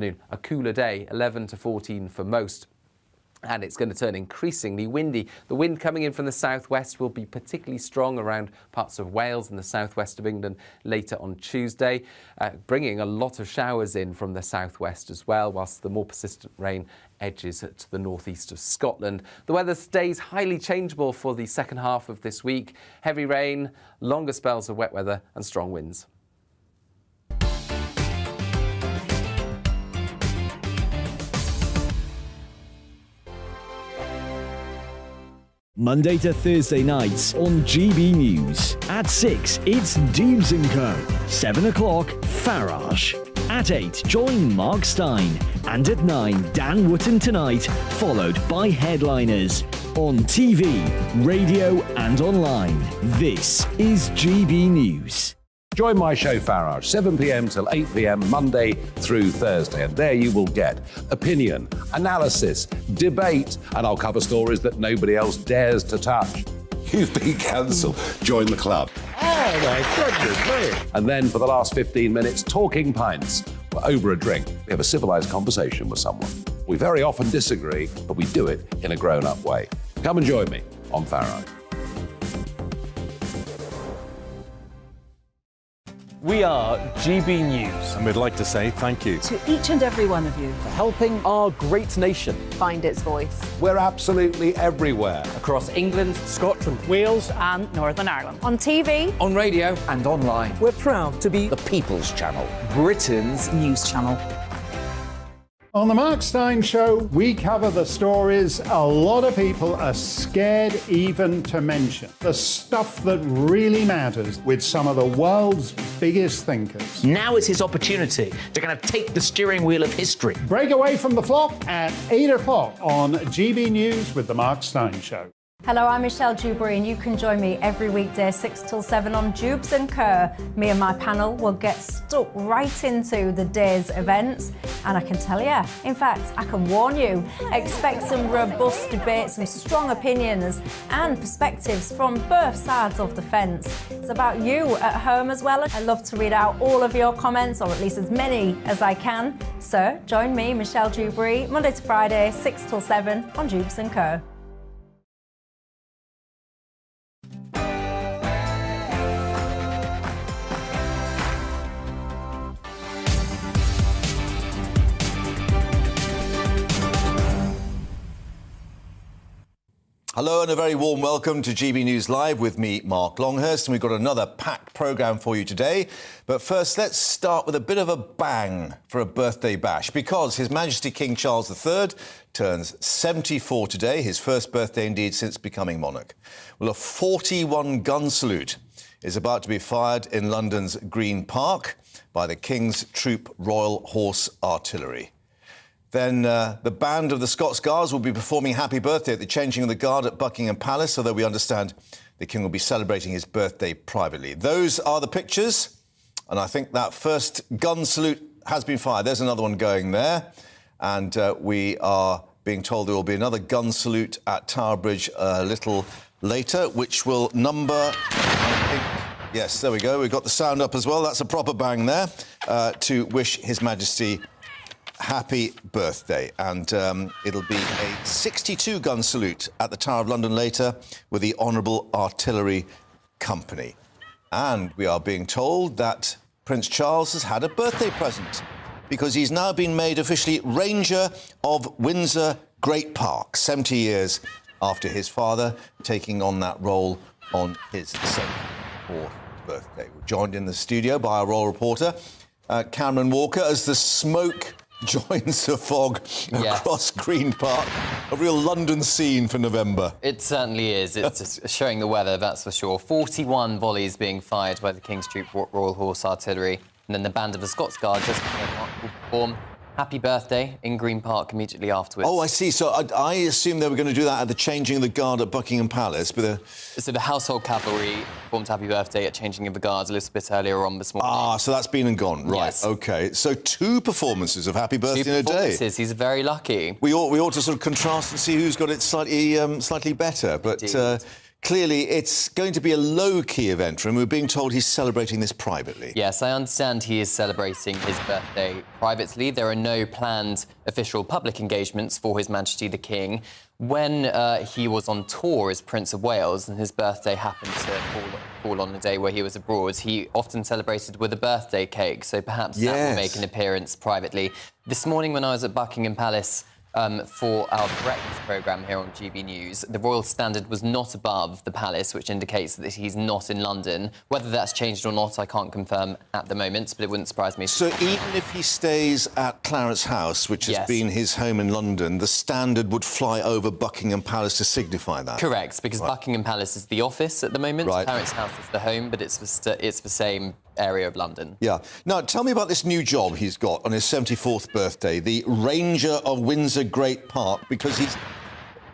A cooler day, 11 to 14 for most. And it's going to turn increasingly windy. The wind coming in from the southwest will be particularly strong around parts of Wales and the southwest of England later on Tuesday, bringing a lot of showers in from the southwest as well, whilst the more persistent rain edges to the northeast of Scotland. The weather stays highly changeable for the second half of this week. Heavy rain, longer spells of wet weather and strong winds. Monday to Thursday nights on GB News. At 6, it's Dubes & Co. 7 o'clock, Farage. At 8, join Mark Stein. And at 9, Dan Wootton Tonight, followed by Headliners. On TV, radio and online. This is GB News. Join my show Farage, 7 p.m. till 8 p.m. Monday through Thursday. And there you will get opinion, analysis, debate, and I'll cover stories that nobody else dares to touch. You've been cancelled. Join the club. Oh, my goodness me. And then for the last 15 minutes, talking pints. We're over a drink. We have a civilised conversation with someone. We very often disagree, but we do it in a grown-up way. Come and join me on Farage. We are GB News. And we'd like to say thank you to each and every one of you for helping our great nation find its voice. We're absolutely everywhere. Across England, Scotland, Wales and Northern Ireland. On TV, on radio and online. We're proud to be the People's Channel, Britain's news channel. On the Mark Stein Show, we cover the stories a lot of people are scared even to mention. The stuff that really matters with some of the world's biggest thinkers. Now is his opportunity to kind of take the steering wheel of history. Break away from the flop at 8 o'clock on GB News with the Mark Stein Show. Hello, I'm Michelle Dewberry and you can join me every weekday 6 till 7 on Dubes & Kerr. Me and my panel will get stuck right into the day's events and I can tell you, in fact, I can warn you, expect some robust debate, some strong opinions and perspectives from both sides of the fence. It's about you at home as well. I love to read out all of your comments, or at least as many as I can. So join me, Michelle Dewberry, Monday to Friday, 6 till 7 on Dubes & Kerr. Hello and a very warm welcome to GB News Live with me, Mark Longhurst, and we've got another packed programme for you today. But first, let's start with a bit of a bang for a birthday bash, because His Majesty King Charles III turns 74 today, his first birthday indeed since becoming monarch. Well, a 41-gun salute is about to be fired in London's Green Park by the King's Troop Royal Horse Artillery. Then the band of the Scots Guards will be performing Happy Birthday at the changing of the guard at Buckingham Palace, although we understand the King will be celebrating his birthday privately. Those are the pictures, and I think that first gun salute has been fired. There's another one going there, and we are being told there will be another gun salute at Tower Bridge a little later, which will number... Yes, there we go. We've got the sound up as well. That's a proper bang there to wish His Majesty happy birthday. And it'll be a 62-gun salute at the Tower of London later with the Honourable Artillery Company. And we are being told that Prince Charles has had a birthday present because he's now been made officially Ranger of Windsor Great Park, 70 years after his father taking on that role on his 74th birthday. We're joined in the studio by our royal reporter, Cameron Walker, as the smoke joins the fog across Green Park. A real London scene for November. It certainly is. It's showing the weather, that's for sure. 41 volleys being fired by the King's Troop Royal Horse Artillery. And then the band of the Scots Guards will perform Happy Birthday in Green Park immediately afterwards. Oh, I see. So I assumed they were going to do that at the changing of the guard at Buckingham Palace. So the Household Cavalry performed Happy Birthday at changing of the guards a little bit earlier on this morning. Ah, so that's been and gone. Right, yes. OK. So 2 performances of Happy Birthday in a day. He's very lucky. We ought to sort of contrast and see who's got it slightly better. But clearly it's going to be a low-key event for him. We're being told he's celebrating this privately. Yes, I understand he is celebrating his birthday privately. There are no planned official public engagements for His Majesty the King. When he was on tour as Prince of Wales and his birthday happened to fall on a day where he was abroad, he often celebrated with a birthday cake, so perhaps that will make an appearance privately. This morning when I was at Buckingham Palace for our breakfast programme here on GB News, the royal standard was not above the palace, which indicates that he's not in London. Whether that's changed or not, I can't confirm at the moment, but it wouldn't surprise me. So even if he stays at Clarence House, which has been his home in London, the standard would fly over Buckingham Palace to signify that? Correct, because Buckingham Palace is the office at the moment, Clarence House is the home, but it's the same area of London. Yeah. Now, tell me about this new job he's got on his 74th birthday, the Ranger of Windsor Great Park, because he's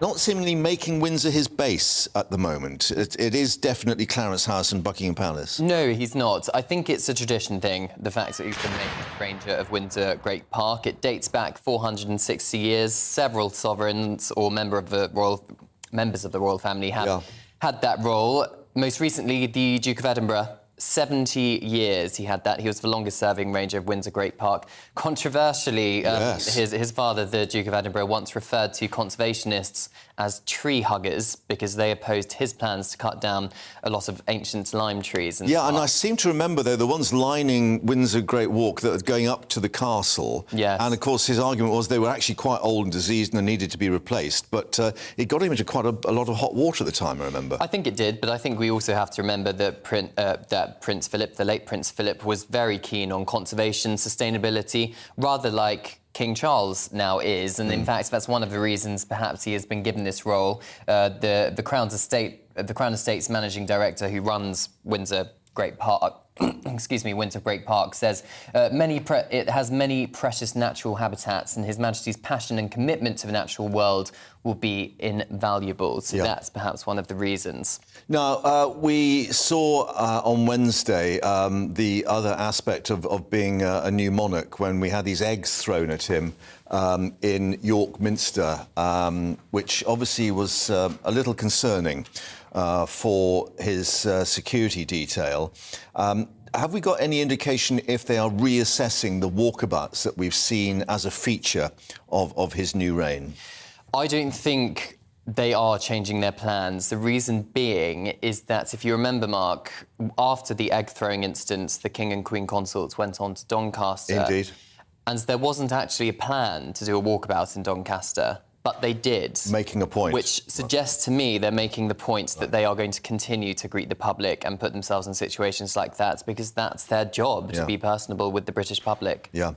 not seemingly making Windsor his base at the moment. It is definitely Clarence House and Buckingham Palace. No, he's not. I think it's a tradition thing, the fact that he's been named Ranger of Windsor Great Park. It dates back 460 years. Several sovereigns or members of the royal family have had that role. Most recently, the Duke of Edinburgh. 70 years he had that. He was the longest-serving Ranger of Windsor Great Park. Controversially, his father, the Duke of Edinburgh, once referred to conservationists as tree huggers because they opposed his plans to cut down a lot of ancient lime trees. And I seem to remember, though, the ones lining Windsor Great Walk that were going up to the castle. Yes. And, of course, his argument was they were actually quite old and diseased and needed to be replaced. But it got him into quite a lot of hot water at the time, I remember. I think it did, but I think we also have to remember that Prince Philip, the late Prince Philip, was very keen on conservation, sustainability, rather like King Charles now is, and in fact that's one of the reasons perhaps he has been given this role. The Crown Estate's managing director who runs Windsor Great Park, Windsor Great Park, says it has many precious natural habitats, and His Majesty's passion and commitment to the natural world will be invaluable. So that's perhaps one of the reasons. Now, we saw on Wednesday the other aspect of being a new monarch when we had these eggs thrown at him in York Minster, which obviously was a little concerning for his security detail. Have we got any indication if they are reassessing the walkabouts that we've seen as a feature of his new reign? I don't think they are changing their plans. The reason being is that, if you remember, Mark, after the egg-throwing incidents, the King and Queen consorts went on to Doncaster. Indeed. And there wasn't actually a plan to do a walkabout in Doncaster, but they did. Making a point. Which suggests to me they're making the point that they are going to continue to greet the public and put themselves in situations like that because that's their job, to be personable with the British public. Yeah.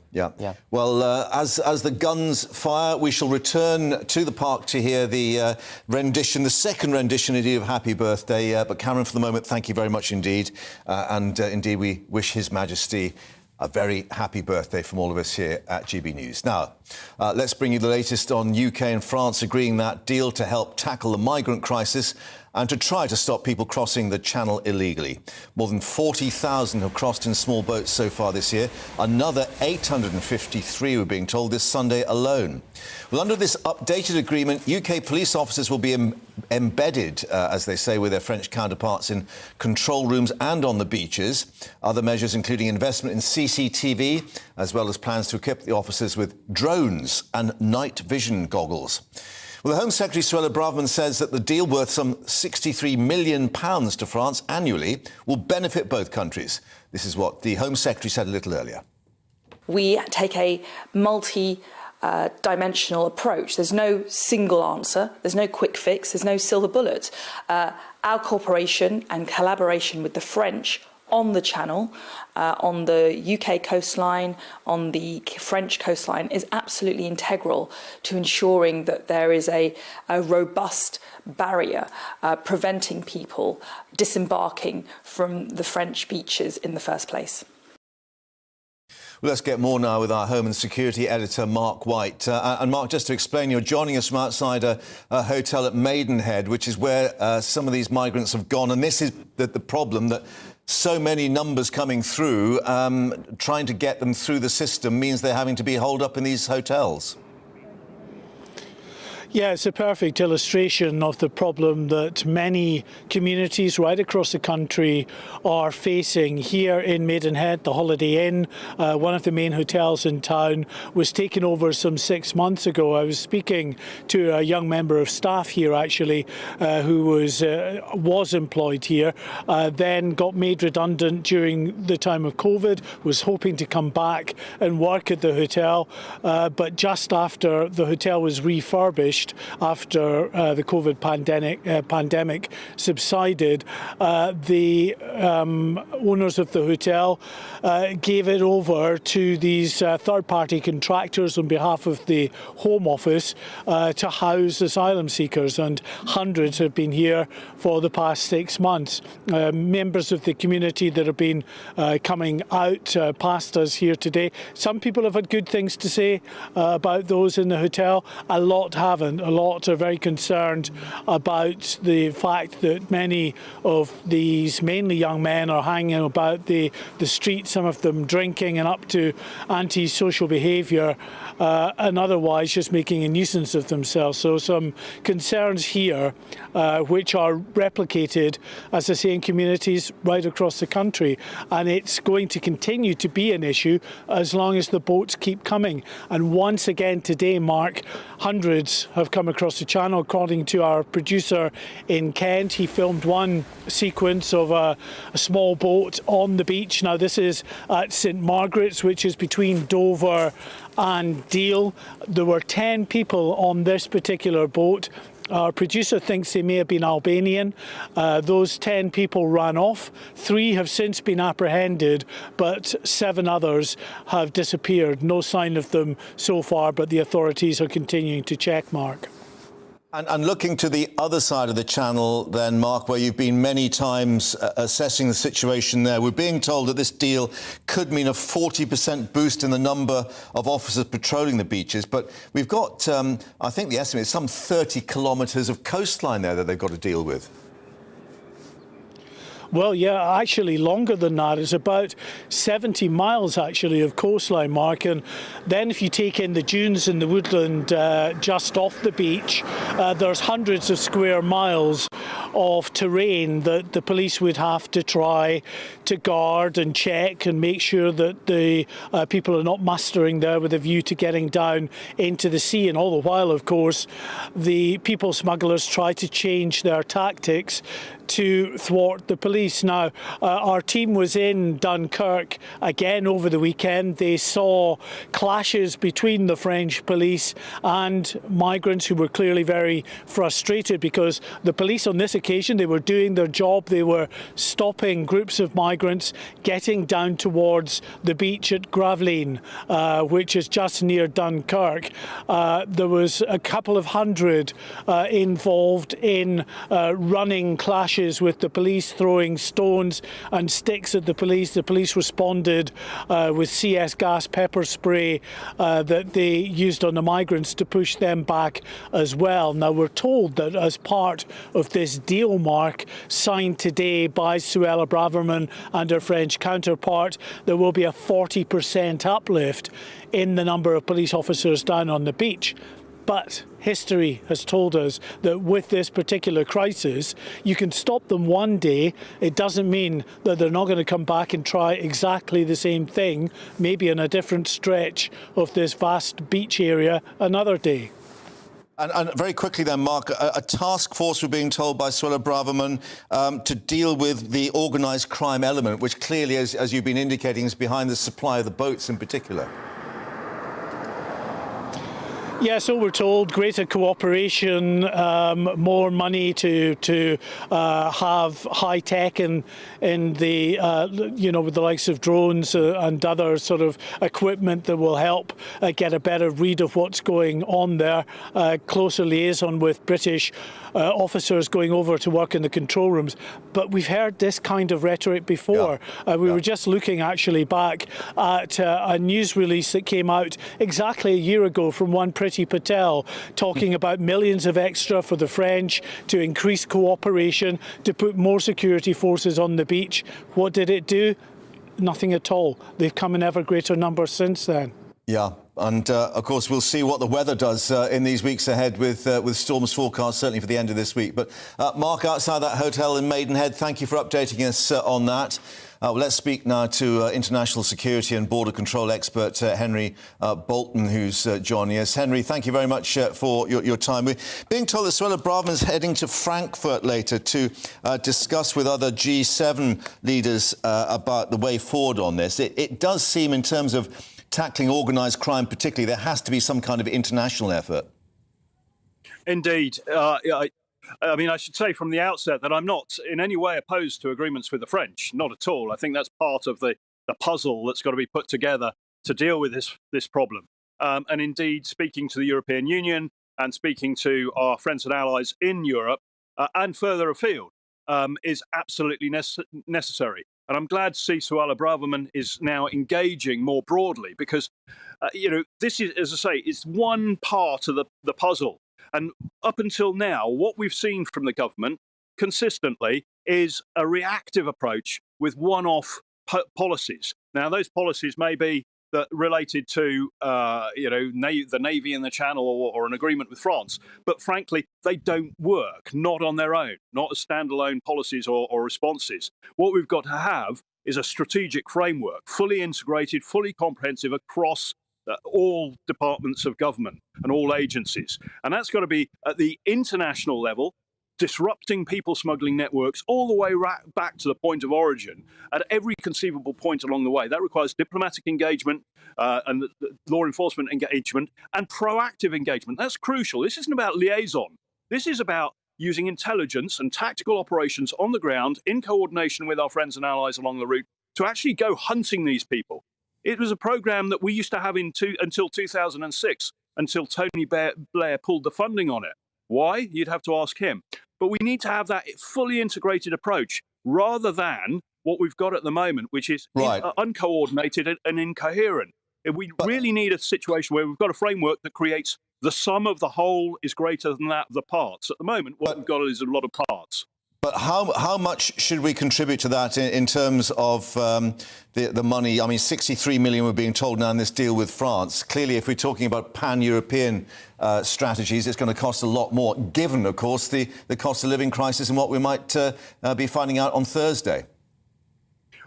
Well, as the guns fire, we shall return to the park to hear the rendition, the second rendition indeed of Happy Birthday. But Cameron, for the moment, thank you very much indeed. And indeed, we wish His Majesty a very happy birthday from all of us here at GB News. Now, let's bring you the latest on UK and France agreeing that deal to help tackle the migrant crisis and to try to stop people crossing the Channel illegally. More than 40,000 have crossed in small boats so far this year. Another 853, we're being told, this Sunday alone. Well, under this updated agreement, UK police officers will be embedded, as they say, with their French counterparts in control rooms and on the beaches. Other measures including investment in CCTV, as well as plans to equip the officers with drones and night vision goggles. Well, the Home Secretary, Suella Braverman, says that the deal, worth some £63 million to France annually, will benefit both countries. This is what the Home Secretary said a little earlier. We take a multi-dimensional approach. There's no single answer. There's no quick fix. There's no silver bullet. Our cooperation and collaboration with the French on the Channel, on the UK coastline, on the French coastline, is absolutely integral to ensuring that there is a robust barrier preventing people disembarking from the French beaches in the first place. Well, let's get more now with our Home and Security editor, Mark White. And Mark, just to explain, you're joining us from outside a hotel at Maidenhead, which is where some of these migrants have gone. And this is the problem, that so many numbers coming through, trying to get them through the system means they're having to be holed up in these hotels. Yeah, it's a perfect illustration of the problem that many communities right across the country are facing. Here in Maidenhead, the Holiday Inn, one of the main hotels in town, was taken over some 6 months ago. I was speaking to a young member of staff here, actually, who was employed here, then got made redundant during the time of COVID, was hoping to come back and work at the hotel, but just after the hotel was refurbished, after the COVID pandemic subsided, the owners of the hotel gave it over to these third-party contractors on behalf of the Home Office to house asylum seekers, and hundreds have been here for the past 6 months. Members of the community that have been coming out past us here today, some people have had good things to say about those in the hotel, a lot haven't. A lot are very concerned about the fact that many of these, mainly young men, are hanging about the streets, some of them drinking and up to anti-social behaviour, and otherwise just making a nuisance of themselves. So some concerns here which are replicated, as I say, in communities right across the country, and it's going to continue to be an issue as long as the boats keep coming. And once again today, Mark, hundreds have come across the channel. According to our producer in Kent, he filmed one sequence of a small boat on the beach. Now this is at St Margaret's, which is between Dover and Deal. There were 10 people on this particular boat. Our producer thinks they may have been Albanian. Those 10 people ran off. 3 have since been apprehended, but 7 others have disappeared. No sign of them so far, but the authorities are continuing to check, Mark. And looking to the other side of the channel then, Mark, where you've been many times assessing the situation there, we're being told that this deal could mean a 40% boost in the number of officers patrolling the beaches. But we've got, I think the estimate is some 30 kilometres of coastline there that they've got to deal with. Well, yeah, actually longer than that. It's about 70 miles, actually, of coastline, Mark. And then if you take in the dunes and the woodland just off the beach, there's hundreds of square miles of terrain that the police would have to try to guard and check and make sure that the people are not mustering there with a view to getting down into the sea. And all the while, of course, the people smugglers try to change their tactics to thwart the police. Now, our team was in Dunkirk again over the weekend. They saw clashes between the French police and migrants who were clearly very frustrated because the police on this occasion, they were doing their job. They were stopping groups of migrants getting down towards the beach at Gravelines, which is just near Dunkirk. There was a couple of hundred involved in running clashes with the police, throwing stones and sticks at the police. The police responded with CS gas pepper spray that they used on the migrants to push them back as well. Now, we're told that as part of this deal, Mark, signed today by Suella Braverman and her French counterpart, there will be a 40% uplift in the number of police officers down on the beach. But history has told us that with this particular crisis, you can stop them one day. It doesn't mean that they're not going to come back and try exactly the same thing, maybe in a different stretch of this vast beach area another day. And very quickly then, Mark, a task force, we're being told by Suella Braverman, to deal with the organised crime element, which clearly, as you've been indicating, is behind the supply of the boats in particular. Yeah, so we're told greater cooperation, more money to have high tech in the with the likes of drones and other sort of equipment that will help get a better read of what's going on there. Closer liaison with British officers going over to work in the control rooms. But we've heard this kind of rhetoric before. We were just looking actually back at a news release that came out exactly a year ago from one Priti Patel talking about millions of extra for the French to increase cooperation, to put more security forces on the beach. What did it do? Nothing at all. They've come in ever greater numbers since then. Yeah, and of course we'll see what the weather does in these weeks ahead with storms forecast, certainly for the end of this week. But Mark, outside that hotel in Maidenhead, thank you for updating us on that. Well, let's speak now to international security and border control expert Henry Bolton, who's joining us. Henry, thank you very much for your time. We're being told that Suella Braverman's heading to Frankfurt later to discuss with other G7 leaders about the way forward on this. It does seem, in terms of tackling organised crime particularly, there has to be some kind of international effort. Indeed. I mean, I should say from the outset that I'm not in any way opposed to agreements with the French, not at all. I think that's part of the puzzle that's got to be put together to deal with this problem. And indeed, speaking to the European Union and speaking to our friends and allies in Europe and further afield is absolutely necessary. And I'm glad to see Suella Braverman is now engaging more broadly because, this is, as I say, it's one part of the puzzle. And up until now, what we've seen from the government consistently is a reactive approach with one-off policies. Now, those policies may be related to, the Navy in the Channel or an agreement with France. But frankly, they don't work, not on their own, not as standalone policies or responses. What we've got to have is a strategic framework, fully integrated, fully comprehensive across all departments of government and all agencies. And that's got to be at the international level, disrupting people smuggling networks all the way back to the point of origin at every conceivable point along the way. That requires diplomatic engagement and law enforcement engagement and proactive engagement. That's crucial. This isn't about liaison. This is about using intelligence and tactical operations on the ground in coordination with our friends and allies along the route to actually go hunting these people. It was a program that we used to have until 2006, until Tony Blair pulled the funding on it. Why? You'd have to ask him. But we need to have that fully integrated approach rather than what we've got at the moment, which is uncoordinated and incoherent. We really need a situation where we've got a framework that creates the sum of the whole is greater than that of the parts. At the moment, what we've got is a lot of parts. But how much should we contribute to that in terms of the money? I mean, 63 million we're being told now in this deal with France. Clearly, if we're talking about pan-European strategies, it's going to cost a lot more, given, of course, the cost of living crisis and what we might be finding out on Thursday.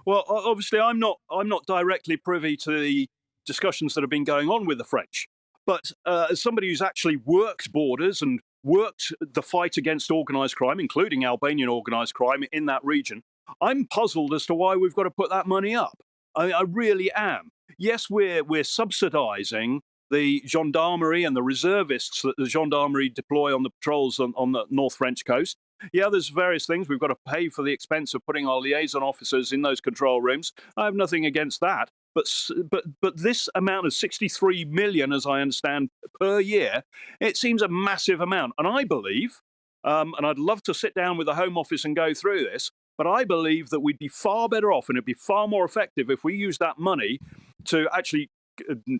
Well, obviously, I'm not directly privy to the discussions that have been going on with the French. But as somebody who's actually worked borders and worked the fight against organised crime, including Albanian organised crime in that region, I'm puzzled as to why we've got to put that money up. I really am. Yes, we're subsidising the gendarmerie and the reservists that the gendarmerie deploy on the patrols on the North French coast. Yeah, there's various things. We've got to pay for the expense of putting our liaison officers in those control rooms. I have nothing against that. But this amount of 63 million, as I understand, per year, it seems a massive amount. And I believe, and I'd love to sit down with the Home Office and go through this, but I believe that we'd be far better off and it'd be far more effective if we use that money to actually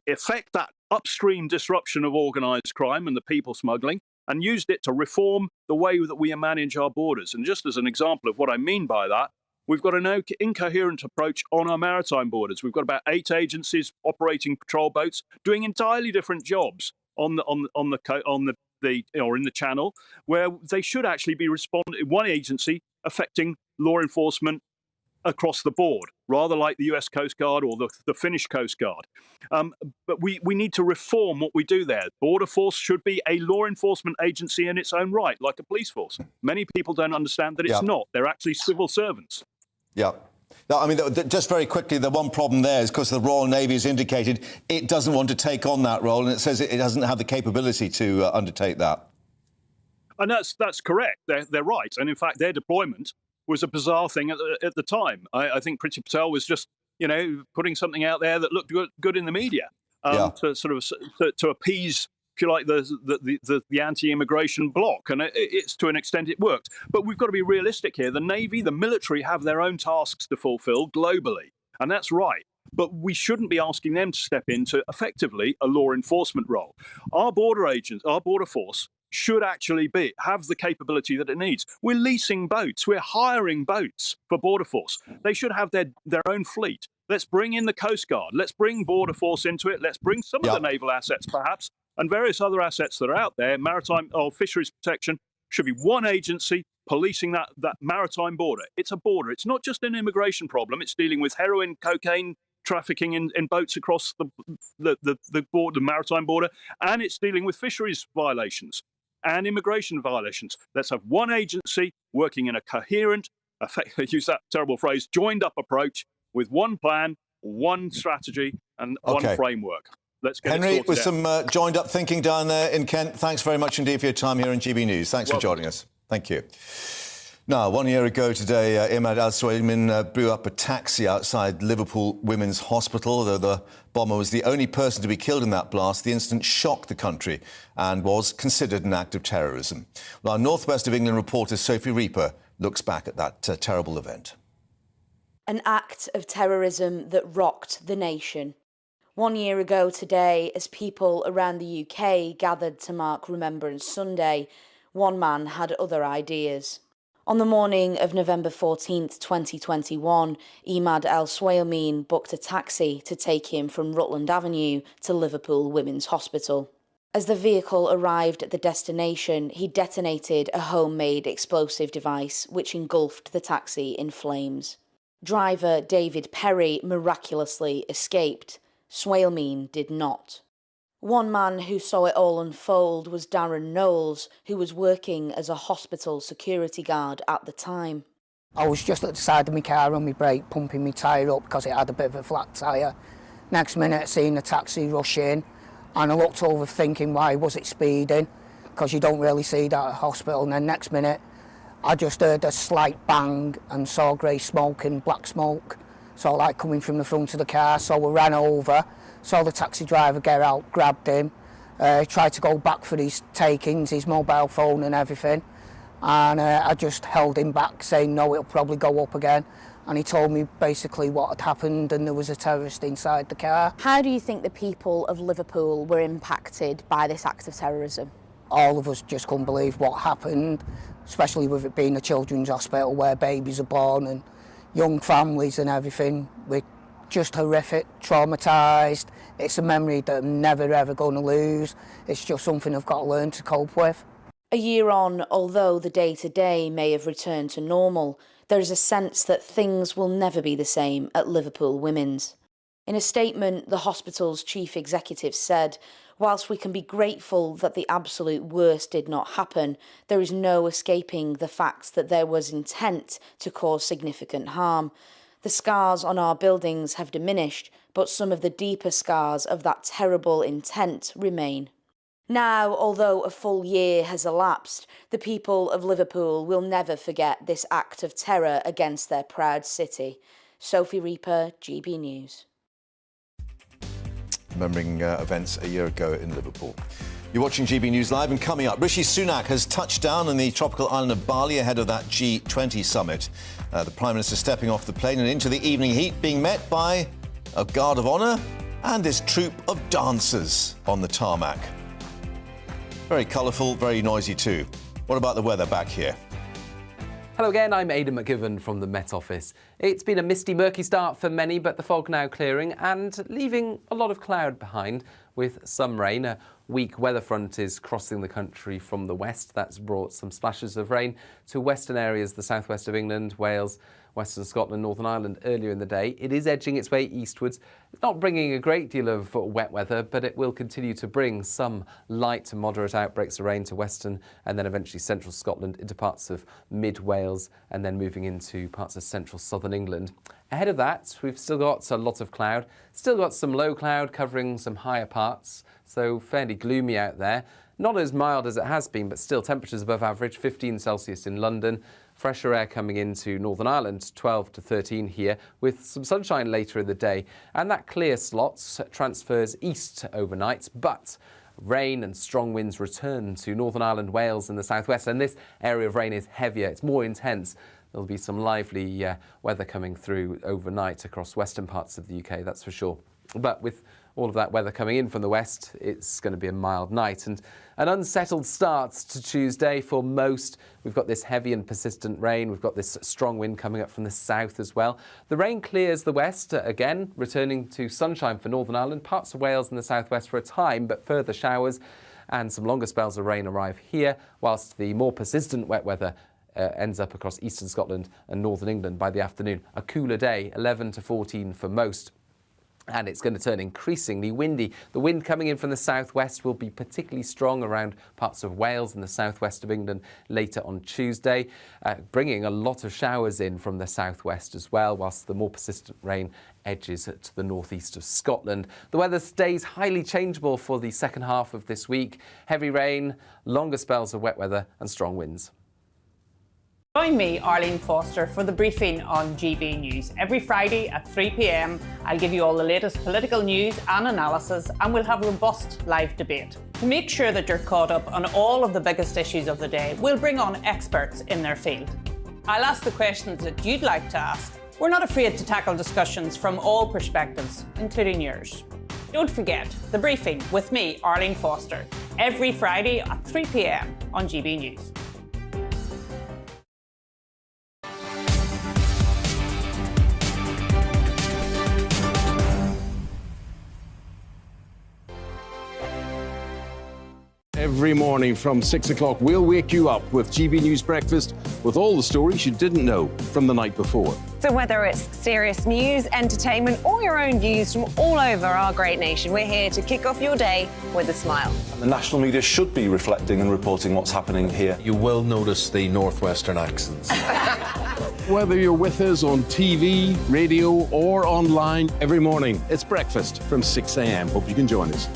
effect that upstream disruption of organised crime and the people smuggling and used it to reform the way that we manage our borders. And just as an example of what I mean by that, we've got an incoherent approach on our maritime borders. We've got about 8 agencies operating patrol boats, doing entirely different jobs in the Channel, where they should actually be one agency affecting law enforcement across the board, rather like the US Coast Guard or the Finnish Coast Guard. But we need to reform what we do there. Border Force should be a law enforcement agency in its own right, like a police force. Many people don't understand that it's not. They're actually civil servants. Yeah. I mean, just very quickly, the one problem there is because the Royal Navy has indicated it doesn't want to take on that role, and it says it doesn't have the capability to undertake that. And that's correct. They're right. And in fact, their deployment was a bizarre thing at the time. I think Priti Patel was just, putting something out there that looked good in the media to sort of to appease, if you like, the anti-immigration bloc. And it's to an extent it worked. But we've got to be realistic here. The Navy, the military have their own tasks to fulfill globally. And that's right. But we shouldn't be asking them to step into effectively a law enforcement role. Our border agents, our border force, should actually have the capability that it needs. We're leasing boats. We're hiring boats for Border Force. They should have their own fleet. Let's bring in the Coast Guard. Let's bring Border Force into it. Let's bring some of the naval assets, perhaps, and various other assets that are out there. Maritime or fisheries protection should be one agency policing that maritime border. It's a border. It's not just an immigration problem. It's dealing with heroin, cocaine, trafficking in boats across the border, the maritime border, and it's dealing with fisheries violations and immigration violations. Let's have one agency working in a coherent, use that terrible phrase, joined up approach with one plan, one strategy, and one framework. Let's get Henry, it with sorted out. some joined up thinking down there in Kent, thanks very much indeed for your time here on GB News. Thanks for joining us. Thank you. Now, 1 year ago today, Imad al-Swaymin blew up a taxi outside Liverpool Women's Hospital. Though the bomber was the only person to be killed in that blast, the incident shocked the country and was considered an act of terrorism. Well, our North West of England reporter Sophie Reaper looks back at that terrible event. An act of terrorism that rocked the nation. 1 year ago today, as people around the UK gathered to mark Remembrance Sunday, one man had other ideas. On the morning of November 14th, 2021, Imad al-Swaymin booked a taxi to take him from Rutland Avenue to Liverpool Women's Hospital. As the vehicle arrived at the destination, he detonated a homemade explosive device which engulfed the taxi in flames. Driver David Perry miraculously escaped. Swaymin did not. One man who saw it all unfold was Darren Knowles, who was working as a hospital security guard at the time. I was just at the side of my car on my brake, pumping my tyre up because it had a bit of a flat tyre. Next minute, I seen the taxi rush in, and I looked over thinking, why was it speeding? Because you don't really see that at a hospital. And then next minute, I just heard a slight bang and saw grey smoke and black smoke. So like coming from the front of the car, so we ran over, saw the taxi driver get out, grabbed him, tried to go back for his takings, his mobile phone and everything, and I just held him back saying no, it'll probably go up again, and he told me basically what had happened and there was a terrorist inside the car. How do you think the people of Liverpool were impacted by this act of terrorism? All of us just couldn't believe what happened, especially with it being a children's hospital where babies are born and young families and everything. We're just horrific, traumatised. It's a memory that I'm never ever going to lose. It's just something I've got to learn to cope with. A year on, although the day-to-day may have returned to normal, there is a sense that things will never be the same at Liverpool Women's. In a statement, the hospital's chief executive said, whilst we can be grateful that the absolute worst did not happen, there is no escaping the fact that there was intent to cause significant harm. The scars on our buildings have diminished, but some of the deeper scars of that terrible intent remain. Now, although a full year has elapsed, the people of Liverpool will never forget this act of terror against their proud city. Sophie Reaper, GB News. Remembering events a year ago in Liverpool. You're watching GB News Live, and coming up, Rishi Sunak has touched down on the tropical island of Bali ahead of that G20 summit. The Prime Minister stepping off the plane and into the evening heat, being met by a guard of honour and this troupe of dancers on the tarmac. Very colourful, very noisy too. What about the weather back here? Hello again, I'm Aidan McGivern from the Met Office. It's been a misty, murky start for many, but the fog now clearing and leaving a lot of cloud behind with some rain. A weak weather front is crossing the country from the west. That's brought some splashes of rain to western areas, the southwest of England, Wales, western Scotland, Northern Ireland earlier in the day. It is edging its way eastwards, not bringing a great deal of wet weather, but it will continue to bring some light to moderate outbreaks of rain to western and then eventually central Scotland into parts of mid-Wales and then moving into parts of central southern England. Ahead of that, we've still got a lot of cloud, still got some low cloud covering some higher parts, so fairly gloomy out there. Not as mild as it has been, but still temperatures above average, 15 Celsius in London. Fresher air coming into Northern Ireland, 12 to 13 here, with some sunshine later in the day. And that clear slot transfers east overnight, but rain and strong winds return to Northern Ireland, Wales and the southwest. And this area of rain is heavier, it's more intense. There'll be some lively weather coming through overnight across western parts of the UK, that's for sure. But with all of that weather coming in from the west, it's going to be a mild night. And an unsettled start to Tuesday for most. We've got this heavy and persistent rain. We've got this strong wind coming up from the south as well. The rain clears the west again, returning to sunshine for Northern Ireland, parts of Wales and the southwest for a time, but further showers and some longer spells of rain arrive here, whilst the more persistent wet weather ends up across eastern Scotland and northern England by the afternoon. A cooler day, 11 to 14 for most. And it's going to turn increasingly windy. The wind coming in from the southwest will be particularly strong around parts of Wales and the southwest of England later on Tuesday, bringing a lot of showers in from the southwest as well, whilst the more persistent rain edges to the northeast of Scotland. The weather stays highly changeable for the second half of this week. Heavy rain, longer spells of wet weather and strong winds. Join me, Arlene Foster, for the briefing on GB News. Every Friday at 3 p.m, I'll give you all the latest political news and analysis, and we'll have robust live debate. To make sure that you're caught up on all of the biggest issues of the day, we'll bring on experts in their field. I'll ask the questions that you'd like to ask. We're not afraid to tackle discussions from all perspectives, including yours. Don't forget, the briefing with me, Arlene Foster, every Friday at 3 p.m. on GB News. Every morning from 6 o'clock, we'll wake you up with GB News Breakfast with all the stories you didn't know from the night before. So whether it's serious news, entertainment, or your own views from all over our great nation, we're here to kick off your day with a smile. The national media should be reflecting and reporting what's happening here. You will notice the northwestern accents. Whether you're with us on TV, radio, or online, every morning, it's breakfast from 6 a.m. Hope you can join us.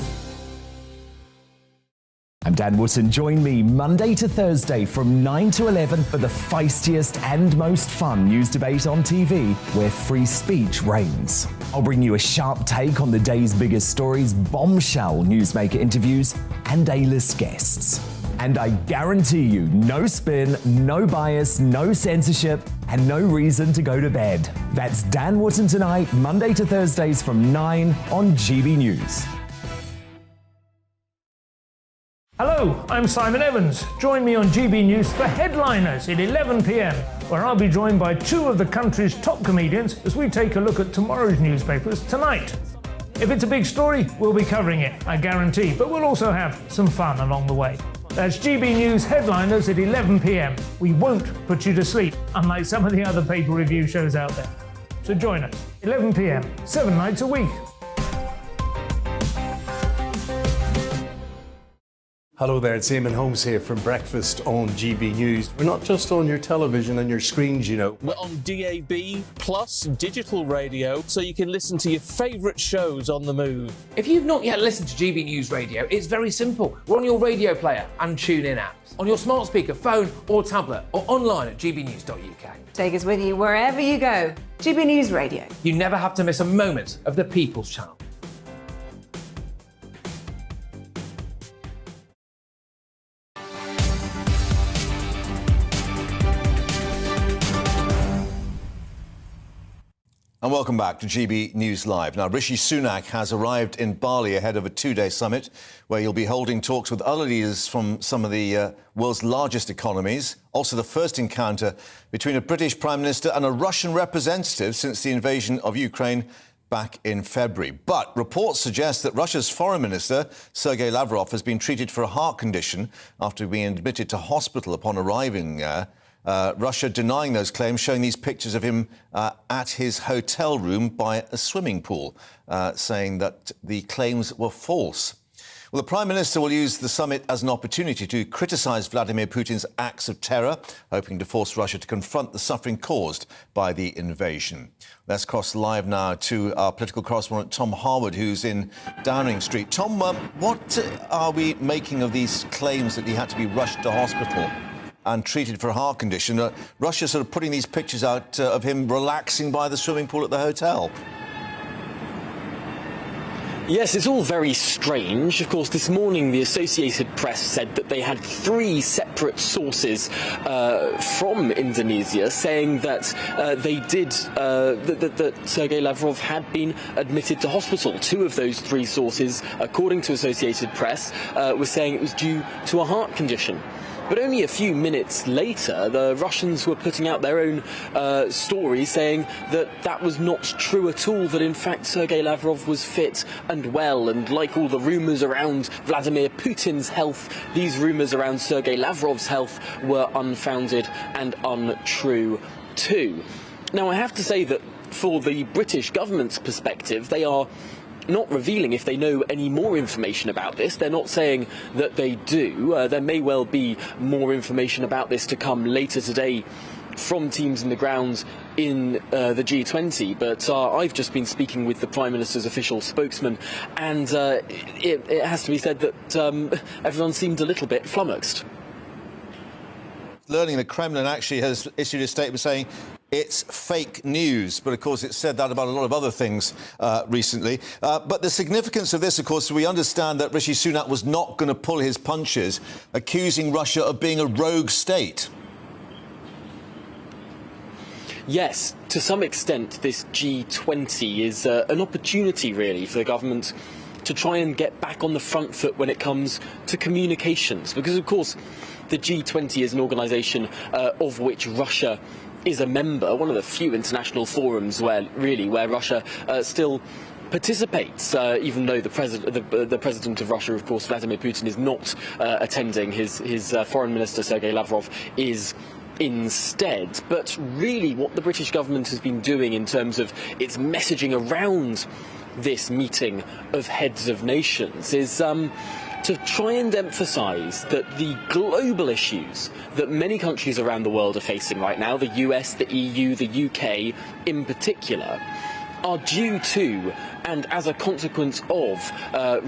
I'm Dan Wootton. Join me Monday to Thursday from 9 to 11 for the feistiest and most fun news debate on TV, where free speech reigns. I'll bring you a sharp take on the day's biggest stories, bombshell newsmaker interviews, and A-list guests. And I guarantee you, no spin, no bias, no censorship, and no reason to go to bed. That's Dan Wootton tonight, Monday to Thursdays from 9 on GB News. Hello, I'm Simon Evans. Join me on GB News for Headliners at 11 p.m, where I'll be joined by two of the country's top comedians as we take a look at tomorrow's newspapers tonight. If it's a big story, we'll be covering it, I guarantee, but we'll also have some fun along the way. That's GB News Headliners at 11 p.m. We won't put you to sleep, unlike some of the other paper review shows out there. So join us, 11 p.m, 7 nights a week. Hello there, it's Eamon Holmes here from Breakfast on GB News. We're not just on your television and your screens, you know. We're on DAB plus digital radio, so you can listen to your favourite shows on the move. If you've not yet listened to GB News Radio, it's very simple. We're on your radio player and TuneIn apps, on your smart speaker, phone or tablet, or online at gbnews.uk. Take us with you wherever you go. GB News Radio. You never have to miss a moment of the People's Channel. And welcome back to GB News Live. Now, Rishi Sunak has arrived in Bali ahead of a two-day summit where he'll be holding talks with other leaders from some of the world's largest economies. Also, the first encounter between a British Prime Minister and a Russian representative since the invasion of Ukraine back in February. But reports suggest that Russia's Foreign Minister, Sergei Lavrov, has been treated for a heart condition after being admitted to hospital upon arriving there. Russia denying those claims, showing these pictures of him at his hotel room by a swimming pool, saying that the claims were false. Well, the Prime Minister will use the summit as an opportunity to criticise Vladimir Putin's acts of terror, hoping to force Russia to confront the suffering caused by the invasion. Let's cross live now to our political correspondent Tom Harwood, who's in Downing Street. Tom, what are we making of these claims that he had to be rushed to hospital and treated for a heart condition? Russia sort of putting these pictures out of him relaxing by the swimming pool at the hotel. Yes, it's all very strange. Of course, this morning the Associated Press said that they had 3 separate sources from Indonesia saying that that Sergei Lavrov had been admitted to hospital. 2 of those 3 sources, according to Associated Press, were saying it was due to a heart condition. But only a few minutes later, the Russians were putting out their own story saying that that was not true at all, that in fact Sergei Lavrov was fit and well, and like all the rumours around Vladimir Putin's health, these rumours around Sergei Lavrov's health were unfounded and untrue too. Now, I have to say that for the British government's perspective, they are not revealing if they know any more information about this. They're not saying that they do. There may well be more information about this to come later today from teams in the ground in the G20, but I've just been speaking with the Prime Minister's official spokesman, and it has to be said that everyone seemed a little bit flummoxed. Learning the Kremlin actually has issued a statement saying it's fake news, but of course it's said that about a lot of other things recently. But the significance of this, of course, we understand that Rishi Sunak was not going to pull his punches, accusing Russia of being a rogue state. Yes, to some extent this G20 is an opportunity really for the government to try and get back on the front foot when it comes to communications, because of course the G20 is an organisation of which Russia is a member, one of the few international forums where Russia still participates, even though the president of Russia, of course, Vladimir Putin, is not attending. His foreign minister, Sergei Lavrov, is instead. But really what the British government has been doing in terms of its messaging around this meeting of heads of nations is to try and emphasise that the global issues that many countries around the world are facing right now, the US, the EU, the UK in particular, are due to and as a consequence of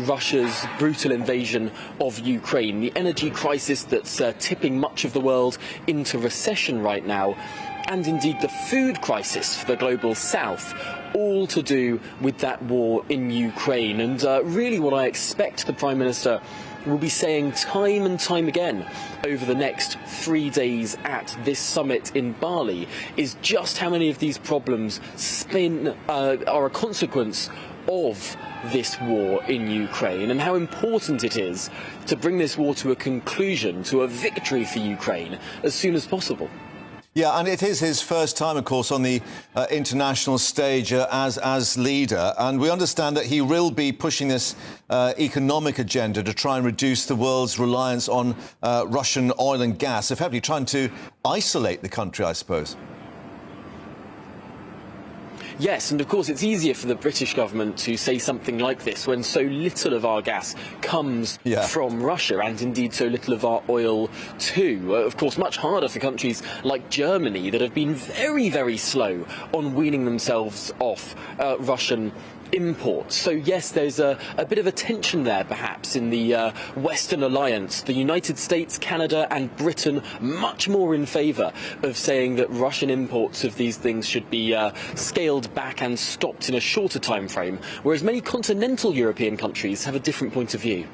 Russia's brutal invasion of Ukraine, the energy crisis that's tipping much of the world into recession right now, and indeed the food crisis for the global south, all to do with that war in Ukraine. And really what I expect the Prime Minister will be saying time and time again over the next 3 days at this summit in Bali is just how many of these problems are a consequence of this war in Ukraine, and how important it is to bring this war to a conclusion, to a victory for Ukraine as soon as possible. Yeah, and it is his first time, of course, on the international stage as leader. And we understand that he will be pushing this economic agenda to try and reduce the world's reliance on Russian oil and gas, effectively trying to isolate the country, I suppose. Yes, and of course it's easier for the British government to say something like this when so little of our gas comes from Russia, and indeed so little of our oil too. Of course, much harder for countries like Germany that have been very, very slow on weaning themselves off Russian imports. So yes, there's a bit of a tension there perhaps in the Western alliance. The United States, Canada and Britain much more in favour of saying that Russian imports of these things should be scaled back and stopped in a shorter time frame, whereas many continental European countries have a different point of view.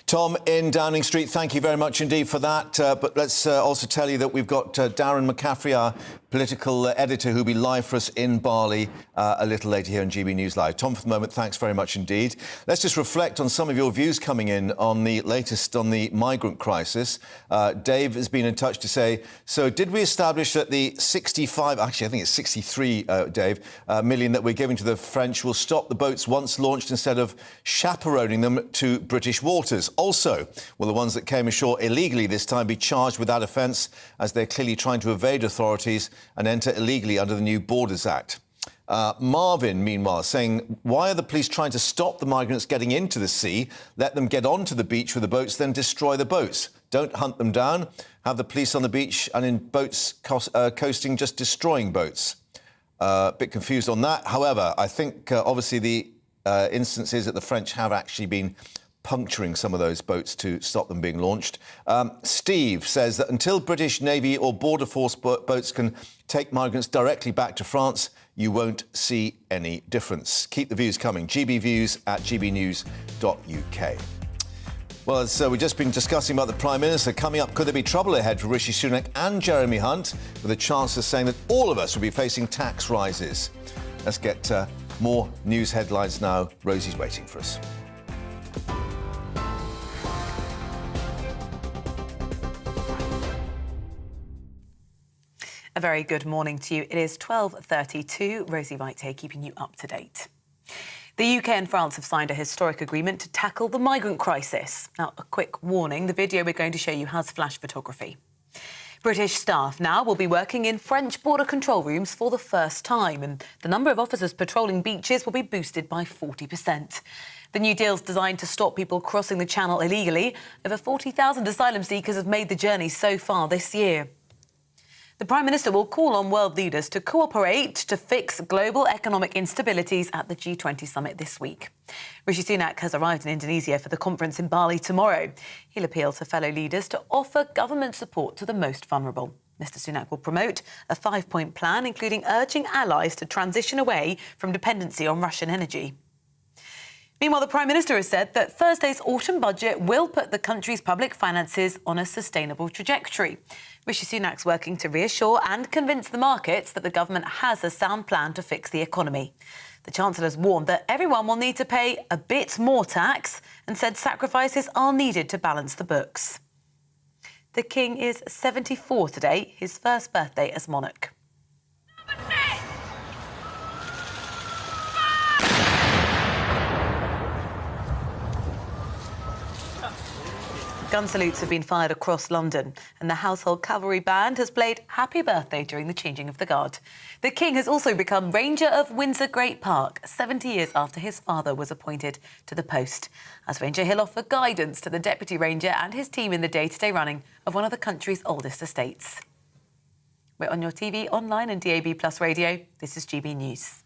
Tom in Downing Street, thank you very much indeed for that. But let's also tell you that we've got Darren McCaffrey, our political editor, who'll be live for us in Bali a little later here on GB News Live. Tom, for the moment, thanks very much indeed. Let's just reflect on some of your views coming in on the latest on the migrant crisis. Dave has been in touch to say, so did we establish that the 65, actually I think it's 63, Dave, million that we're giving to the French will stop the boats once launched instead of chaperoning them to British waters? Also, will the ones that came ashore illegally this time be charged with that offence, as they're clearly trying to evade authorities and enter illegally under the new Borders Act? Marvin, meanwhile, saying, why are the police trying to stop the migrants getting into the sea, let them get onto the beach with the boats, then destroy the boats? Don't hunt them down. Have the police on the beach and in boats coasting just destroying boats. A bit confused on that. However, I think obviously the instance is that the French have actually been puncturing some of those boats to stop them being launched. Steve says that until British Navy or Border Force boats can take migrants directly back to France, you won't see any difference. Keep the views coming. gbviews@gbnews.uk. Well, so we've just been discussing about the Prime Minister. Coming up, could there be trouble ahead for Rishi Sunak and Jeremy Hunt, with the Chancellor saying that all of us will be facing tax rises? Let's get more news headlines now. Rosie's waiting for us. A very good morning to you. It is 12:32. Rosie Wright here, keeping you up to date. The UK and France have signed a historic agreement to tackle the migrant crisis. Now, a quick warning, the video we're going to show you has flash photography. British staff now will be working in French border control rooms for the first time, and the number of officers patrolling beaches will be boosted by 40%. The new deal's designed to stop people crossing the Channel illegally. Over 40,000 asylum seekers have made the journey so far this year. The Prime Minister will call on world leaders to cooperate to fix global economic instabilities at the G20 summit this week. Rishi Sunak has arrived in Indonesia for the conference in Bali tomorrow. He'll appeal to fellow leaders to offer government support to the most vulnerable. Mr Sunak will promote a 5-point plan, including urging allies to transition away from dependency on Russian energy. Meanwhile, the Prime Minister has said that Thursday's autumn budget will put the country's public finances on a sustainable trajectory. Rishi Sunak's working to reassure and convince the markets that the government has a sound plan to fix the economy. The Chancellor's warned that everyone will need to pay a bit more tax and said sacrifices are needed to balance the books. The King is 74 today, his first birthday as monarch. Gun salutes have been fired across London, and the Household Cavalry Band has played Happy Birthday during the changing of the guard. The King has also become Ranger of Windsor Great Park, 70 years after his father was appointed to the post. As Ranger, he'll offer guidance to the Deputy Ranger and his team in the day-to-day running of one of the country's oldest estates. We're on your TV, online and DAB+ radio. This is GB News.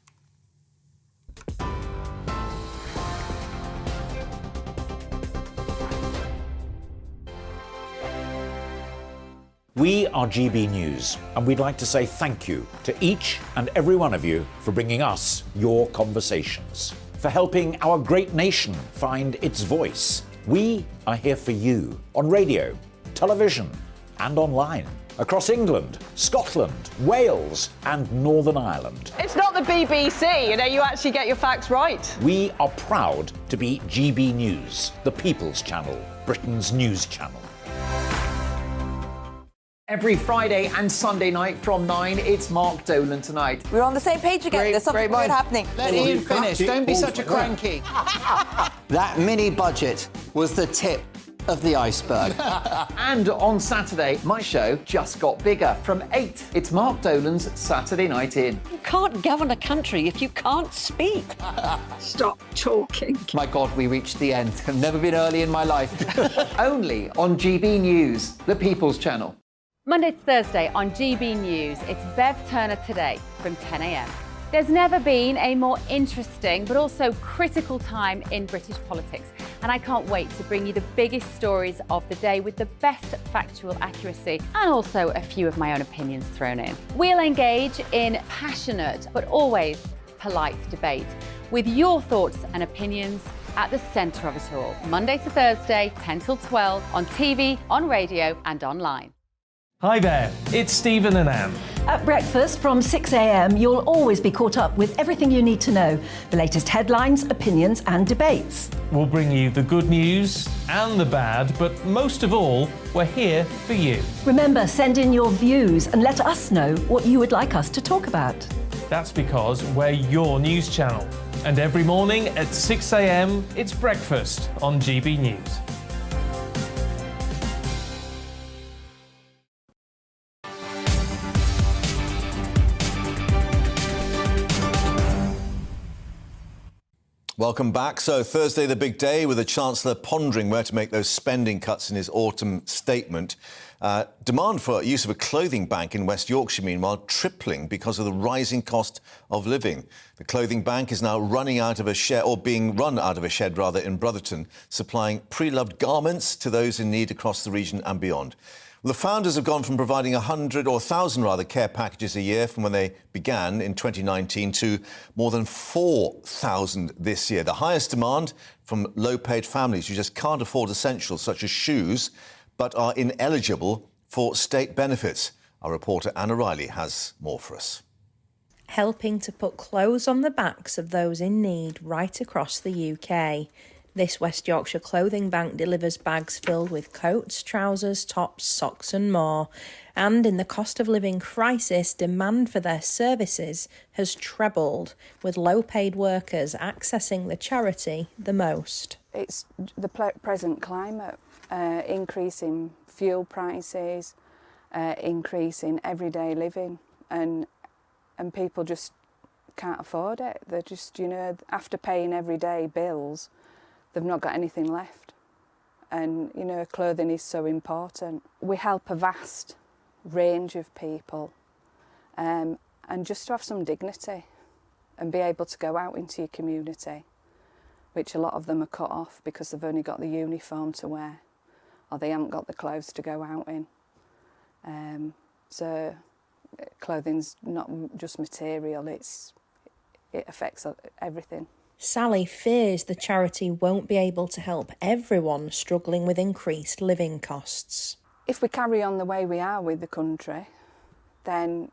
We are GB News, and we'd like to say thank you to each and every one of you for bringing us your conversations, for helping our great nation find its voice. We are here for you on radio, television, and online, across England, Scotland, Wales, and Northern Ireland. It's not the BBC, you actually get your facts right. We are proud to be GB News, the People's Channel, Britain's news channel. Every Friday and Sunday night from 9, it's Mark Dolan Tonight. We're on the same page again. There's something weird happening. Let Ian finish. Don't be such a cranky. That mini budget was the tip of the iceberg. And on Saturday, my show just got bigger. From 8, it's Mark Dolan's Saturday Night In. You can't govern a country if you can't speak. Stop talking. My God, we reached the end. I've never been early in my life. Only on GB News, the People's Channel. Monday to Thursday on GB News, it's Bev Turner Today from 10 a.m. There's never been a more interesting but also critical time in British politics, and I can't wait to bring you the biggest stories of the day with the best factual accuracy and also a few of my own opinions thrown in. We'll engage in passionate but always polite debate with your thoughts and opinions at the centre of it all. Monday to Thursday, 10 till 12 on TV, on radio and online. Hi there, it's Stephen and Anne. At breakfast from 6 a.m, you'll always be caught up with everything you need to know, the latest headlines, opinions and debates. We'll bring you the good news and the bad, but most of all, we're here for you. Remember, send in your views and let us know what you would like us to talk about. That's because we're your news channel. And every morning at 6 a.m, it's breakfast on GB News. Welcome back. So Thursday, the big day, with the Chancellor pondering where to make those spending cuts in his autumn statement. Demand for use of a clothing bank in West Yorkshire, meanwhile, tripling because of the rising cost of living. The clothing bank is now running out of a shed, or being run out of a shed, rather, in Brotherton, supplying pre-loved garments to those in need across the region and beyond. Well, the founders have gone from providing 100 or 1,000 rather care packages a year from when they began in 2019 to more than 4,000 this year. The highest demand from low-paid families who just can't afford essentials such as shoes but are ineligible for state benefits. Our reporter Anna Riley has more for us. Helping to put clothes on the backs of those in need right across the UK. This West Yorkshire clothing bank delivers bags filled with coats, trousers, tops, socks and more. And in the cost of living crisis, demand for their services has trebled, with low-paid workers accessing the charity the most. It's the present climate, increase in fuel prices, increase in everyday living, and people just can't afford it. They're just, after paying everyday bills, they've not got anything left. And, clothing is so important. We help a vast range of people, and just to have some dignity and be able to go out into your community, which a lot of them are cut off because they've only got the uniform to wear or they haven't got the clothes to go out in. So clothing's not just material, it affects everything. Sally fears the charity won't be able to help everyone struggling with increased living costs. If we carry on the way we are with the country, then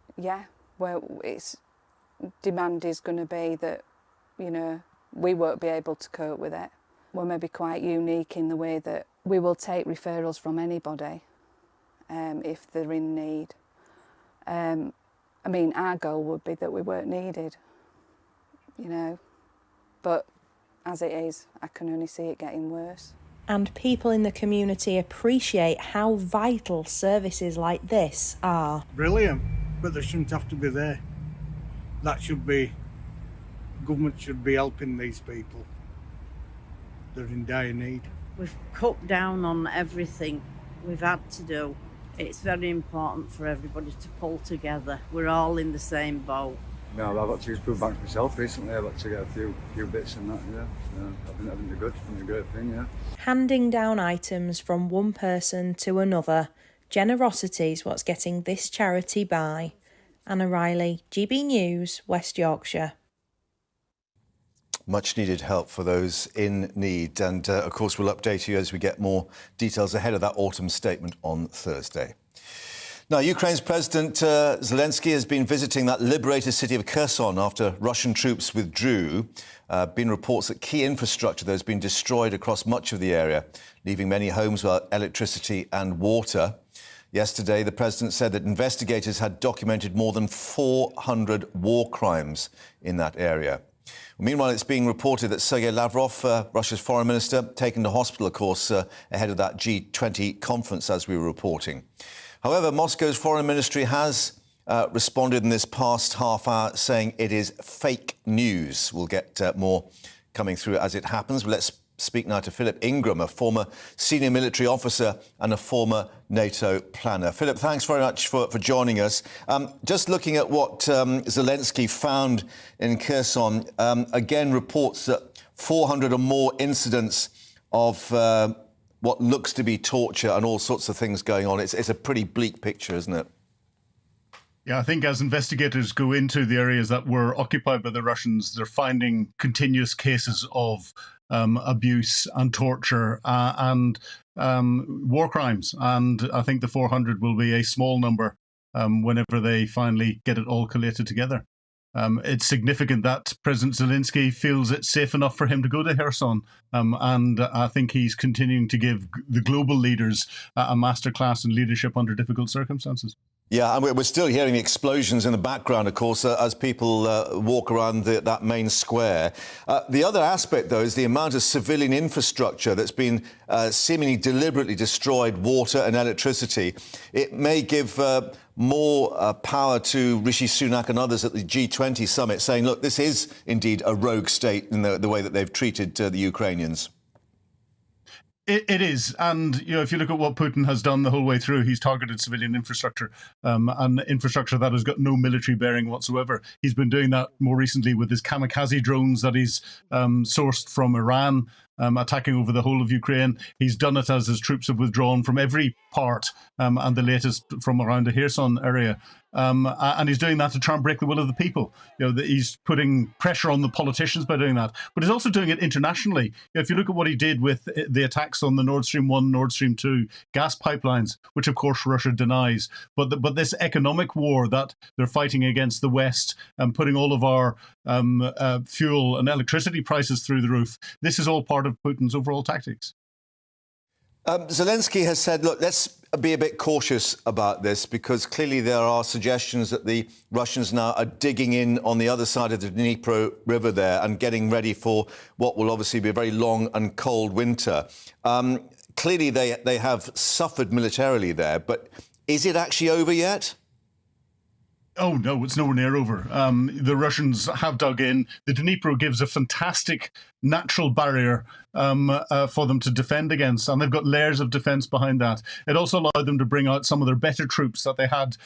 demand is going to be that, we won't be able to cope with it. We're maybe quite unique in the way that we will take referrals from anybody if they're in need. Our goal would be that we weren't needed, but as it is, I can only see it getting worse. And people in the community appreciate how vital services like this are. Brilliant, but they shouldn't have to be there. Government should be helping these people. They're in dire need. We've cut down on everything we've had to do. It's very important for everybody to pull together. We're all in the same boat. No, I've got to use food banks myself recently. I've got to get a few bits and that, I've been a great thing, Handing down items from one person to another. Generosity is what's getting this charity by. Anna Riley, GB News, West Yorkshire. Much needed help for those in need. And of course, we'll update you as we get more details ahead of that autumn statement on Thursday. Now, Ukraine's President Zelensky has been visiting that liberated city of Kherson after Russian troops withdrew. Been reports that key infrastructure there has been destroyed across much of the area, leaving many homes without electricity and water. Yesterday, the president said that investigators had documented more than 400 war crimes in that area. Meanwhile, it's being reported that Sergei Lavrov, Russia's foreign minister, taken to hospital, of course, ahead of that G20 conference, as we were reporting. However, Moscow's foreign ministry has responded in this past half hour saying it is fake news. We'll get more coming through as it happens. But let's speak now to Philip Ingram, a former senior military officer and a former NATO planner. Philip, thanks very much for joining us. Just looking at what Zelensky found in Kherson, again, reports that 400 or more incidents of what looks to be torture and all sorts of things going on. It's a pretty bleak picture, isn't it? Yeah, I think as investigators go into the areas that were occupied by the Russians, they're finding continuous cases of abuse and torture and war crimes. And I think the 400 will be a small number whenever they finally get it all collated together. It's significant that President Zelensky feels it's safe enough for him to go to Kherson. And I think he's continuing to give the global leaders a masterclass in leadership under difficult circumstances. Yeah, and we're still hearing explosions in the background, of course, as people walk around that main square. The other aspect, though, is the amount of civilian infrastructure that's been seemingly deliberately destroyed, water and electricity. It may give more power to Rishi Sunak and others at the G20 summit, saying, look, this is indeed a rogue state in the way that they've treated the Ukrainians. It is. And, if you look at what Putin has done the whole way through, he's targeted civilian infrastructure and infrastructure that has got no military bearing whatsoever. He's been doing that more recently with his kamikaze drones that he's sourced from Iran, attacking over the whole of Ukraine. He's done it as his troops have withdrawn from every part, and the latest from around the Kherson area. And he's doing that to try and break the will of the people. He's putting pressure on the politicians by doing that. But he's also doing it internationally. If you look at what he did with the attacks on the Nord Stream 1, Nord Stream 2 gas pipelines, which of course Russia denies, but this economic war that they're fighting against the West and putting all of our fuel and electricity prices through the roof, this is all part of Putin's overall tactics. Zelensky has said, look, let's be a bit cautious about this, because clearly there are suggestions that the Russians now are digging in on the other side of the Dnipro River there and getting ready for what will obviously be a very long and cold winter. Clearly they have suffered militarily there, but is it actually over yet? Oh, no, it's nowhere near over. The Russians have dug in. The Dnipro gives a fantastic natural barrier for them to defend against, and they've got layers of defence behind that. It also allowed them to bring out some of their better troops that they had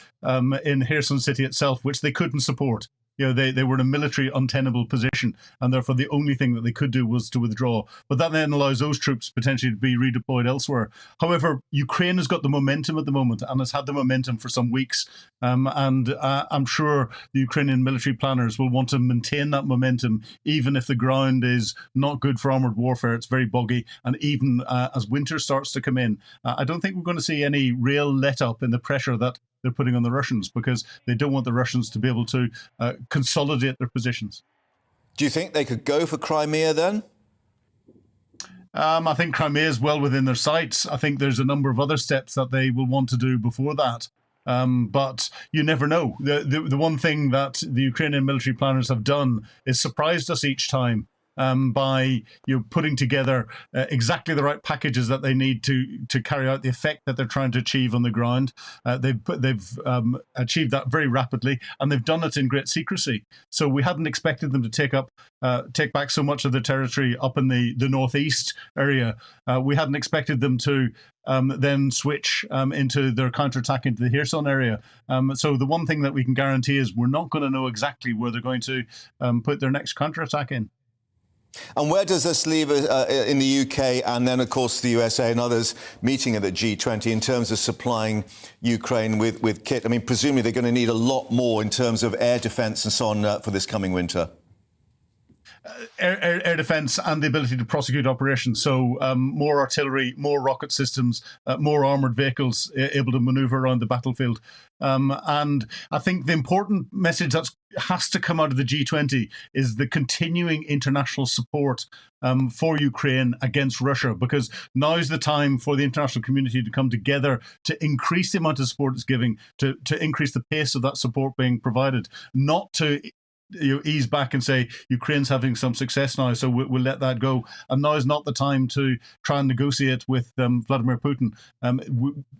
in Kherson city itself, which they couldn't support. They were in a military untenable position, and therefore the only thing that they could do was to withdraw. But that then allows those troops potentially to be redeployed elsewhere. However, Ukraine has got the momentum at the moment and has had the momentum for some weeks. And I'm sure the Ukrainian military planners will want to maintain that momentum, even if the ground is not good for armoured warfare. It's very boggy. And even as winter starts to come in, I don't think we're going to see any real let-up in the pressure that they're putting on the Russians, because they don't want the Russians to be able to consolidate their positions. Do you think they could go for Crimea then? I think Crimea is well within their sights. I think there's a number of other steps that they will want to do before that. But you never know. The one thing that the Ukrainian military planners have done is surprised us each time. By putting together exactly the right packages that they need to carry out the effect that they're trying to achieve on the ground. They've achieved that very rapidly, and they've done it in great secrecy. So we hadn't expected them to take back so much of the territory up in the northeast area. We hadn't expected them to then switch into their counterattack into the Kherson area. So the one thing that we can guarantee is we're not going to know exactly where they're going to put their next counterattack in. And where does this leave in the UK and then, of course, the USA and others meeting at the G20 in terms of supplying Ukraine with kit? I mean, presumably they're going to need a lot more in terms of air defence and so on for this coming winter. Air defence and the ability to prosecute operations. So more artillery, more rocket systems, more armoured vehicles able to manoeuvre around the battlefield. And I think the important message that has to come out of the G20 is the continuing international support for Ukraine against Russia, because now is the time for the international community to come together to increase the amount of support it's giving, to increase the pace of that support being provided, not to ease back and say Ukraine's having some success now, so we'll let that go. And now is not the time to try and negotiate with Vladimir Putin.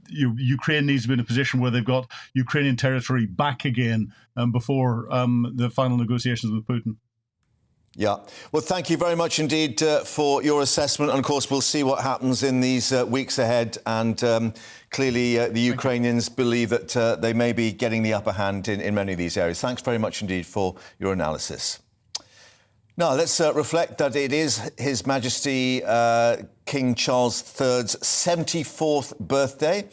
Ukraine needs to be in a position where they've got Ukrainian territory back again before the final negotiations with Putin. Yeah. Well, thank you very much indeed for your assessment. And, of course, we'll see what happens in these weeks ahead. And clearly the Ukrainians believe that they may be getting the upper hand in many of these areas. Thanks very much indeed for your analysis. Now, let's reflect that it is His Majesty King Charles III's 74th birthday.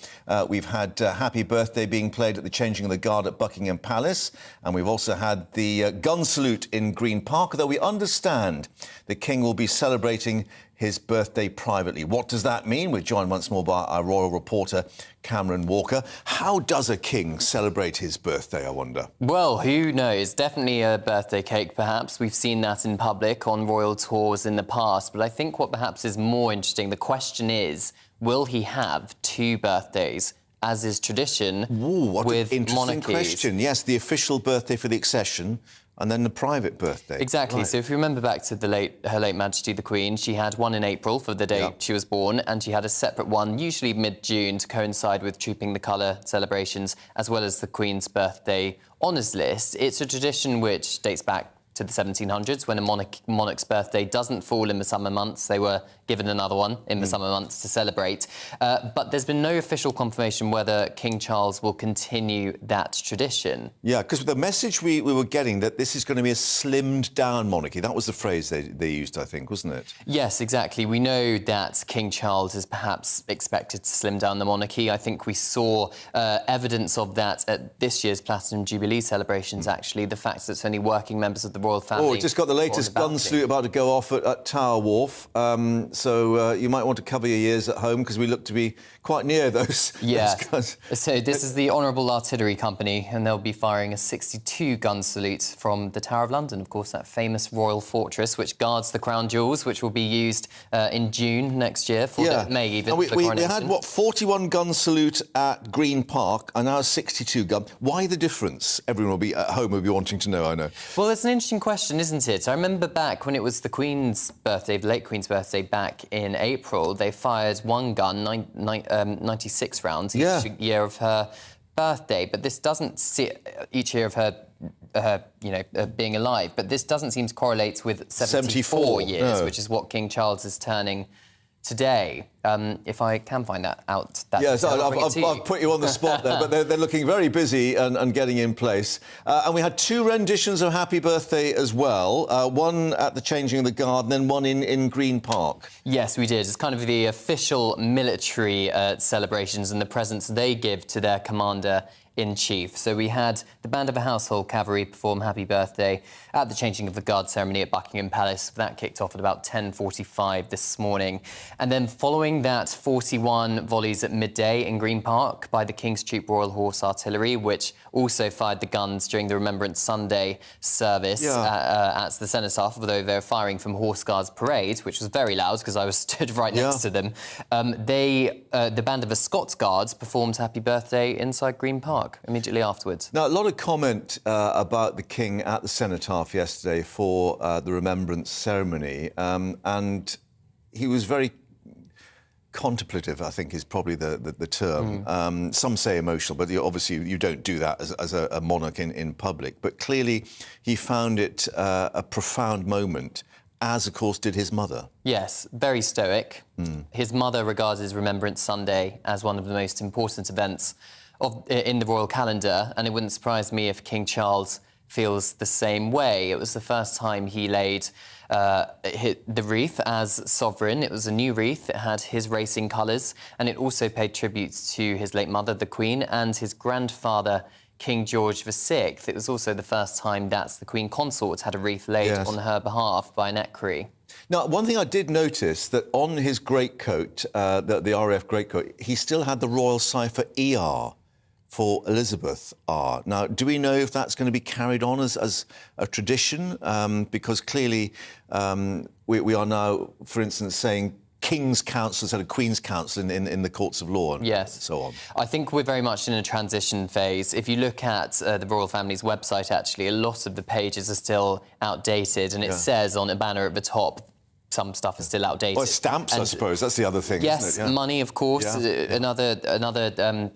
We've had Happy Birthday being played at the Changing of the Guard at Buckingham Palace. And we've also had the gun salute in Green Park, though we understand the King will be celebrating his birthday privately. What does that mean? We're joined once more by our royal reporter, Cameron Walker. How does a king celebrate his birthday, I wonder? Well, who knows? Definitely a birthday cake, perhaps. We've seen that in public on royal tours in the past. But I think what perhaps is more interesting, the question is, will he have two birthdays, as is tradition with interesting monarchies? Question. Yes, the official birthday for the accession, and then the private birthday. Exactly. Right. So if you remember back to Her late Majesty the Queen, she had one in April for the day she was born, and she had a separate one, usually mid-June, to coincide with Trooping the Colour celebrations, as well as the Queen's birthday honours list. It's a tradition which dates back to the 1700s when a monarch's birthday doesn't fall in the summer months. They were given another one in the summer months to celebrate. But there's been no official confirmation whether King Charles will continue that tradition. Yeah, because the message we were getting that this is going to be a slimmed-down monarchy, that was the phrase they used, I think, wasn't it? Yes, exactly. We know that King Charles is perhaps expected to slim down the monarchy. I think we saw evidence of that at this year's Platinum Jubilee celebrations, actually. The fact that it's only working members of the royal family... Oh, we just got the latest gun salute about to go off at Tower Wharf. So you might want to cover your ears at home because we look to be quite near those, yeah. those guns. So this is the Honourable Artillery Company, and they'll be firing a 62-gun salute from the Tower of London, of course, that famous royal fortress which guards the crown jewels, which will be used in June next year, for the May even. And for the we coronation. had, what, 41-gun salute at Green Park, and now 62-gun. Why the difference? Everyone will be at home will be wanting to know, I know. Well, it's an interesting question, isn't it? I remember back when it was the Queen's birthday, the late Queen's birthday, back in April, they fired one gun, 96 rounds each year of her birthday. But this doesn't see each year of her being alive. But this doesn't seem to correlate with 74 years, which is what King Charles is turning today. If I can find that out... Yes, I've put you on the spot there, but they're looking very busy and getting in place. And we had 2 renditions of Happy Birthday as well, one at the changing of the guard and then one in Green Park. Yes, we did. It's kind of the official military celebrations and the presents they give to their commander-in-chief. So we had the Band of a Household Cavalry perform Happy Birthday at the changing of the guard ceremony at Buckingham Palace. That kicked off at about 10:45 this morning. And then following that, 41 volleys at midday in Green Park by the King's Troop Royal Horse Artillery, which also fired the guns during the Remembrance Sunday service at the Cenotaph, although they were firing from Horse Guards Parade, which was very loud because I was stood right next to them. The Band of a Scots Guards performed Happy Birthday inside Green Park immediately afterwards. Now, a lot of comment about the King at the Cenotaph yesterday for the Remembrance ceremony, and he was very contemplative, I think, is probably the term. Some say emotional, but obviously you don't do that as a monarch in public. But clearly he found it a profound moment, as, of course, did his mother. Yes, very stoic. His mother regards Remembrance Sunday as one of the most important events in the royal calendar, and it wouldn't surprise me if King Charles feels the same way. It was the first time he laid the wreath as sovereign. It was a new wreath. It had his racing colours, and it also paid tributes to his late mother, the Queen, and his grandfather, King George VI. It was also the first time that the Queen Consort had a wreath laid on her behalf by an equerry. Now, one thing I did notice, that on his greatcoat, the RAF greatcoat, he still had the royal cipher ER for Elizabeth R. Now, do we know if that's going to be carried on as a tradition? Because clearly we are now, for instance, saying King's Council instead of Queen's Council in the courts of law and so on. I think we're very much in a transition phase. If you look at the royal family's website, actually, a lot of the pages are still outdated, and it says on a banner at the top, some stuff is still outdated. Well, stamps, I suppose. That's the other thing, yes, isn't it? money, of course. Another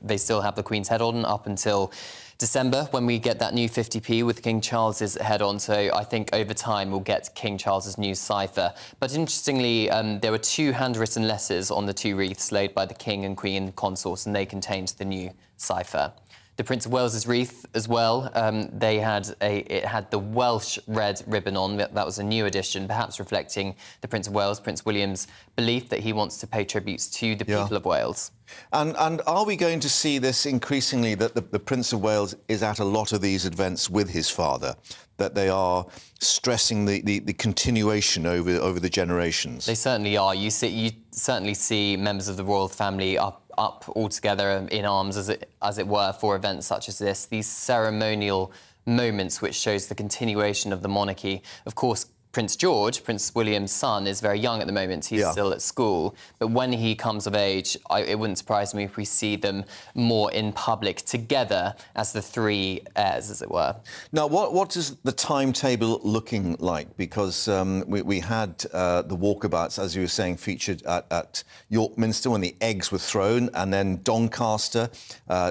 they still have the Queen's head on up until December, when we get that new 50p with King Charles's head on. So I think over time we'll get King Charles's new cipher. But interestingly, there were 2 handwritten letters on the 2 wreaths laid by the King and Queen consorts, and they contained the new cipher. The Prince of Wales's wreath as well, it had the Welsh red ribbon on. That was a new addition, perhaps reflecting the Prince of Wales, Prince William's belief that he wants to pay tributes to the people of Wales. And are we going to see this increasingly, that the Prince of Wales is at a lot of these events with his father, that they are stressing the continuation over the generations? They certainly are. You certainly see members of the royal family up all together in arms, as it were, for events such as this. These ceremonial moments which shows the continuation of the monarchy. Of course, Prince George, Prince William's son, is very young at the moment. He's still at school. But when he comes of age, it wouldn't surprise me if we see them more in public together as the three heirs, as it were. Now, what is the timetable looking like? Because we had the walkabouts, as you were saying, featured at York Minster when the eggs were thrown, and then Doncaster,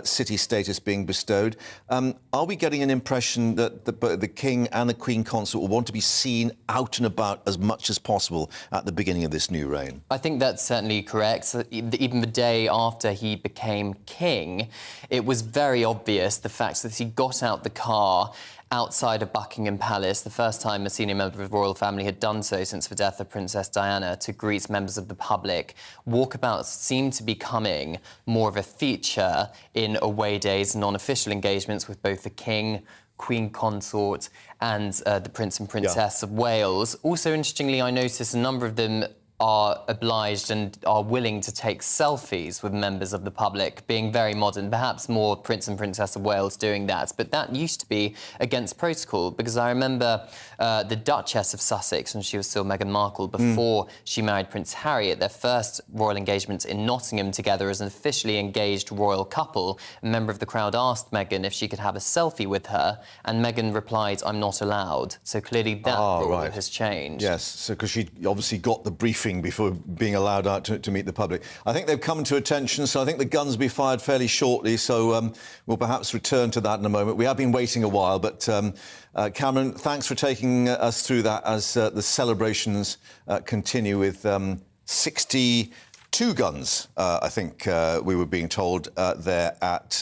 city status being bestowed. Are we getting an impression that the King and the Queen Consort will want to be seen out and about as much as possible at the beginning of this new reign? I think that's certainly correct. So even the day after he became king, it was very obvious the fact that he got out the car outside of Buckingham Palace, the first time a senior member of the royal family had done so since the death of Princess Diana, to greet members of the public. Walkabouts seem to be becoming more of a feature in away days, non-official engagements with both the King, Queen Consort and the Prince and Princess of Wales. Also, interestingly, I noticed a number of them are obliged and are willing to take selfies with members of the public, being very modern, perhaps more Prince and Princess of Wales doing that. But that used to be against protocol, because I remember the Duchess of Sussex, when she was still Meghan Markle, before she married Prince Harry, at their first royal engagement in Nottingham together as an officially engaged royal couple, a member of the crowd asked Meghan if she could have a selfie with her, and Meghan replied, "I'm not allowed." So clearly that rule has changed. Yes, so because she obviously got the briefing before being allowed out to meet the public. I think they've come to attention, so I think the guns will be fired fairly shortly, so we'll perhaps return to that in a moment. We have been waiting a while, but Cameron, thanks for taking us through that as the celebrations continue with 62 guns, I think we were being told, there at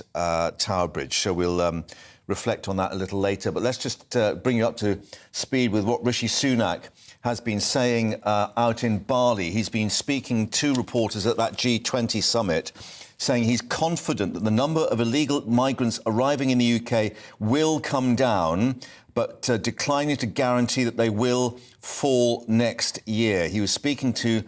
Tower Bridge. So we'll reflect on that a little later. But let's just bring you up to speed with what Rishi Sunak has been saying out in Bali. He's been speaking to reporters at that G20 summit, saying he's confident that the number of illegal migrants arriving in the UK will come down, but declining to guarantee that they will fall next year. He was speaking to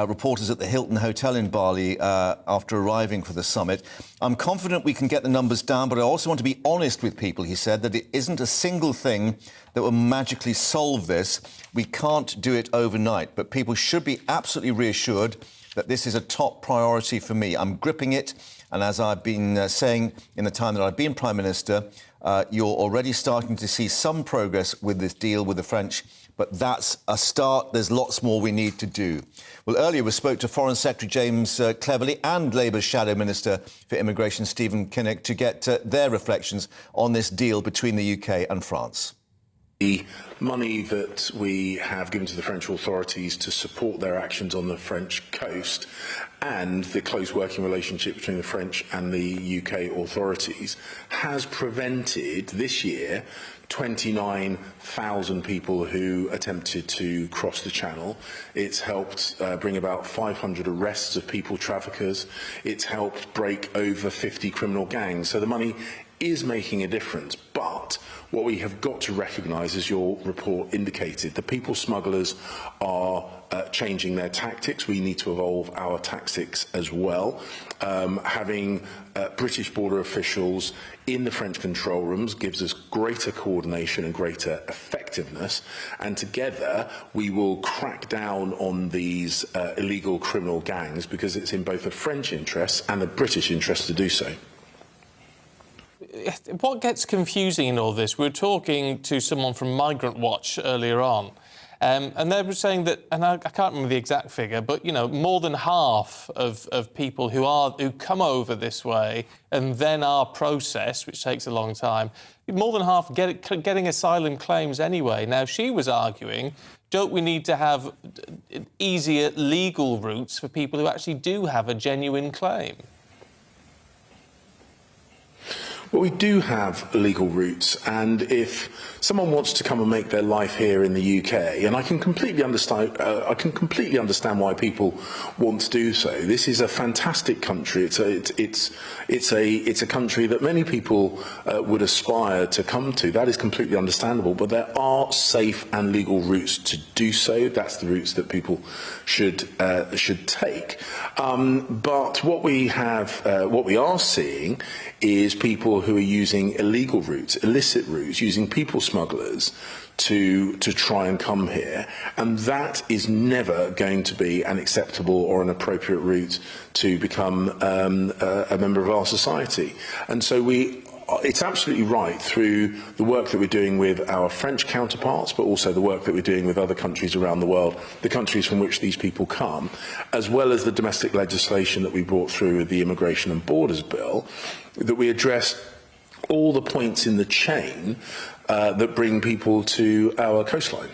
reporters at the Hilton Hotel in Bali after arriving for the summit. "I'm confident we can get the numbers down, but I also want to be honest with people," he said, "that it isn't a single thing that will magically solve this. We can't do it overnight, but people should be absolutely reassured that this is a top priority for me. I'm gripping it, and as I've been saying in the time that I've been Prime Minister, you're already starting to see some progress with this deal with the French, but that's a start. There's lots more we need to do." Well, earlier we spoke to Foreign Secretary James Cleverly and Labour's Shadow Minister for Immigration, Stephen Kinnock, to get their reflections on this deal between the UK and France. The money that we have given to the French authorities to support their actions on the French coast and the close working relationship between the French and the UK authorities has prevented this year 29,000 people who attempted to cross the Channel. It's helped bring about 500 arrests of people traffickers. It's helped break over 50 criminal gangs. So the money is making a difference, but what we have got to recognise, as your report indicated, the people smugglers are changing their tactics. We need to evolve our tactics as well. Having British border officials in the French control rooms gives us greater coordination and greater effectiveness, and together we will crack down on these illegal criminal gangs, because it's in both the French interests and the British interest to do so. What gets confusing in all this, we were talking to someone from Migrant Watch earlier on, and they were saying that, and I can't remember the exact figure, but, you know, more than half of people who come over this way and then are processed, which takes a long time, more than half getting asylum claims anyway. Now, she was arguing, don't we need to have easier legal routes for people who actually do have a genuine claim? Well, we do have legal routes, and if someone wants to come and make their life here in the UK, and I can completely understand why people want to do so. This is a fantastic country. It's a country that many people would aspire to come to. That is completely understandable. But there are safe and legal routes to do so. That's the routes that people should take. But what we are seeing is people people who are using illegal routes, illicit routes, using people smugglers to try and come here, and that is never going to be an acceptable or an appropriate route to become a member of our society. And so it's absolutely right, through the work that we're doing with our French counterparts, but also the work that we're doing with other countries around the world, the countries from which these people come, as well as the domestic legislation that we brought through with the Immigration and Borders Bill, that we address all the points in the chain that bring people to our coastline.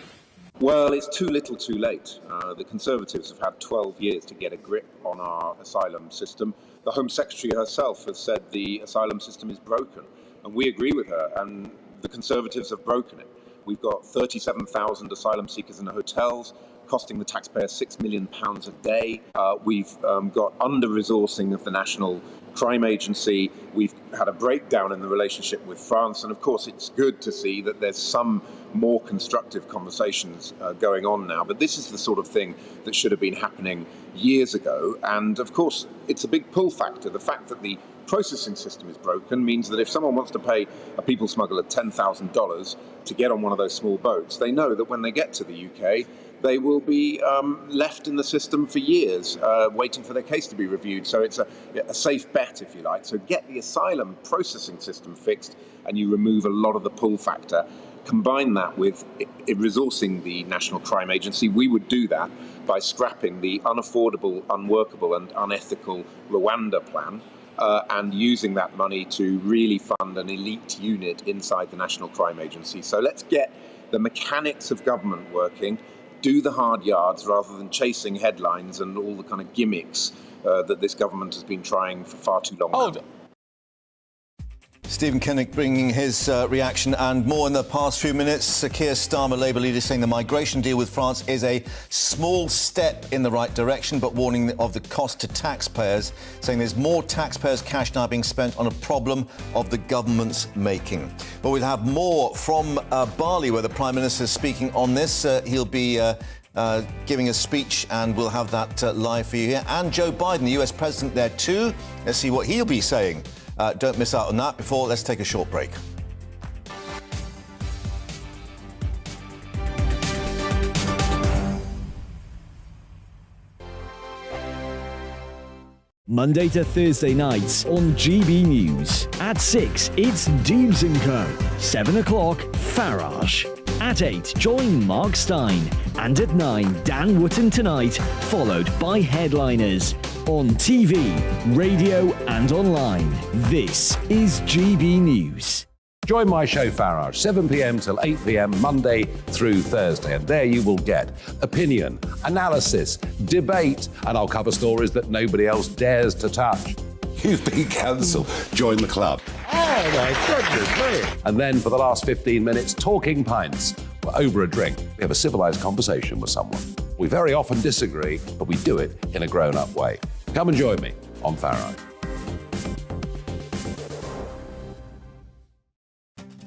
Well, it's too little too late. The Conservatives have had 12 years to get a grip on our asylum system. The Home Secretary herself has said the asylum system is broken, and we agree with her, and the Conservatives have broken it. We've got 37,000 asylum seekers in the hotels, costing the taxpayer £6 million a day. We've got under-resourcing of the National Crime Agency. We've had a breakdown in the relationship with France, and of course it's good to see that there's some more constructive conversations going on now, but this is the sort of thing that should have been happening years ago, and of course it's a big pull factor. The fact that the processing system is broken means that if someone wants to pay a people smuggler $10,000 to get on one of those small boats, they know that when they get to the UK, they will be left in the system for years, waiting for their case to be reviewed. So it's a safe bet, if you like. So get the asylum processing system fixed, and you remove a lot of the pull factor. Combine that with resourcing the National Crime Agency. We would do that by scrapping the unaffordable, unworkable and unethical Rwanda plan, and using that money to really fund an elite unit inside the National Crime Agency. So let's get the mechanics of government working, do the hard yards rather than chasing headlines and all the kind of gimmicks that this government has been trying for far too long now. Stephen Kinnock bringing his reaction and more in the past few minutes. Keir Starmer, Labour leader, saying the migration deal with France is a small step in the right direction, but warning of the cost to taxpayers, saying there's more taxpayers' cash now being spent on a problem of the government's making. But we'll have more from Bali, where the Prime Minister is speaking on this. He'll be giving a speech, and we'll have that live for you here. And Joe Biden, the US President, there too. Let's see what he'll be saying. Don't miss out on that. Before, let's take a short break. Monday to Thursday nights on GB News. At 6, it's Dubes & Co. 7 o'clock, Farage. At 8, join Mark Stein. And at 9, Dan Wootton Tonight, followed by Headliners. On TV, radio and online. This is GB News. Join my show Farage, 7 p.m. till 8 p.m. Monday through Thursday. And there you will get opinion, analysis, debate, and I'll cover stories that nobody else dares to touch. You've been cancelled. Join the club. Oh my goodness, brilliant. And then for the last 15 minutes, talking pints. Over a drink, we have a civilised conversation with someone. We very often disagree, but we do it in a grown-up way. Come and join me on Farage.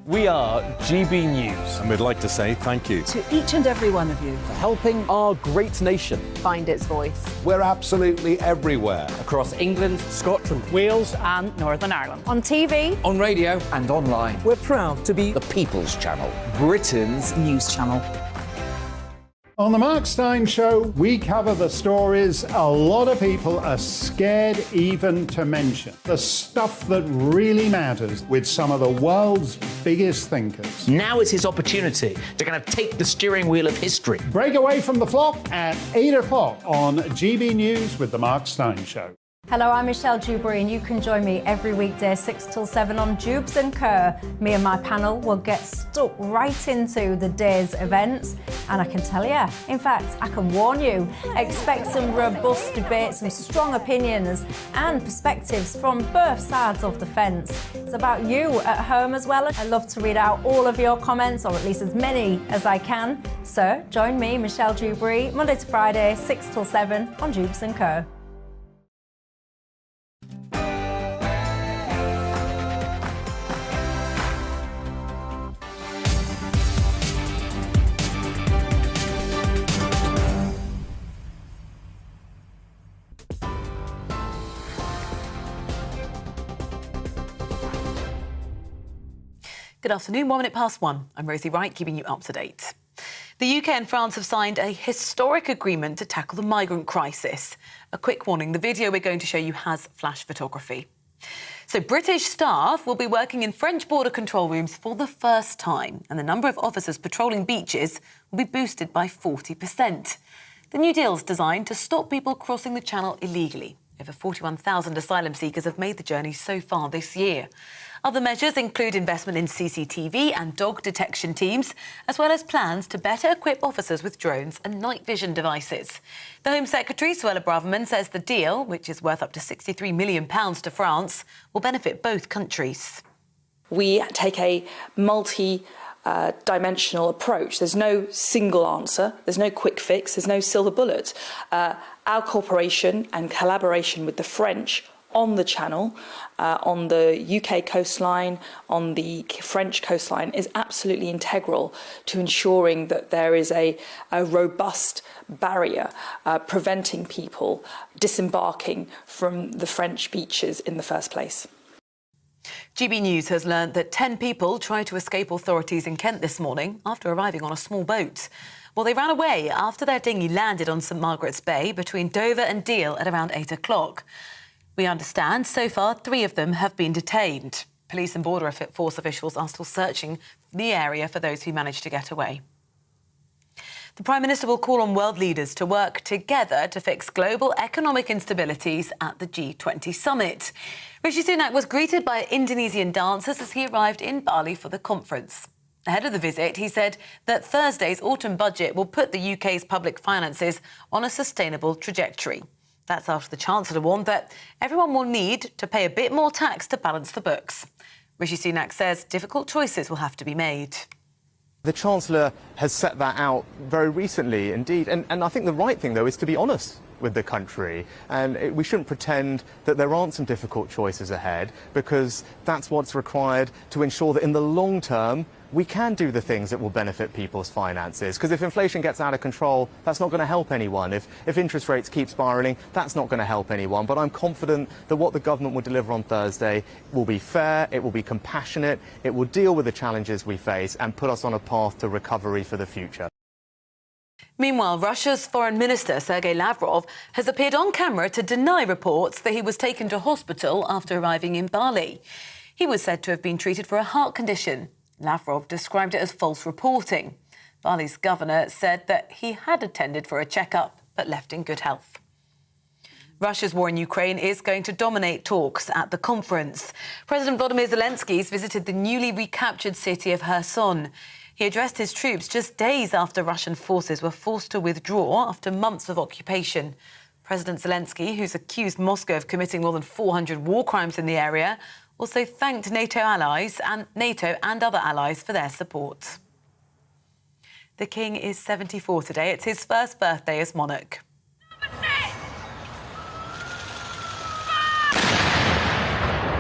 We are GB News. And we'd like to say thank you to each and every one of you for helping our great nation find its voice. We're absolutely everywhere. Across England, Scotland, Wales and Northern Ireland. On TV, on radio and online. We're proud to be the People's Channel, Britain's news channel. On the Mark Stein Show, we cover the stories a lot of people are scared even to mention. The stuff that really matters with some of the world's biggest thinkers. Now is his opportunity to kind of take the steering wheel of history. Break away from the flock at 8 o'clock on GB News with the Mark Stein Show. Hello, I'm Michelle Dewberry, and you can join me every weekday 6 till 7 on Dubes & Kerr. Me and my panel will get stuck right into the day's events, and I can tell you, in fact, I can warn you, expect some robust debates, some strong opinions and perspectives from both sides of the fence. It's about you at home as well. I love to read out all of your comments, or at least as many as I can. So join me, Michelle Dewberry, Monday to Friday, 6 till 7 on Dubes & Kerr. Good afternoon, 1 minute past 1. I'm Rosie Wright, keeping you up to date. The UK and France have signed a historic agreement to tackle the migrant crisis. A quick warning, the video we're going to show you has flash photography. So British staff will be working in French border control rooms for the first time, and the number of officers patrolling beaches will be boosted by 40%. The new deal is designed to stop people crossing the Channel illegally. Over 41,000 asylum seekers have made the journey so far this year. Other measures include investment in CCTV and dog detection teams, as well as plans to better equip officers with drones and night vision devices. The Home Secretary, Suella Braverman, says the deal, which is worth up to £63 million to France, will benefit both countries. We take a multi-dimensional approach. There's no single answer, there's no quick fix, there's no silver bullet. Our cooperation and collaboration with the French on the Channel, on the UK coastline, on the French coastline, is absolutely integral to ensuring that there is a robust barrier preventing people disembarking from the French beaches in the first place. GB News has learned that 10 people tried to escape authorities in Kent this morning after arriving on a small boat. Well, they ran away after their dinghy landed on St Margaret's Bay between Dover and Deal at around 8 o'clock. We understand so far 3 of them have been detained. Police and Border Force officials are still searching the area for those who managed to get away. The Prime Minister will call on world leaders to work together to fix global economic instabilities at the G20 summit. Rishi Sunak was greeted by Indonesian dancers as he arrived in Bali for the conference. Ahead of the visit, he said that Thursday's autumn budget will put the UK's public finances on a sustainable trajectory. That's after the Chancellor warned that everyone will need to pay a bit more tax to balance the books. Rishi Sunak says difficult choices will have to be made. The Chancellor has set that out very recently, indeed. And I think the right thing, though, is to be honest with the country. And we shouldn't pretend that there aren't some difficult choices ahead, because that's what's required to ensure that in the long term, we can do the things that will benefit people's finances. Because if inflation gets out of control, that's not going to help anyone. If interest rates keep spiralling, that's not going to help anyone. But I'm confident that what the government will deliver on Thursday will be fair, it will be compassionate, it will deal with the challenges we face and put us on a path to recovery for the future. Meanwhile, Russia's Foreign Minister, Sergei Lavrov, has appeared on camera to deny reports that he was taken to hospital after arriving in Bali. He was said to have been treated for a heart condition. Lavrov described it as false reporting. Bali's governor said that he had attended for a checkup but left in good health. Russia's war in Ukraine is going to dominate talks at the conference. President Volodymyr Zelensky's visited the newly recaptured city of Kherson. He addressed his troops just days after Russian forces were forced to withdraw after months of occupation. President Zelensky, who's accused Moscow of committing more than 400 war crimes in the area, also thanked NATO and other allies for their support. The King is 74 today. It's his first birthday as monarch.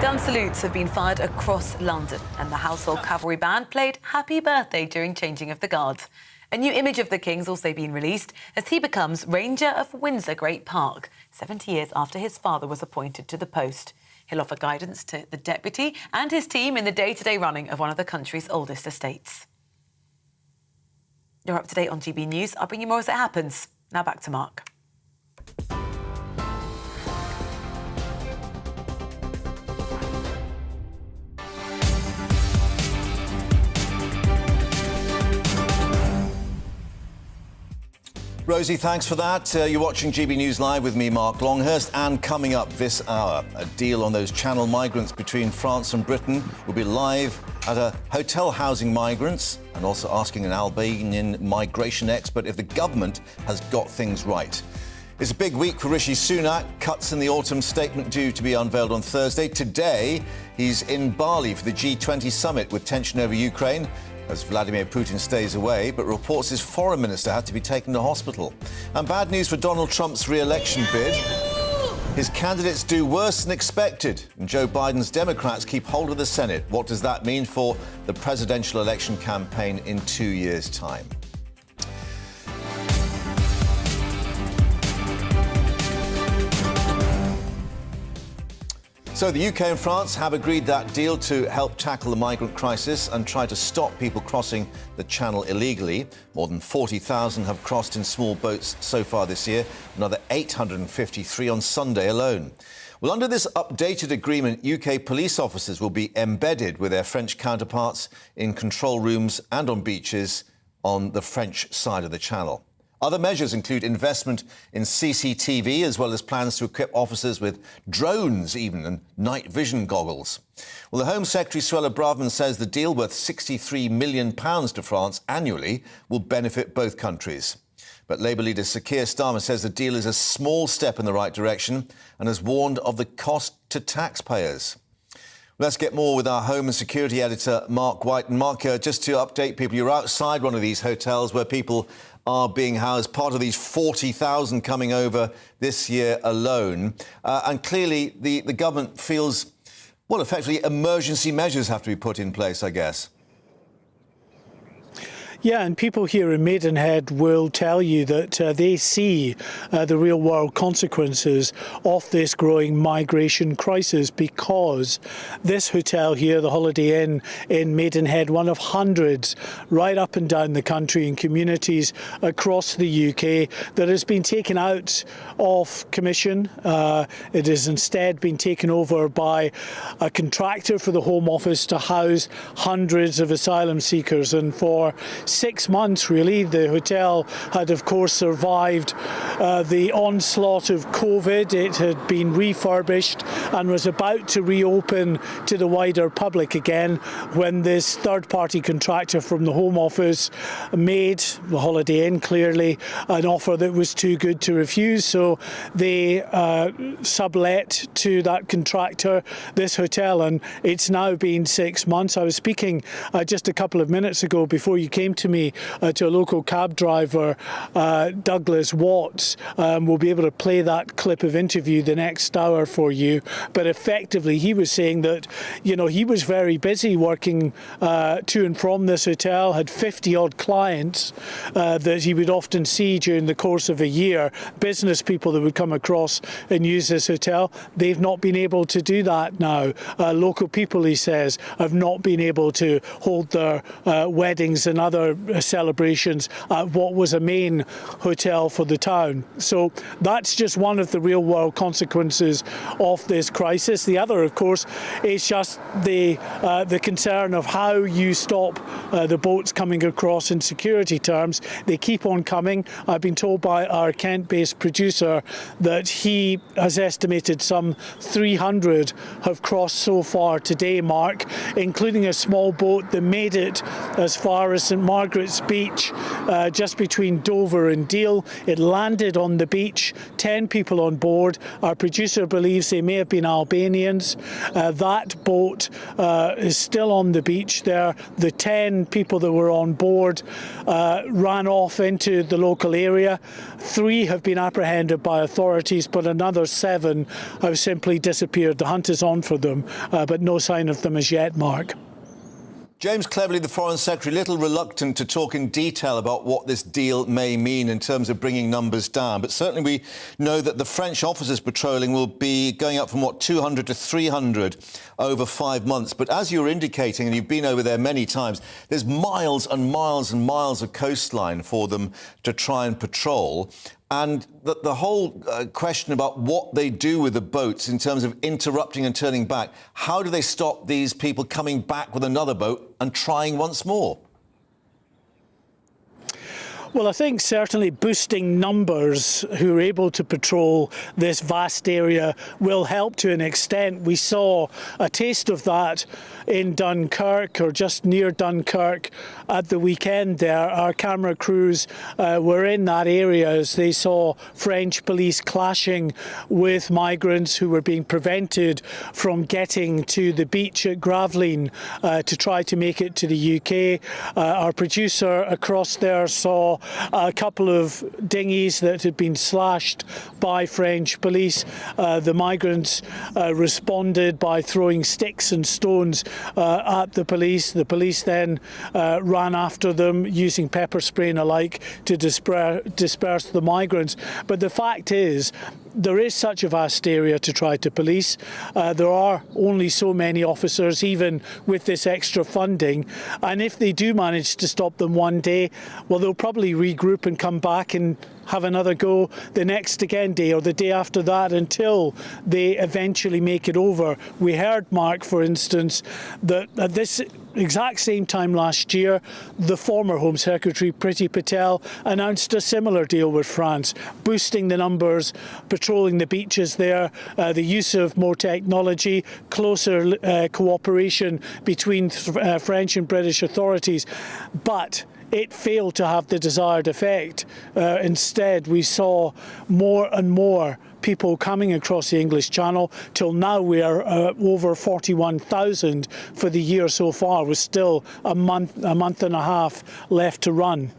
Gun salutes have been fired across London, and the Household Cavalry Band played Happy Birthday during changing of the guards. A new image of the King's also been released as he becomes Ranger of Windsor Great Park, 70 years after his father was appointed to the post. He'll offer guidance to the deputy and his team in the day-to-day running of one of the country's oldest estates. You're up to date on GB News. I'll bring you more as it happens. Now back to Mark. Rosie, thanks for that. You're watching GB News Live with me, Mark Longhurst. And coming up this hour, a deal on those Channel migrants between France and Britain. We'll be live at a hotel housing migrants and also asking an Albanian migration expert if the government has got things right. It's a big week for Rishi Sunak. Cuts in the autumn statement due to be unveiled on Thursday. Today, he's in Bali for the G20 summit with tension over Ukraine as Vladimir Putin stays away, but reports his foreign minister had to be taken to hospital. And bad news for Donald Trump's re-election bid. His candidates do worse than expected, and Joe Biden's Democrats keep hold of the Senate. What does that mean for the presidential election campaign in 2 years' time? So the UK and France have agreed that deal to help tackle the migrant crisis and try to stop people crossing the Channel illegally. More than 40,000 have crossed in small boats so far this year, another 853 on Sunday alone. Well, under this updated agreement, UK police officers will be embedded with their French counterparts in control rooms and on beaches on the French side of the Channel. Other measures include investment in CCTV, as well as plans to equip officers with drones even and night vision goggles. Well, the Home Secretary, Suella Braverman, says the deal worth £63 million to France annually will benefit both countries. But Labour leader Sir Keir Starmer says the deal is a small step in the right direction and has warned of the cost to taxpayers. Let's get more with our Home and Security editor, Mark White. And Mark, just to update people, you're outside one of these hotels where people are being housed, part of these 40,000 coming over this year alone. And clearly the government feels, well, effectively emergency measures have to be put in place, I guess. Yeah, and people here in Maidenhead will tell you that they see the real-world consequences of this growing migration crisis, because this hotel here, the Holiday Inn in Maidenhead, one of hundreds right up and down the country in communities across the UK, that has been taken out of commission. It has instead been taken over by a contractor for the Home Office to house hundreds of asylum seekers, and for 6 months, really, the hotel had, of course, survived the onslaught of COVID. It had been refurbished and was about to reopen to the wider public again when this third-party contractor from the Home Office made the Holiday Inn, clearly, an offer that was too good to refuse. So they sublet to that contractor this hotel, and it's now been 6 months. I was speaking just a couple of minutes ago, before you came to me, to a local cab driver, Douglas Watts. We'll be able to play that clip of interview the next hour for you. But effectively, he was saying that, you know, he was very busy working to and from this hotel, had 50-odd clients that he would often see during the course of a year, business people that would come across and use this hotel. They've not been able to do that now. Local people, he says, have not been able to hold their weddings and other celebrations at what was a main hotel for the town. So that's just one of the real world consequences of this crisis. The other, of course, is just the concern of how you stop the boats coming across in security terms. They keep on coming. I've been told by our Kent-based producer that he has estimated some 300 have crossed so far today, Mark, including a small boat that made it as far as St Margaret's Beach, just between Dover and Deal. It landed on the beach, 10 people on board. Our producer believes they may have been Albanians. That boat is still on the beach there. The 10 people that were on board ran off into the local area. 3 have been apprehended by authorities, but another 7 have simply disappeared. The hunt is on for them, but no sign of them as yet, Mark. James Cleverly, the Foreign Secretary, little reluctant to talk in detail about what this deal may mean in terms of bringing numbers down. But certainly we know that the French officers patrolling will be going up from, 200 to 300 over 5 months. But as you're indicating, and you've been over there many times, there's miles and miles and miles of coastline for them to try and patrol. And the whole question about what they do with the boats in terms of interrupting and turning back, how do they stop these people coming back with another boat and trying once more? Well, I think certainly boosting numbers who are able to patrol this vast area will help to an extent. We saw a taste of that in Dunkirk, or just near Dunkirk, at the weekend there. Our camera crews were in that area as they saw French police clashing with migrants who were being prevented from getting to the beach at Gravelines to try to make it to the UK. Our producer across there saw a couple of dinghies that had been slashed by French police. The migrants responded by throwing sticks and stones at the police. The police then ran after them using pepper spray and alike to disperse the migrants. But the fact is, there is such a vast area to try to police. There are only so many officers, even with this extra funding. And if they do manage to stop them one day, well, they'll probably regroup and come back and have another go the next again day or the day after that until they eventually make it over. We heard, Mark, for instance, that at this exact same time last year, the former Home Secretary, Priti Patel, announced a similar deal with France, boosting the numbers, patrolling the beaches there, the use of more technology, closer cooperation between French and British authorities. But it failed to have the desired effect. Instead, we saw more and more people coming across the English Channel. Till now, we are over 41,000 for the year so far, with still a month and a half left to run.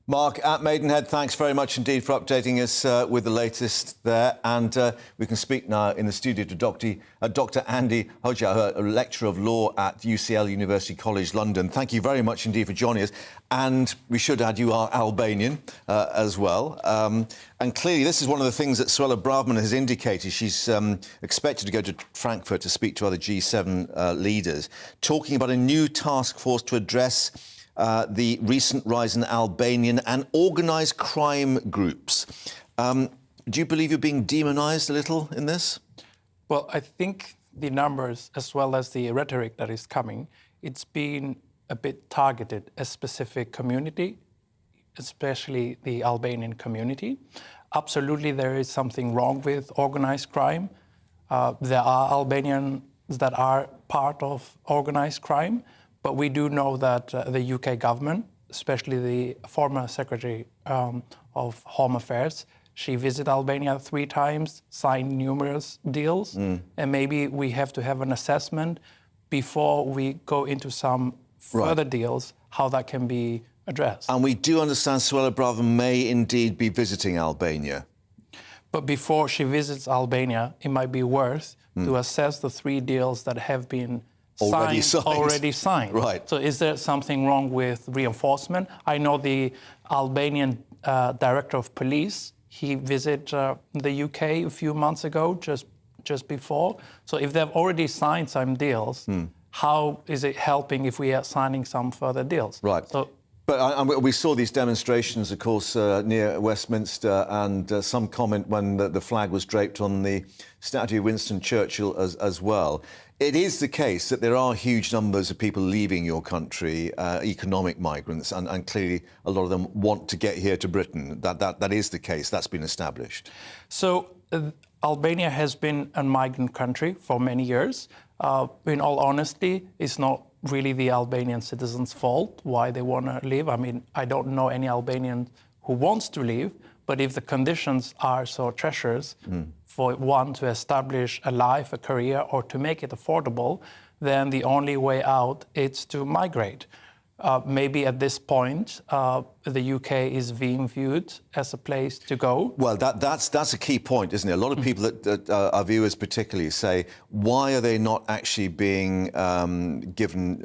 Mark at Maidenhead, thanks very much indeed for updating us with the latest there. And we can speak now in the studio to Dr. Andy Hoja, a lecturer of law at UCL University College London. Thank you very much indeed for joining us. And we should add you are Albanian as well. And clearly this is one of the things that Suella Braverman has indicated. She's expected to go to Frankfurt to speak to other G7 leaders, talking about a new task force to address the recent rise in Albanian and organised crime groups. Do you believe you're being demonised a little in this? Well, I think the numbers, as well as the rhetoric that is coming, it's been a bit targeted a specific community, especially the Albanian community. Absolutely, there is something wrong with organised crime. There are Albanians that are part of organised crime. But we do know that the UK government, especially the former Secretary of Home Affairs, she visited Albania 3 times, signed numerous deals, and maybe we have to have an assessment before we go into some further deals, how that can be addressed. And we do understand Suella Braverman may indeed be visiting Albania. But before she visits Albania, it might be worth to assess the 3 deals that have been already signed. Right. So is there something wrong with reinforcement? I know the Albanian director of police, he visited the UK a few months ago, just before. So if they've already signed some deals, how is it helping if we are signing some further deals? Right. So, but we saw these demonstrations, of course, near Westminster, and some comment when the flag was draped on the statue of Winston Churchill as well. It is the case that there are huge numbers of people leaving your country, economic migrants, and clearly a lot of them want to get here to Britain. That is the case. That's been established. So Albania has been a migrant country for many years. In all honesty, it's not really the Albanian citizens' fault why they want to leave. I mean, I don't know any Albanian who wants to leave, but if the conditions are so treacherous for one to establish a life, a career, or to make it affordable, then the only way out is to migrate. Maybe at this point, the UK is being viewed as a place to go. Well, that's a key point, isn't it? A lot of people, our viewers particularly, say, why are they not actually being given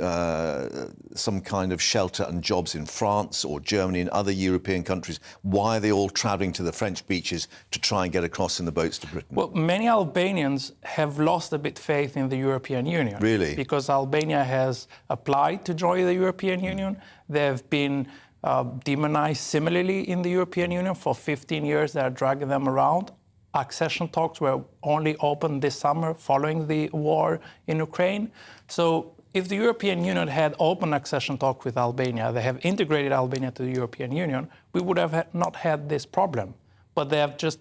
some kind of shelter and jobs in France or Germany and other European countries? Why are they all travelling to the French beaches to try and get across in the boats to Britain? Well, many Albanians have lost a bit faith in the European Union. Really? Because Albania has applied to join the European Union. They've been demonized similarly in the European Union. For 15 years, they're dragging them around. Accession talks were only opened this summer following the war in Ukraine. So if the European Union had open accession talks with Albania, they have integrated Albania to the European Union, we would have not had this problem. But they have just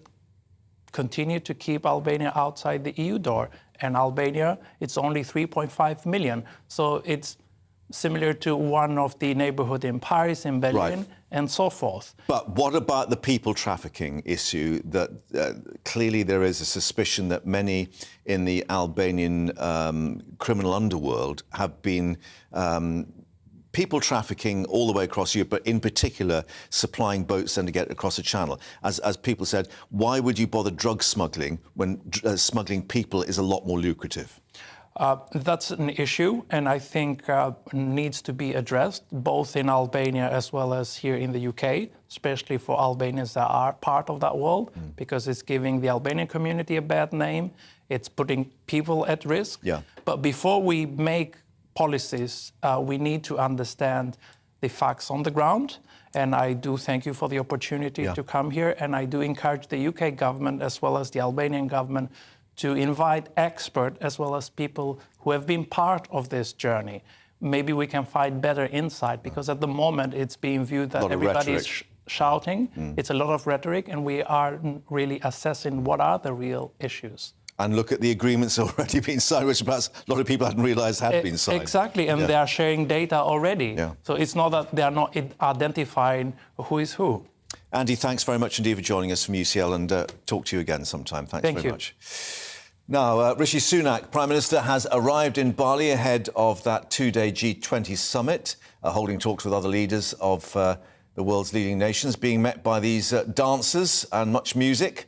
continued to keep Albania outside the EU door. And Albania, it's only 3.5 million. So it's similar to one of the neighborhood in Paris, in Berlin, and so forth. But what about the people trafficking issue? That clearly there is a suspicion that many in the Albanian criminal underworld have been people trafficking all the way across Europe, but in particular supplying boats then to get across the channel. As people said, why would you bother drug smuggling when smuggling people is a lot more lucrative? That's an issue, and I think needs to be addressed, both in Albania as well as here in the UK, especially for Albanians that are part of that world, because it's giving the Albanian community a bad name. It's putting people at risk. Yeah. But before we make policies, we need to understand the facts on the ground. And I do thank you for the opportunity to come here. And I do encourage the UK government as well as the Albanian government to invite experts as well as people who have been part of this journey. Maybe we can find better insight, because at the moment it's being viewed that everybody is shouting. It's a lot of rhetoric, and we aren't really assessing what are the real issues. And look at the agreements already being signed, which perhaps a lot of people hadn't realised had been signed. Exactly, and they are sharing data already. So it's not that they are not identifying who is who. Andy, thanks very much indeed for joining us from UCL, and talk to you again sometime. Thanks very much. Now, Rishi Sunak, Prime Minister, has arrived in Bali ahead of that two-day G20 summit, holding talks with other leaders of the world's leading nations, being met by these dancers and much music.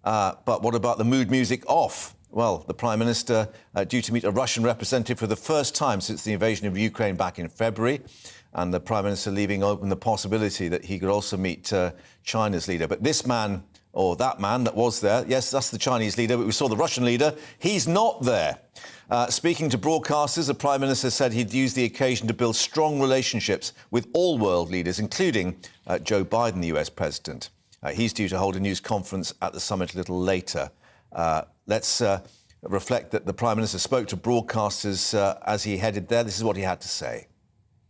But what about the mood music off? Well, the Prime Minister due to meet a Russian representative for the first time since the invasion of Ukraine back in February, and the Prime Minister leaving open the possibility that he could also meet China's leader. But this man, or that man that was there, yes, that's the Chinese leader, but we saw the Russian leader, he's not there. Speaking to broadcasters, the Prime Minister said he'd use the occasion to build strong relationships with all world leaders, including Joe Biden, the US President. He's due to hold a news conference at the summit a little later. Let's reflect that the Prime Minister spoke to broadcasters as he headed there. This is what he had to say.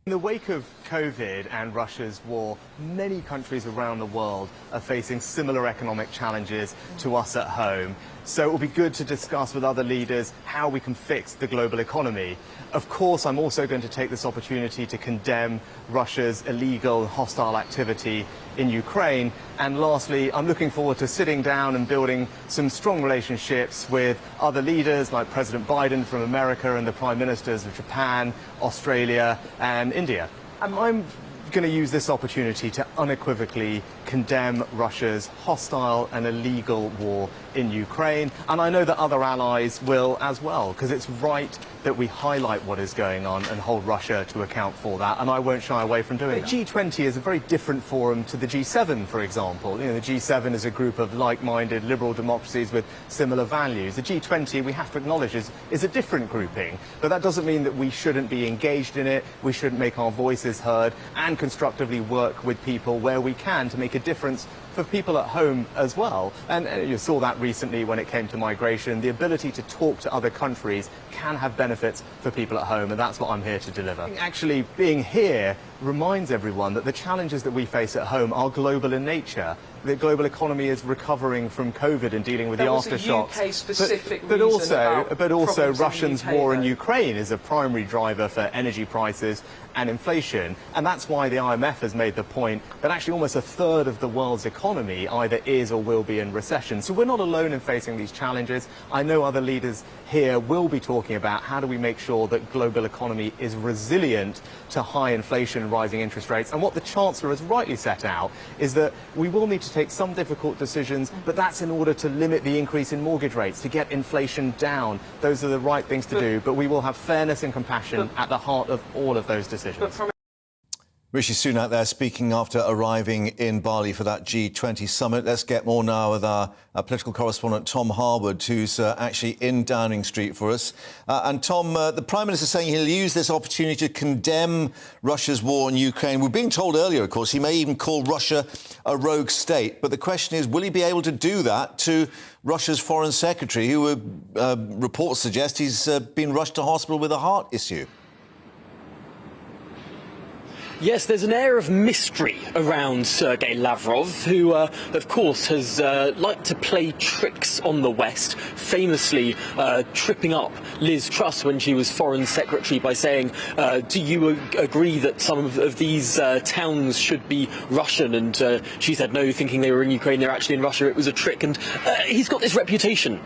In the wake of COVID and Russia's war, many countries around the world are facing similar economic challenges to us at home. So it will be good to discuss with other leaders how we can fix the global economy. Of course, I'm also going to take this opportunity to condemn Russia's illegal and hostile activity in Ukraine. And lastly, I'm looking forward to sitting down and building some strong relationships with other leaders like President Biden from America and the Prime Ministers of Japan, Australia and India. I'm going to use this opportunity to unequivocally condemn Russia's hostile and illegal war in Ukraine. And I know that other allies will as well, because it's right that we highlight what is going on and hold Russia to account for that. And I won't shy away from doing that. The G20 is a very different forum to the G7, for example. You know, the G7 is a group of like-minded liberal democracies with similar values. The G20, we have to acknowledge, is a different grouping. But that doesn't mean that we shouldn't be engaged in it. We shouldn't make our voices heard and constructively work with people where we can to make a difference for people at home as well. And you saw that recently when it came to migration. The ability to talk to other countries can have benefits for people at home, and that's what I'm here to deliver. Actually, being here reminds everyone that the challenges that we face at home are global in nature. The global economy is recovering from COVID and dealing with the aftershocks. But also Russia's war in Ukraine is a primary driver for energy prices and inflation. And that's why the IMF has made the point that actually almost a third of the world's economy either is or will be in recession. So we're not alone in facing these challenges. I know other leaders here will be talking about how do we make sure that global economy is resilient to high inflation and rising interest rates. And what the Chancellor has rightly set out is that we will need to take some difficult decisions, but that's in order to limit the increase in mortgage rates, to get inflation down. Those are the right things to do, but we will have fairness and compassion at the heart of all of those decisions. Rishi Sunak there speaking after arriving in Bali for that G20 summit. Let's get more now with our political correspondent Tom Harwood, who's actually in Downing Street for us. And Tom, the Prime Minister saying he'll use this opportunity to condemn Russia's war in Ukraine. We're being told earlier, of course, he may even call Russia a rogue state. But the question is, will he be able to do that to Russia's Foreign Secretary, who reports suggest he's been rushed to hospital with a heart issue? Yes, there's an air of mystery around Sergei Lavrov, who, of course, has liked to play tricks on the West, famously tripping up Liz Truss when she was Foreign Secretary by saying, do you agree that some of these towns should be Russian? And she said no, thinking they were in Ukraine, they're actually in Russia, it was a trick. And he's got this reputation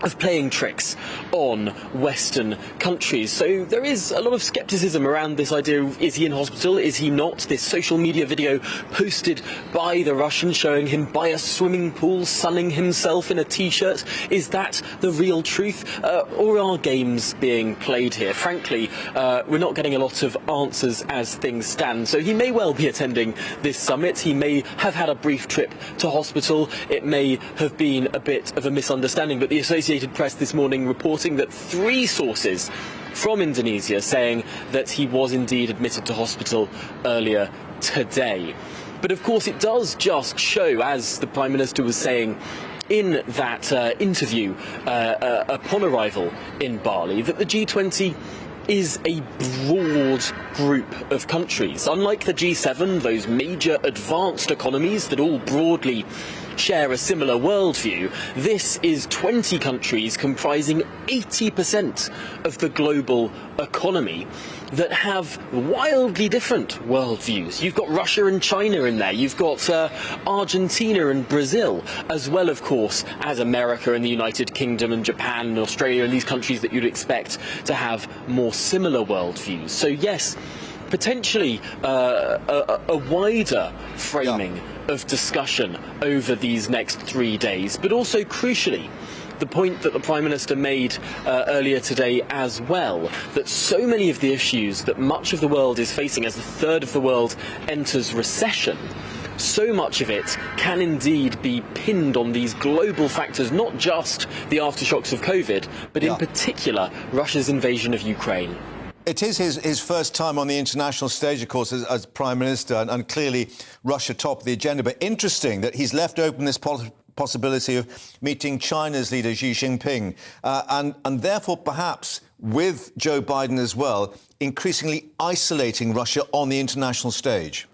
of playing tricks on Western countries. So there is a lot of scepticism around this idea of, is he in hospital, is he not? This social media video posted by the Russians showing him by a swimming pool sunning himself in a t-shirt, is that the real truth? Or are games being played here? Frankly, we're not getting a lot of answers as things stand. So he may well be attending this summit. He may have had a brief trip to hospital. It may have been a bit of a misunderstanding, but the Associated Press this morning reporting that 3 sources from Indonesia saying that he was indeed admitted to hospital earlier today. But of course it does just show, as the Prime Minister was saying in that interview upon arrival in Bali, that the G20 is a broad group of countries. Unlike the G7, those major advanced economies that all broadly share a similar worldview, this is 20 countries comprising 80% of the global economy that have wildly different worldviews. You've got Russia and China in there, you've got Argentina and Brazil, as well, of course, as America and the United Kingdom and Japan and Australia and these countries that you'd expect to have more similar worldviews. So yes, potentially a wider framing of discussion over these next 3 days, but also crucially the point that the Prime Minister made earlier today as well, that so many of the issues that much of the world is facing as a third of the world enters recession, so much of it can indeed be pinned on these global factors, not just the aftershocks of COVID, but in particular Russia's invasion of Ukraine. It is his first time on the international stage, of course, as Prime Minister, and clearly Russia top of the agenda. But interesting that he's left open this possibility of meeting China's leader, Xi Jinping, and therefore perhaps with Joe Biden as well, increasingly isolating Russia on the international stage.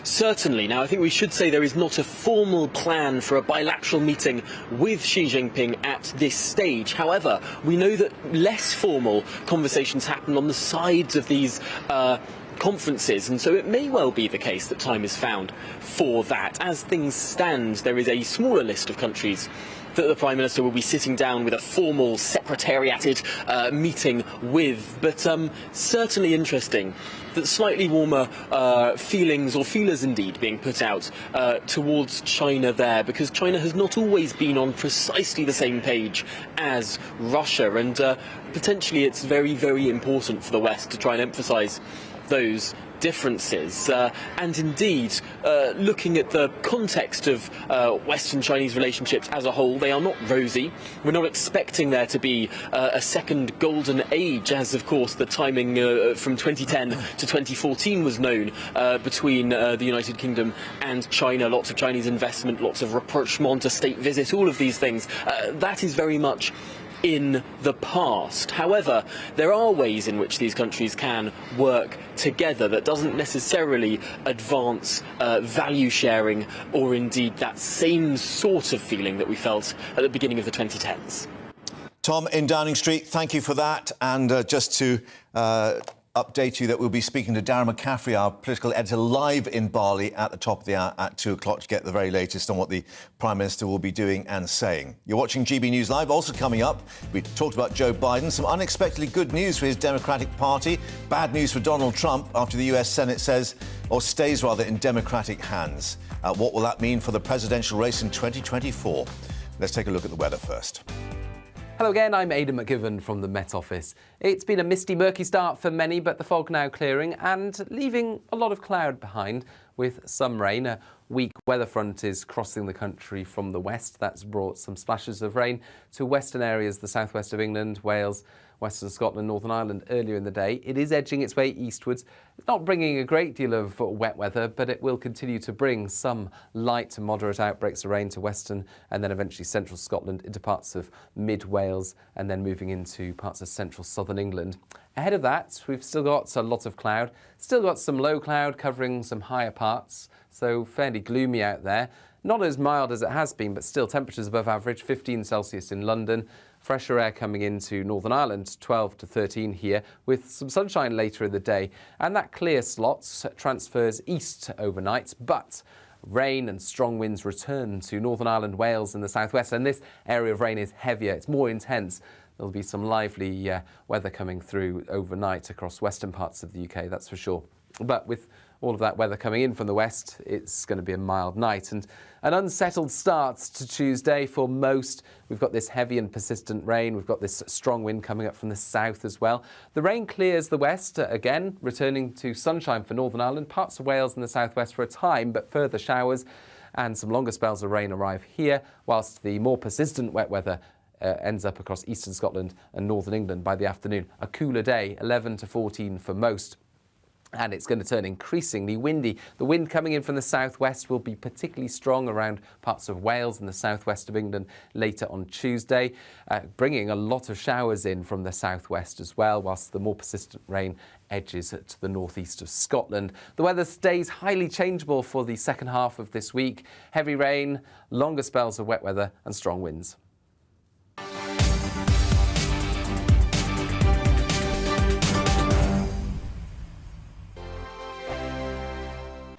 Certainly. Now, I think we should say there is not a formal plan for a bilateral meeting with Xi Jinping at this stage. However, we know that less formal conversations happen on the sides of these conferences, and so it may well be the case that time is found for that. As things stand, there is a smaller list of countries that the Prime Minister will be sitting down with a formal secretariated meeting with, but certainly interesting that slightly warmer feelings, or feelers indeed, being put out towards China there, because China has not always been on precisely the same page as Russia, and potentially it's very, very important for the West to try and emphasise those differences. And indeed, looking at the context of Western Chinese relationships as a whole, they are not rosy. We're not expecting there to be a second golden age, as of course the timing from 2010 to 2014 was known between the United Kingdom and China. Lots of Chinese investment, lots of rapprochement, a state visit, all of these things. That is very much in the past. However, there are ways in which these countries can work together that doesn't necessarily advance value sharing, or indeed that same sort of feeling that we felt at the beginning of the 2010s. Tom in Downing Street, thank you for that. And just to update you that we'll be speaking to Darren McCaffrey, our political editor, live in Bali at the top of the hour at 2 o'clock to get the very latest on what the Prime Minister will be doing and saying. You're watching GB News Live. Also coming up, we talked about Joe Biden. Some unexpectedly good news for his Democratic Party. Bad news for Donald Trump after the US Senate stays in Democratic hands. What will that mean for the presidential race in 2024? Let's take a look at the weather first. Hello again, I'm Aidan McGivern from the Met Office. It's been a misty, murky start for many, but the fog now clearing and leaving a lot of cloud behind with some rain. A weak weather front is crossing the country from the west. That's brought some splashes of rain to western areas, the southwest of England, Wales, Western Scotland, Northern Ireland earlier in the day. It is edging its way eastwards. It's not bringing a great deal of wet weather, but it will continue to bring some light to moderate outbreaks of rain to western and then eventually central Scotland into parts of mid-Wales and then moving into parts of central southern England. Ahead of that, we've still got a lot of cloud, still got some low cloud covering some higher parts, so fairly gloomy out there. Not as mild as it has been, but still temperatures above average, 15 Celsius in London. Fresher air coming into Northern Ireland, 12 to 13 here, with some sunshine later in the day. And that clear slot transfers east overnight, but Rain and strong winds return to Northern Ireland, Wales and the southwest, and this area of rain is heavier, it's more intense. There'll be some lively weather coming through overnight across western parts of the UK, that's for sure. But with all of that weather coming in from the west, it's going to be a mild night and an unsettled start to Tuesday for most. We've got this heavy and persistent rain. We've got this strong wind coming up from the south as well. The rain clears the west again, returning to sunshine for Northern Ireland, parts of Wales and the southwest for a time, but further showers and some longer spells of rain arrive here, whilst the more persistent wet weather ends up across eastern Scotland and northern England by the afternoon. A cooler day, 11 to 14 for most. And it's going to turn increasingly windy. The wind coming in from the southwest will be particularly strong around parts of Wales and the southwest of England later on Tuesday, bringing a lot of showers in from the southwest as well, whilst the more persistent rain edges to the northeast of Scotland. The weather stays highly changeable for the second half of this week. Heavy rain, longer spells of wet weather and strong winds.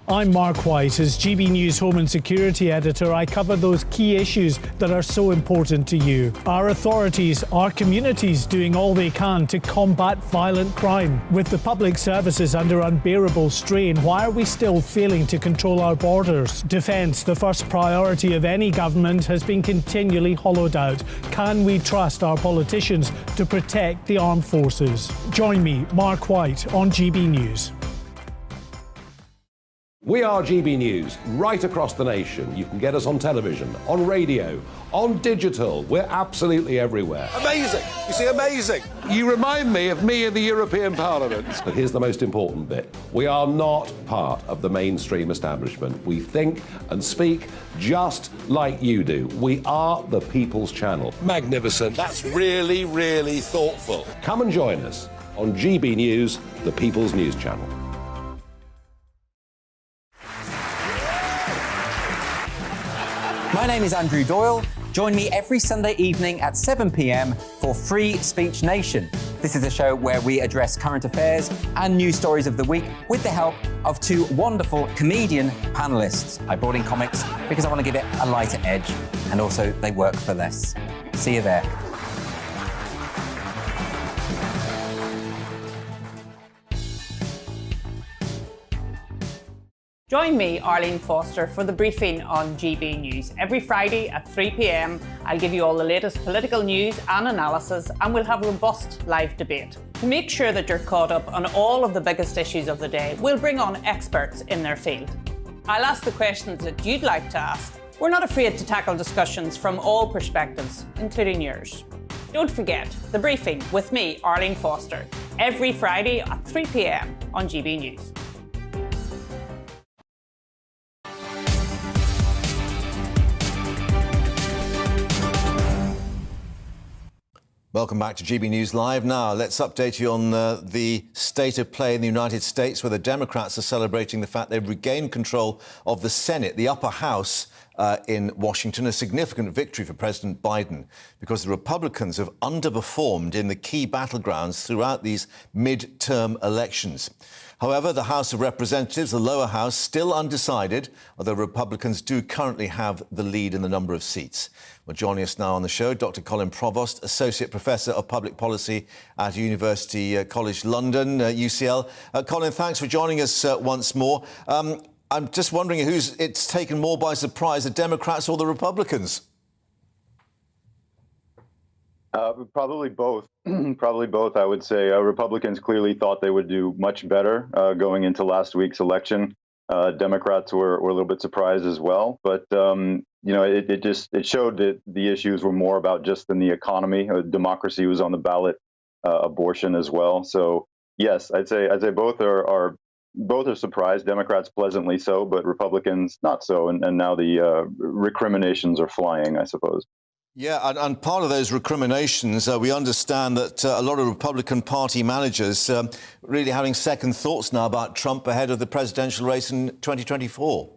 I'm Mark White. As GB News Home and Security Editor, I cover those key issues that are so important to you. Our authorities, our communities doing all they can to combat violent crime. With the public services under unbearable strain, why are we still failing to control our borders? Defence, the first priority of any government, has been continually hollowed out. Can we trust our politicians to protect the armed forces? Join me, Mark White, on GB News. We are GB News, right across the nation. You can get us on television, on radio, on digital. We're absolutely everywhere. Amazing! You see, amazing! You remind me of me in the European Parliament. But here's the most important bit. We are not part of the mainstream establishment. We think and speak just like you do. We are the People's Channel. Magnificent. That's really, really thoughtful. Come and join us on GB News, the People's News Channel. My name is Andrew Doyle. Join me every Sunday evening at 7 p.m. for Free Speech Nation. This is a show where we address current affairs and news stories of the week with the help of two wonderful comedian panellists. I brought in comics because I want to give it a lighter edge, and also they work for less. See you there. Join me, Arlene Foster, for the briefing on GB News. Every Friday at 3 p.m, I'll give you all the latest political news and analysis, and we'll have robust live debate. To make sure that you're caught up on all of the biggest issues of the day, we'll bring on experts in their field. I'll ask the questions that you'd like to ask. We're not afraid to tackle discussions from all perspectives, including yours. Don't forget, the briefing with me, Arlene Foster, every Friday at 3 p.m. on GB News. Welcome back to GB News Live. Now, let's update you on the state of play in the United States, where the Democrats are celebrating the fact they've regained control of the Senate, the upper house in Washington, a significant victory for President Biden, because the Republicans have underperformed in the key battlegrounds throughout these mid-term elections. However, the House of Representatives, the lower house, still undecided, although Republicans do currently have the lead in the number of seats. Well, joining us now on the show, Dr. Colin Provost, Associate Professor of Public Policy at University College London, UCL. Colin, thanks for joining us once more. I'm just wondering who's it's taken more by surprise, the Democrats or the Republicans? Probably both. Probably both, I would say. Republicans clearly thought they would do much better going into last week's election. Democrats were a little bit surprised as well. But, it showed that the issues were more about just than the economy. Democracy was on the ballot, abortion as well. So, yes, I'd say both are surprised. Democrats pleasantly so, but Republicans not so. And now the recriminations are flying, I suppose. Yeah, and part of those recriminations, we understand that a lot of Republican Party managers really having second thoughts now about Trump ahead of the presidential race in 2024.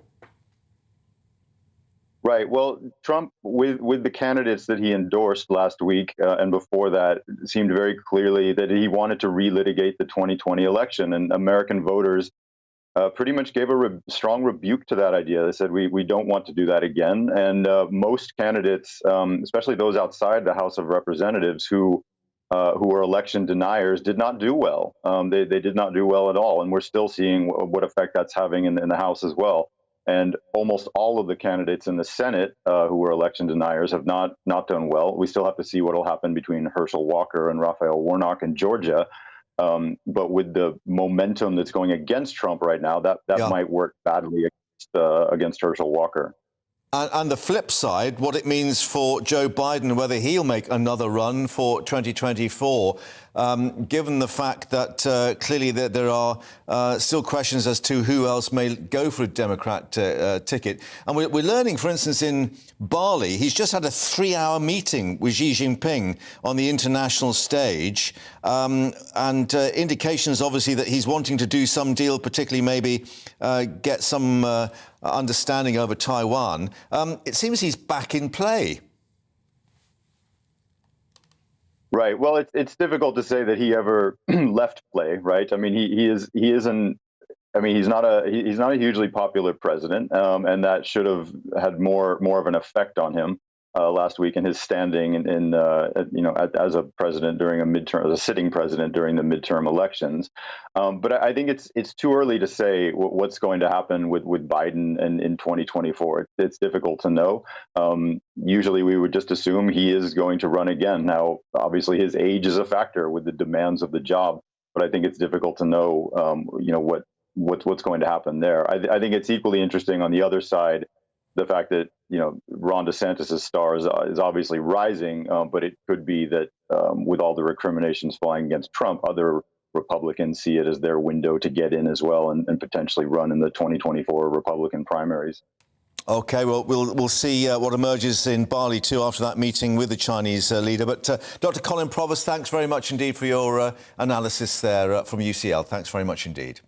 Right. Well, Trump, with the candidates that he endorsed last week and before that, seemed very clearly that he wanted to relitigate the 2020 election, and American voters pretty much gave a strong rebuke to that idea. They said, we don't want to do that again. And most candidates, especially those outside the House of Representatives who were election deniers, did not do well. They did not do well at all. And we're still seeing what effect that's having in the House as well. And almost all of the candidates in the Senate who were election deniers have not done well. We still have to see what will happen between Herschel Walker and Raphael Warnock in Georgia. But with the momentum that's going against Trump right now, that might work badly against Herschel Walker. And the flip side, what it means for Joe Biden, whether he'll make another run for 2024, given the fact that clearly there are still questions as to who else may go for a Democrat ticket. And we're learning, for instance, in Bali, he's just had a 3-hour meeting with Xi Jinping on the international stage, and indications, obviously, that he's wanting to do some deal, particularly maybe get some understanding over Taiwan. It seems he's back in play. Right. Well, it's difficult to say that he ever left play, right? I mean, he's not a hugely popular president, and that should have had more of an effect on him last week in his standing as a president during as a sitting president during the midterm elections. But I think it's too early to say what's going to happen with Biden in 2024. It's difficult to know. Usually we would just assume he is going to run again. Now, obviously, his age is a factor with the demands of the job, but I think it's difficult to know, what's going to happen there. I think it's equally interesting on the other side, the fact that Ron DeSantis' star is obviously rising, but it could be that with all the recriminations flying against Trump, other Republicans see it as their window to get in as well and potentially run in the 2024 Republican primaries. OK, well, we'll see what emerges in Bali, too, after that meeting with the Chinese leader. But Dr. Colin Provost, thanks very much indeed for your analysis there from UCL. Thanks very much indeed.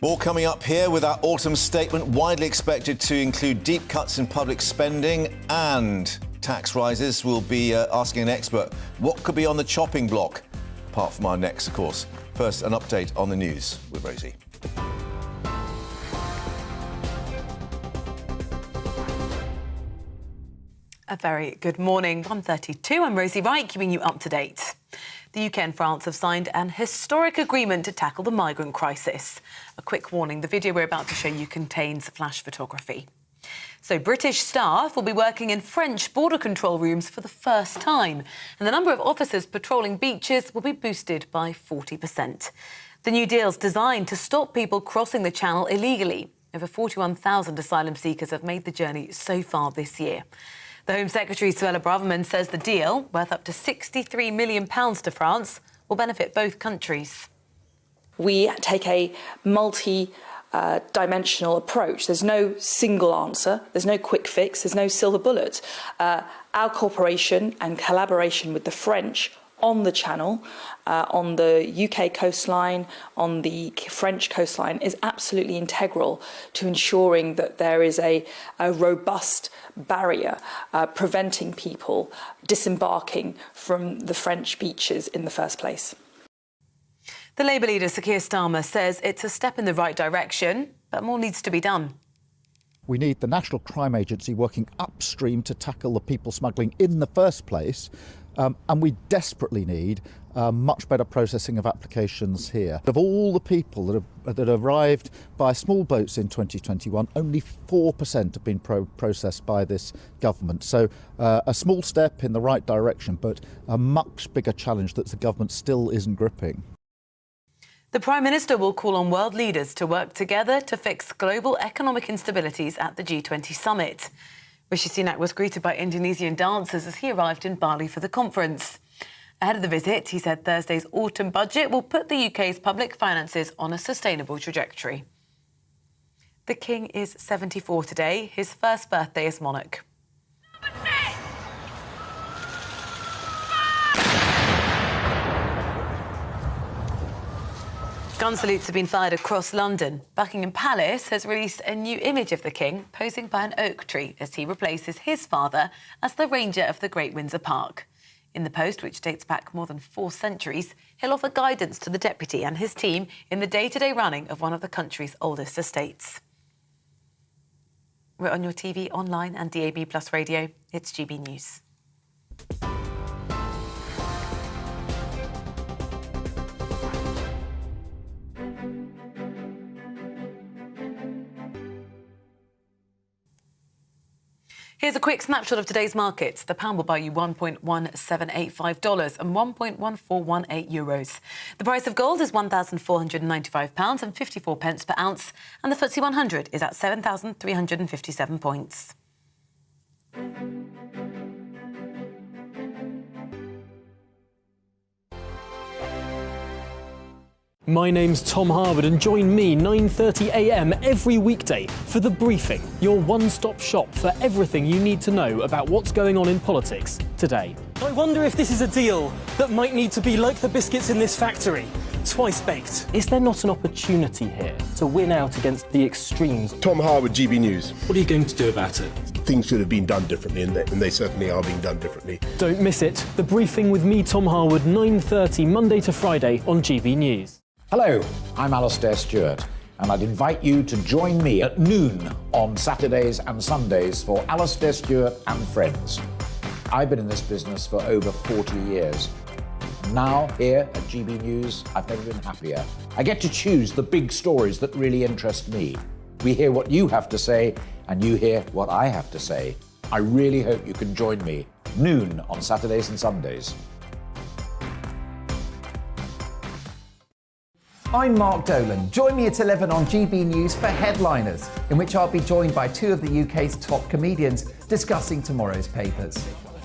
More coming up here with our autumn statement, widely expected to include deep cuts in public spending and tax rises. We'll be asking an expert what could be on the chopping block, apart from our next, of course. First, an update on the news with Rosie. A very good morning. 1:32. I'm Rosie Wright, keeping you up to date. The UK and France have signed an historic agreement to tackle the migrant crisis. A quick warning, the video we're about to show you contains flash photography. So British staff will be working in French border control rooms for the first time, and the number of officers patrolling beaches will be boosted by 40%. The new deal's designed to stop people crossing the Channel illegally. Over 41,000 asylum seekers have made the journey so far this year. The Home Secretary, Suella Braverman, says the deal, worth up to £63 million to France, will benefit both countries. We take a multi-dimensional approach. There's no single answer. There's no quick fix. There's no silver bullet. Our cooperation and collaboration with the French on the Channel, on the UK coastline, on the French coastline, is absolutely integral to ensuring that there is a robust barrier preventing people disembarking from the French beaches in the first place. The Labour leader, Sir Keir Starmer, says it's a step in the right direction, but more needs to be done. We need the National Crime Agency working upstream to tackle the people smuggling in the first place. And we desperately need much better processing of applications here. Of all the people that arrived by small boats in 2021, only 4% have been processed by this government. So a small step in the right direction, but a much bigger challenge that the government still isn't gripping. The Prime Minister will call on world leaders to work together to fix global economic instabilities at the G20 summit. Rishi Sunak was greeted by Indonesian dancers as he arrived in Bali for the conference. Ahead of the visit, he said Thursday's autumn budget will put the UK's public finances on a sustainable trajectory. The King is 74 today, his first birthday as monarch. Gun salutes have been fired across London. Buckingham Palace has released a new image of the King posing by an oak tree as he replaces his father as the Ranger of the Great Windsor Park. In the post, which dates back more than 4 centuries, he'll offer guidance to the deputy and his team in the day-to-day running of one of the country's oldest estates. We're on your TV, online and DAB+ radio. It's GB News. Here's a quick snapshot of today's markets. The pound will buy you $1.1785 and €1.1418. The price of gold is £1,495 and 54 pence per ounce, and the FTSE 100 is at 7,357 points. My name's Tom Harwood, and join me 9:30 a.m. every weekday for The Briefing, your one-stop shop for everything you need to know about what's going on in politics today. I wonder if this is a deal that might need to be like the biscuits in this factory, twice baked. Is there not an opportunity here to win out against the extremes? Tom Harwood, GB News. What are you going to do about it? Things should have been done differently, and they certainly are being done differently. Don't miss it. The Briefing with me, Tom Harwood, 9:30 Monday to Friday on GB News. Hello, I'm Alastair Stewart, and I'd invite you to join me at noon on Saturdays and Sundays for Alastair Stewart and Friends. I've been in this business for over 40 years. Now, here at GB News, I've never been happier. I get to choose the big stories that really interest me. We hear what you have to say, and you hear what I have to say. I really hope you can join me, noon on Saturdays and Sundays. I'm Mark Dolan. Join me at 11 on GB News for Headliners, in which I'll be joined by 2 of the UK's top comedians discussing tomorrow's papers.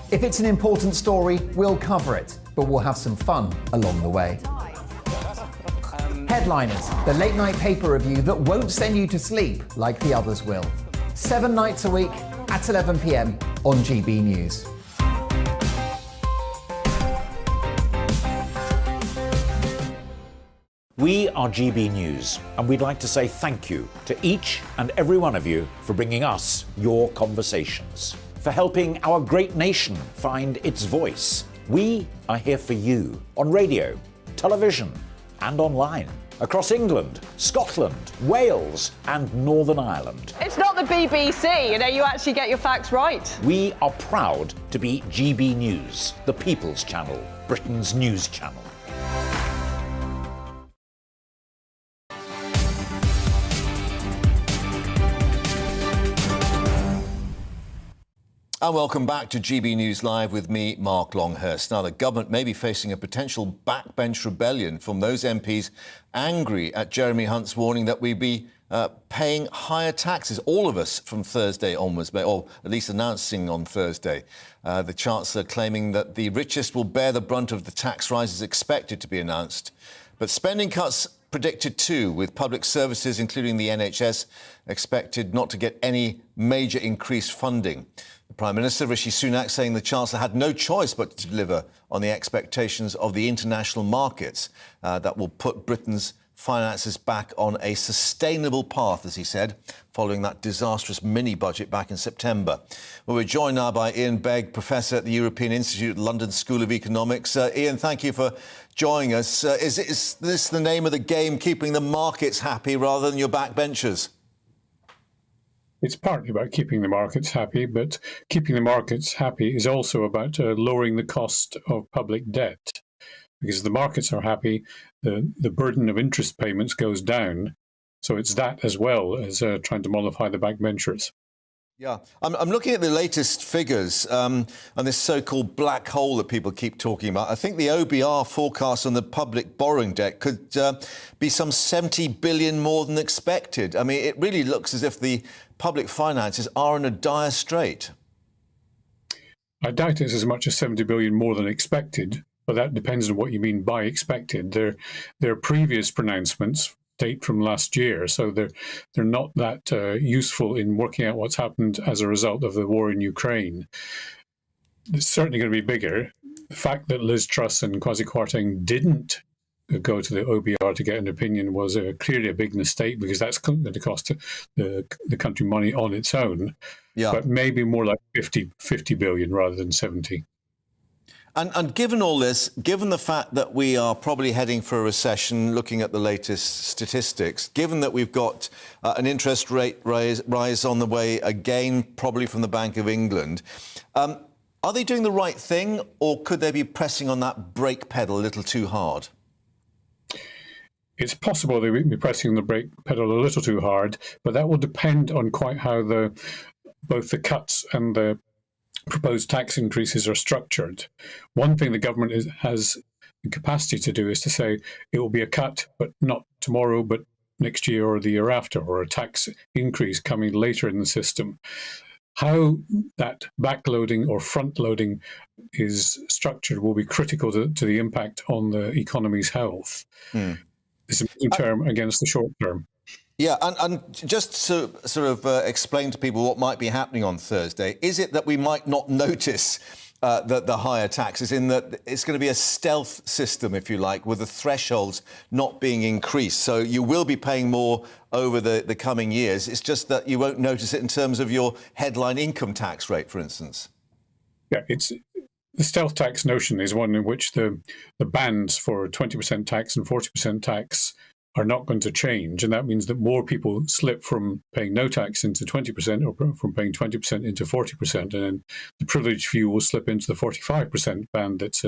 If it's an important story, we'll cover it, but we'll have some fun along the way. Headliners, the late-night paper review that won't send you to sleep like the others will. 7 nights a week at 11 p.m. on GB News. We are GB News, and we'd like to say thank you to each and every one of you for bringing us your conversations, for helping our great nation find its voice. We are here for you on radio, television, and online, across England, Scotland, Wales, and Northern Ireland. It's not the BBC, you actually get your facts right. We are proud to be GB News, the People's Channel, Britain's news channel. And welcome back to GB News Live with me, Mark Longhurst. Now, the government may be facing a potential backbench rebellion from those MPs angry at Jeremy Hunt's warning that we'd be paying higher taxes, all of us, from Thursday onwards, or at least announcing on Thursday. The Chancellor claiming that the richest will bear the brunt of the tax rises expected to be announced. But spending cuts predicted too, with public services, including the NHS, expected not to get any major increased funding. The Prime Minister, Rishi Sunak, saying the Chancellor had no choice but to deliver on the expectations of the international markets that will put Britain's finances back on a sustainable path, as he said, following that disastrous mini-budget back in September. Well, we're joined now by Ian Begg, Professor at the European Institute at London School of Economics. Ian, thank you for joining us. Is this the name of the game, keeping the markets happy rather than your backbenchers? It's partly about keeping the markets happy, but keeping the markets happy is also about lowering the cost of public debt. Because the markets are happy, the burden of interest payments goes down. So it's that as well as trying to mollify the backbenchers. Yeah, I'm looking at the latest figures and this so-called black hole that people keep talking about. I think the OBR forecast on the public borrowing debt could be some 70 billion more than expected. I mean, it really looks as if the public finances are in a dire strait. I doubt it's as much as 70 billion more than expected, but that depends on what you mean by expected. Their previous pronouncements date from last year, so they're not that useful in working out what's happened as a result of the war in Ukraine. It's certainly going to be bigger. The fact that Liz Truss and Kwasi Kwarteng didn't go to the OBR to get an opinion was clearly a big mistake, because that's going to cost the country money on its own. Yeah. But maybe more like 50 billion rather than 70. And given all this, given the fact that we are probably heading for a recession, looking at the latest statistics, given that we've got an interest rate rise on the way again, probably from the Bank of England, are they doing the right thing, or could they be pressing on that brake pedal a little too hard? It's possible they will be pressing the brake pedal a little too hard, but that will depend on quite how both the cuts and the proposed tax increases are structured. One thing the government has the capacity to do is to say it will be a cut, but not tomorrow, but next year or the year after, or a tax increase coming later in the system. How that backloading or front-loading is structured will be critical to the impact on the economy's health. It's a medium term against the short term. Yeah, and just to sort of explain to people what might be happening on Thursday, is it that we might not notice the higher taxes, in that it's going to be a stealth system, if you like, with the thresholds not being increased? So you will be paying more over the coming years. It's just that you won't notice it in terms of your headline income tax rate, for instance. Yeah, the stealth tax notion is one in which the bands for 20% tax and 40% tax are not going to change, and that means that more people slip from paying no tax into 20% or from paying 20% into 40%, and then the privileged few will slip into the 45% band that's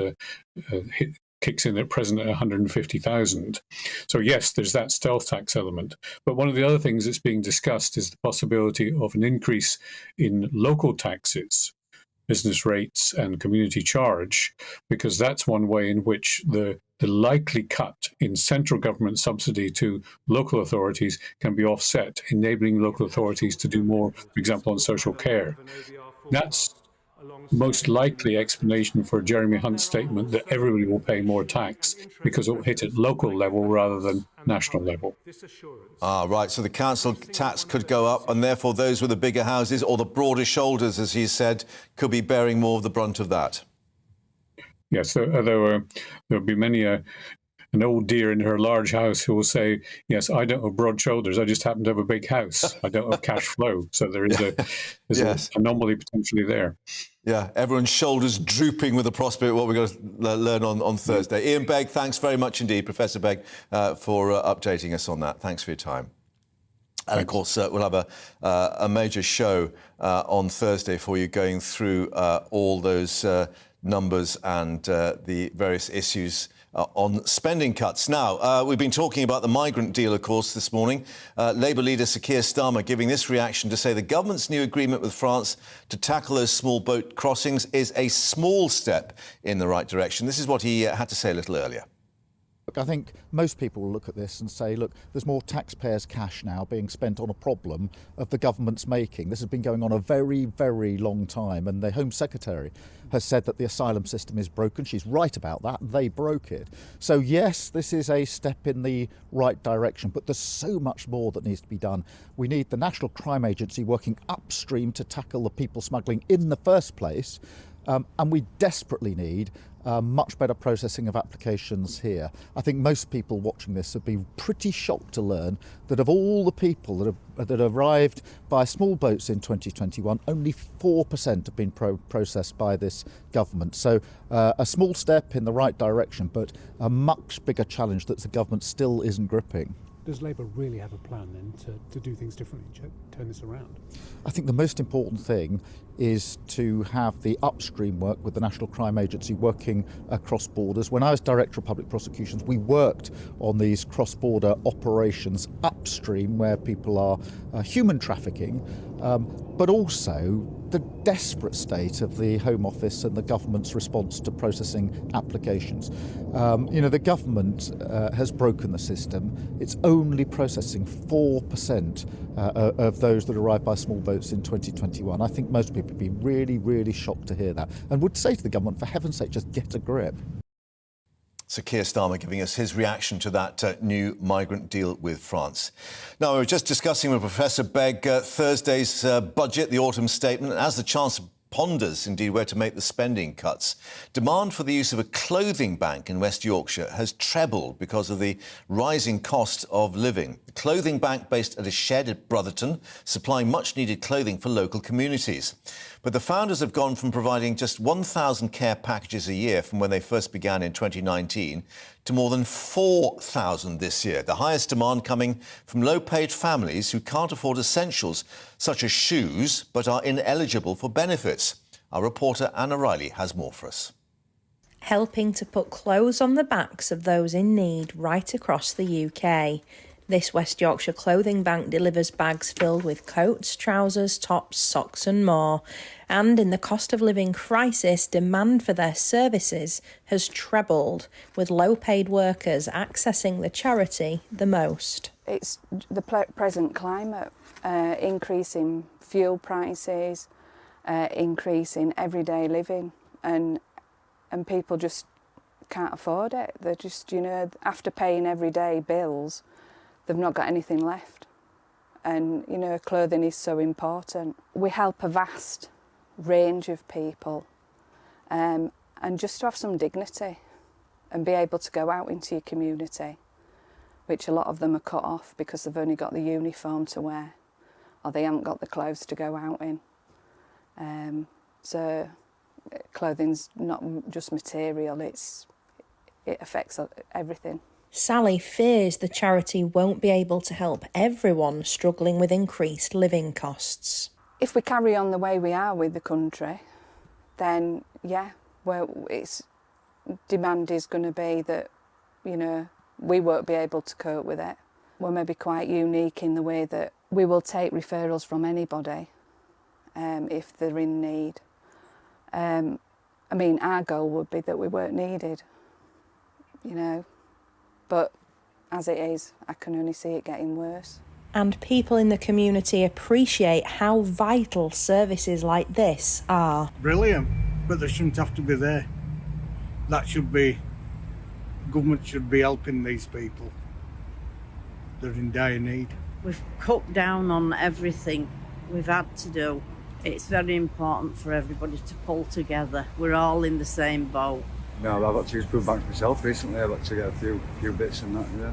kicks in at present at 150,000. So yes, there's that stealth tax element. But one of the other things that's being discussed is the possibility of an increase in local taxes, business rates and community charge, because that's one way in which the likely cut in central government subsidy to local authorities can be offset, enabling local authorities to do more, for example, on social care. That's most likely explanation for Jeremy Hunt's statement that everybody will pay more tax, because it will hit at local level rather than national level. Right, so the council tax could go up, and therefore those with the bigger houses or the broader shoulders, as he said, could be bearing more of the brunt of that. Yes, there will be many an old dear in her large house who will say, yes, I don't have broad shoulders, I just happen to have a big house. I don't have cash flow. So there is an anomaly potentially there. Yeah, everyone's shoulders drooping with the prospect of what we're going to learn on Thursday. Ian Begg, thanks very much indeed, Professor Begg, for updating us on that. Thanks for your time. And, of course, we'll have a major show on Thursday for you, going through all those numbers and the various issues on spending cuts. Now, we've been talking about the migrant deal, of course, this morning. Labour leader Sir Keir Starmer giving this reaction to say the government's new agreement with France to tackle those small boat crossings is a small step in the right direction. This is what he had to say a little earlier. Look, I think most people will look at this and say, look, there's more taxpayers' cash now being spent on a problem of the government's making. This has been going on a very, very long time, and the Home Secretary has said that the asylum system is broken. She's right about that. They broke it. So, yes, this is a step in the right direction, but there's so much more that needs to be done. We need the National Crime Agency working upstream to tackle the people smuggling in the first place, and we desperately need much better processing of applications here. I think most people watching this have been pretty shocked to learn that of all the people that arrived by small boats in 2021, only 4% have been processed by this government. So a small step in the right direction, but a much bigger challenge that the government still isn't gripping. Does Labour really have a plan then to do things differently, turn this around? I think the most important thing is to have the upstream work with the National Crime Agency working across borders. When I was Director of Public Prosecutions, we worked on these cross-border operations upstream where people are human trafficking, but also the desperate state of the Home Office and the government's response to processing applications. The government has broken the system. It's only processing 4% of those that arrived by small boats in 2021. I think most people would be really, really shocked to hear that, and would say to the government, for heaven's sake, just get a grip. Sir Keir Starmer giving us his reaction to that new migrant deal with France. Now, we were just discussing with Professor Begg Thursday's budget, the autumn statement. As the Chancellor ponders, indeed, where to make the spending cuts. Demand for the use of a clothing bank in West Yorkshire has trebled because of the rising cost of living. The clothing bank, based at a shed at Brotherton, supplying much-needed clothing for local communities. But the founders have gone from providing just 1,000 care packages a year from when they first began in 2019 to more than 4,000 this year. The highest demand coming from low-paid families who can't afford essentials such as shoes but are ineligible for benefits. Our reporter Anna Riley has more for us. Helping to put clothes on the backs of those in need right across the UK. This West Yorkshire clothing bank delivers bags filled with coats, trousers, tops, socks and more. And in the cost of living crisis, demand for their services has trebled, with low-paid workers accessing the charity the most. It's the present climate, increase in fuel prices, increase in everyday living, and people just can't afford it. They're just, after paying everyday bills, they've not got anything left. And, clothing is so important. We help a vast range of people, and just to have some dignity and be able to go out into your community, which a lot of them are cut off because they've only got the uniform to wear or they haven't got the clothes to go out in. So clothing's not just material, it affects everything. Sally fears the charity won't be able to help everyone struggling with increased living costs. If we carry on the way we are with the country, then demand is going to be that, we won't be able to cope with it. We're maybe quite unique in the way that we will take referrals from anybody if they're in need. Our goal would be that we weren't needed, but as it is, I can only see it getting worse. And people in the community appreciate how vital services like this are. Brilliant, but they shouldn't have to be there. Government should be helping these people. They're in dire need. We've cut down on everything we've had to do. It's very important for everybody to pull together. We're all in the same boat. No, I've had to use food banks myself recently. I've had to get a few bits and that, yeah.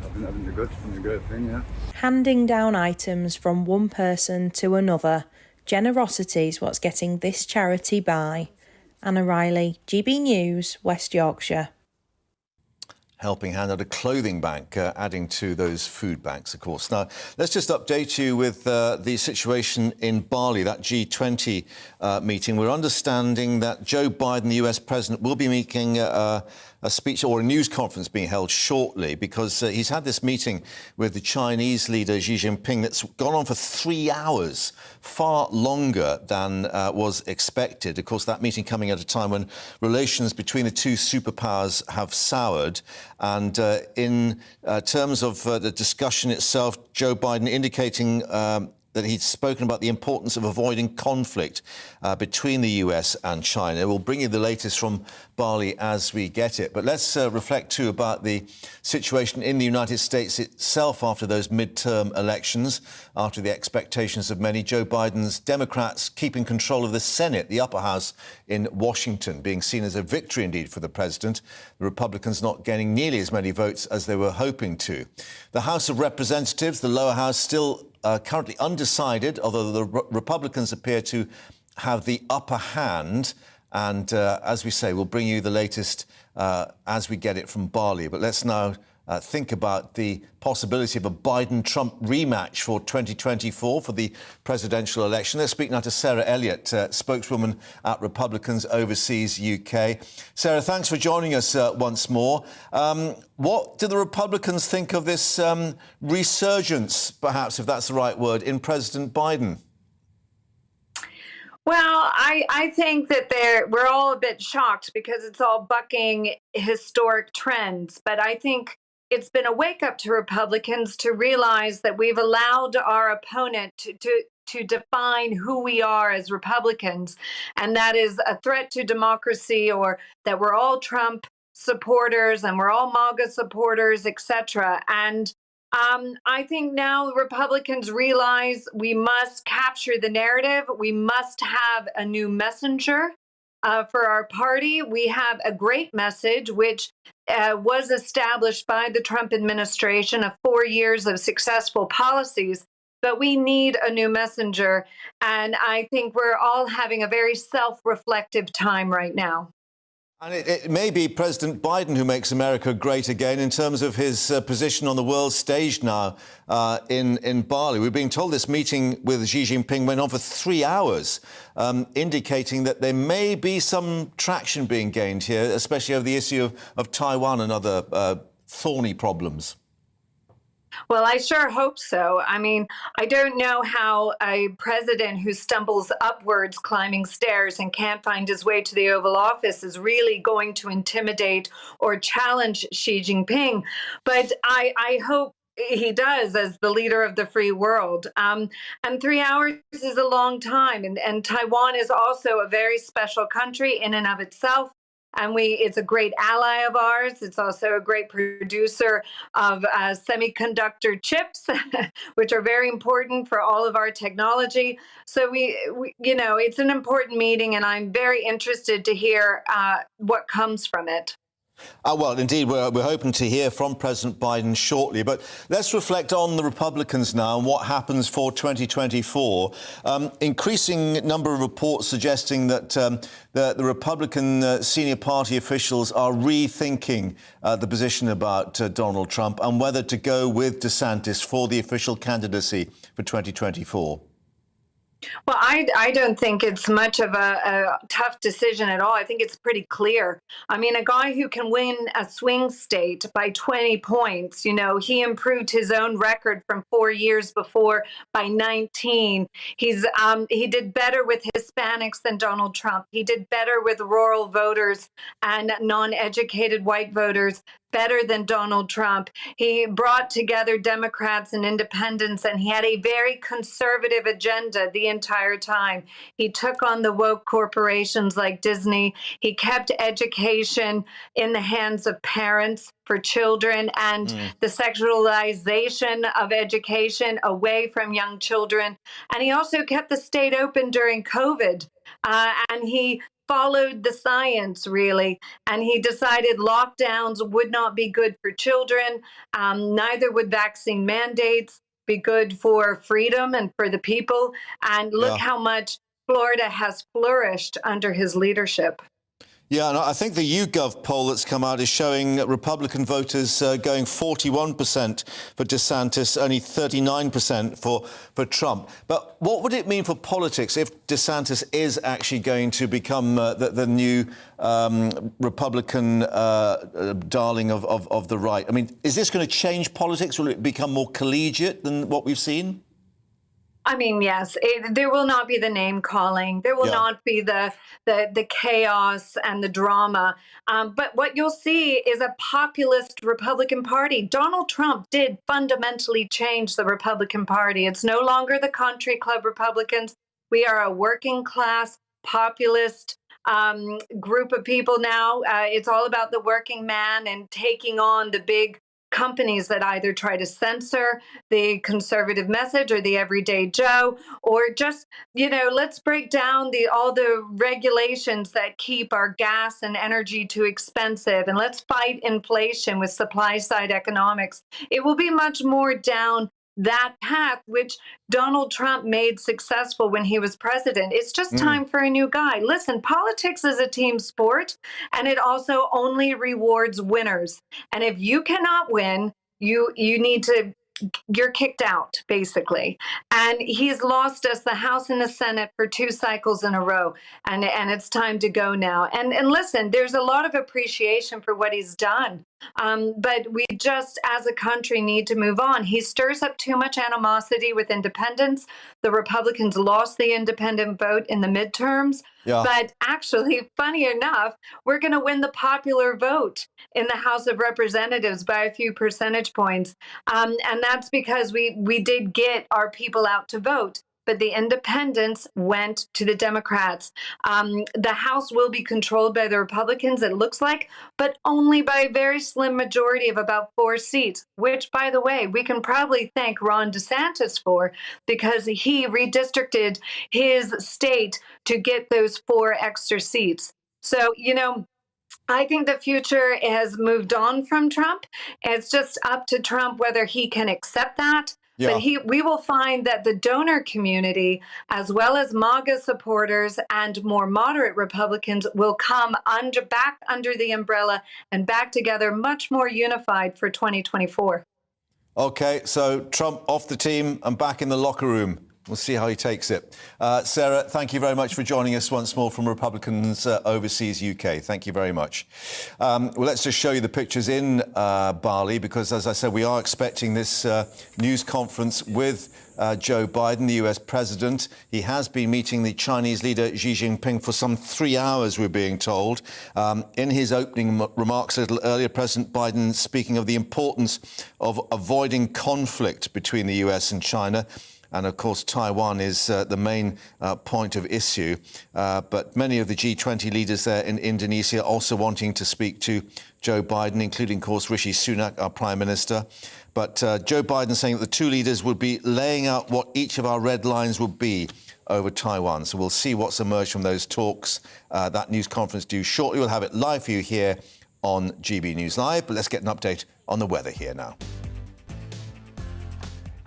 I've been a good thing, yeah. Handing down items from one person to another. Generosity's what's getting this charity by. Anna Riley, GB News, West Yorkshire. Helping hand out a clothing bank, adding to those food banks, of course. Now, let's just update you with the situation in Bali, that G20 meeting. We're understanding that Joe Biden, the US president, will be making a speech or a news conference being held shortly because he's had this meeting with the Chinese leader Xi Jinping that's gone on for 3 hours, far longer than was expected. Of course, that meeting coming at a time when relations between the two superpowers have soured. And in terms of the discussion itself, Joe Biden indicating that he'd spoken about the importance of avoiding conflict between the US and China. We'll bring you the latest from Bali as we get it. But let's reflect, too, about the situation in the United States itself after those midterm elections, after the expectations of many. Joe Biden's Democrats keeping control of the Senate, the upper house in Washington, being seen as a victory indeed for the president. The Republicans not gaining nearly as many votes as they were hoping to. The House of Representatives, the lower house, still currently undecided, although the Republicans appear to have the upper hand. And as we say, we'll bring you the latest as we get it from Bali. But let's now think about the possibility of a Biden-Trump rematch for 2024 for the presidential election. Let's speak now to Sarah Elliott, spokeswoman at Republicans Overseas UK. Sarah, thanks for joining us once more. What do the Republicans think of this resurgence, perhaps, if that's the right word, in President Biden? Well, I think that we're all a bit shocked because it's all bucking historic trends. But I think it's been a wake-up to Republicans to realize that we've allowed our opponent to define who we are as Republicans, and that is a threat to democracy, or that we're all Trump supporters and we're all MAGA supporters, etc. And I think now Republicans realize we must capture the narrative. We must have a new messenger for our party. We have a great message, which was established by the Trump administration of 4 years of successful policies. But we need a new messenger. And I think we're all having a very self-reflective time right now. And it may be President Biden who makes America great again in terms of his position on the world stage now in Bali. We're being told this meeting with Xi Jinping went on for 3 hours, indicating that there may be some traction being gained here, especially over the issue of Taiwan and other thorny problems. Well, I sure hope so. I mean, I don't know how a president who stumbles upwards climbing stairs and can't find his way to the Oval Office is really going to intimidate or challenge Xi Jinping. But I hope he does as the leader of the free world. And 3 hours is a long time. And Taiwan is also a very special country in and of itself. And it's a great ally of ours. It's also a great producer of semiconductor chips, which are very important for all of our technology. So it's an important meeting, and I'm very interested to hear what comes from it. Well, indeed, we're hoping to hear from President Biden shortly. But let's reflect on the Republicans now and what happens for 2024. Increasing number of reports suggesting that the Republican senior party officials are rethinking the position about Donald Trump and whether to go with DeSantis for the official candidacy for 2024. Well, I don't think it's much of a tough decision at all. I think it's pretty clear. I mean, a guy who can win a swing state by 20 points, he improved his own record from 4 years before by 19. He did better with Hispanics than Donald Trump. He did better with rural voters and non-educated white voters better than Donald Trump. He brought together Democrats and independents, and he had a very conservative agenda the entire time. He took on the woke corporations like Disney. He kept education in the hands of parents for children and the sexualization of education away from young children. And he also kept the state open during COVID. And he followed the science, really, and he decided lockdowns would not be good for children. Neither would vaccine mandates be good for freedom and for the people. And look how much Florida has flourished under his leadership. Yeah, and I think the YouGov poll that's come out is showing Republican voters going 41% for DeSantis, only 39% for Trump. But what would it mean for politics if DeSantis is actually going to become the new Republican darling of the right? I mean, is this going to change politics? Will it become more collegiate than what we've seen? I mean, yes, there will not be the name calling. There will not be the chaos and the drama. But what you'll see is a populist Republican Party. Donald Trump did fundamentally change the Republican Party. It's no longer the country club Republicans. We are a working class, populist group of people now. It's all about the working man and taking on the big companies that either try to censor the conservative message or the everyday Joe, or just, let's break down all the regulations that keep our gas and energy too expensive, and let's fight inflation with supply side economics. It will be much more down that path, which Donald Trump made successful when he was president. It's just time for a new guy. Listen, politics is a team sport, and it also only rewards winners. And if you cannot win, you're kicked out, basically. And he's lost us the House and the Senate for 2 cycles in a row. And it's time to go now. And listen, there's a lot of appreciation for what he's done. But we just, as a country, need to move on. He stirs up too much animosity with independents. The Republicans lost the independent vote in the midterms. Yeah. But actually, funny enough, we're going to win the popular vote in the House of Representatives by a few percentage points. And that's because we did get our people out to vote. but the independents went to the Democrats. The House will be controlled by the Republicans, it looks like, but only by a very slim majority of about 4 seats, which, by the way, we can probably thank Ron DeSantis for, because he redistricted his state to get those 4 extra seats. So, I think the future has moved on from Trump. It's just up to Trump whether he can accept that. Yeah. But we will find that the donor community, as well as MAGA supporters and more moderate Republicans, will come back under the umbrella and back together much more unified for 2024. OK, so Trump off the team and back in the locker room. We'll see how he takes it. Sarah, thank you very much for joining us once more from Republicans Overseas UK. Thank you very much. Well, let's just show you the pictures in Bali, because, as I said, we are expecting this news conference with Joe Biden, the US president. He has been meeting the Chinese leader Xi Jinping for some 3 hours, we're being told. In his opening remarks a little earlier, President Biden speaking of the importance of avoiding conflict between the US and China. And, of course, Taiwan is the main point of issue. But many of the G20 leaders there in Indonesia also wanting to speak to Joe Biden, including, of course, Rishi Sunak, our Prime Minister. But Joe Biden saying that the two leaders would be laying out what each of our red lines would be over Taiwan. So we'll see what's emerged from those talks. That news conference due shortly. We'll have it live for you here on GB News Live. But let's get an update on the weather here now.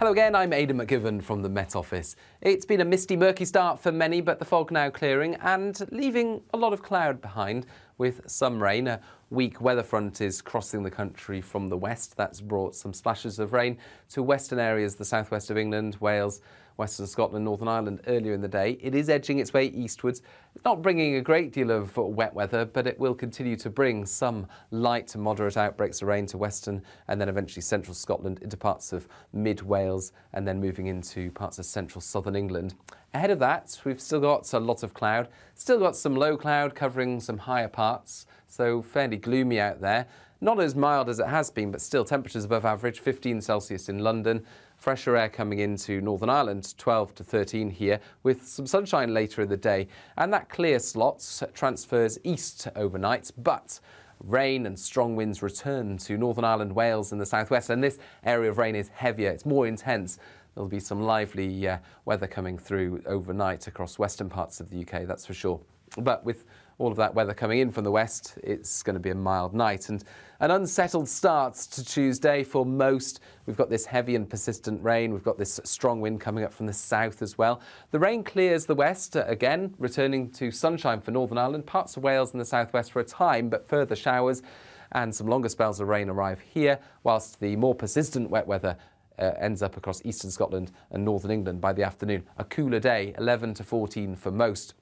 Hello again, I'm Aidan McGivern from the Met Office. It's been a misty, murky start for many, but the fog now clearing and leaving a lot of cloud behind with some rain. A weak weather front is crossing the country from the west. That's brought some splashes of rain to western areas, the southwest of England, Wales, Western Scotland, Northern Ireland earlier in the day. It is edging its way eastwards. It's not bringing a great deal of wet weather, but it will continue to bring some light to moderate outbreaks of rain to western and then eventually central Scotland into parts of mid-Wales and then moving into parts of central southern England. Ahead of that, we've still got a lot of cloud, still got some low cloud covering some higher parts, so fairly gloomy out there. Not as mild as it has been, but still temperatures above average, 15 Celsius in London. Fresher air coming into Northern Ireland, 12 to 13 here, with some sunshine later in the day. And that clear slot transfers east overnight, but rain and strong winds return to Northern Ireland, Wales and the southwest. And this area of rain is heavier, it's more intense. There'll be some lively weather coming through overnight across western parts of the UK, that's for sure. But with all of that weather coming in from the west, it's going to be a mild night and an unsettled start to Tuesday for most. We've got this heavy and persistent rain. We've got this strong wind coming up from the south as well. The rain clears the west again, returning to sunshine for Northern Ireland, parts of Wales and the southwest for a time, but further showers and some longer spells of rain arrive here, whilst the more persistent wet weather ends up across eastern Scotland and northern England by the afternoon. A cooler day, 11 to 14 for most.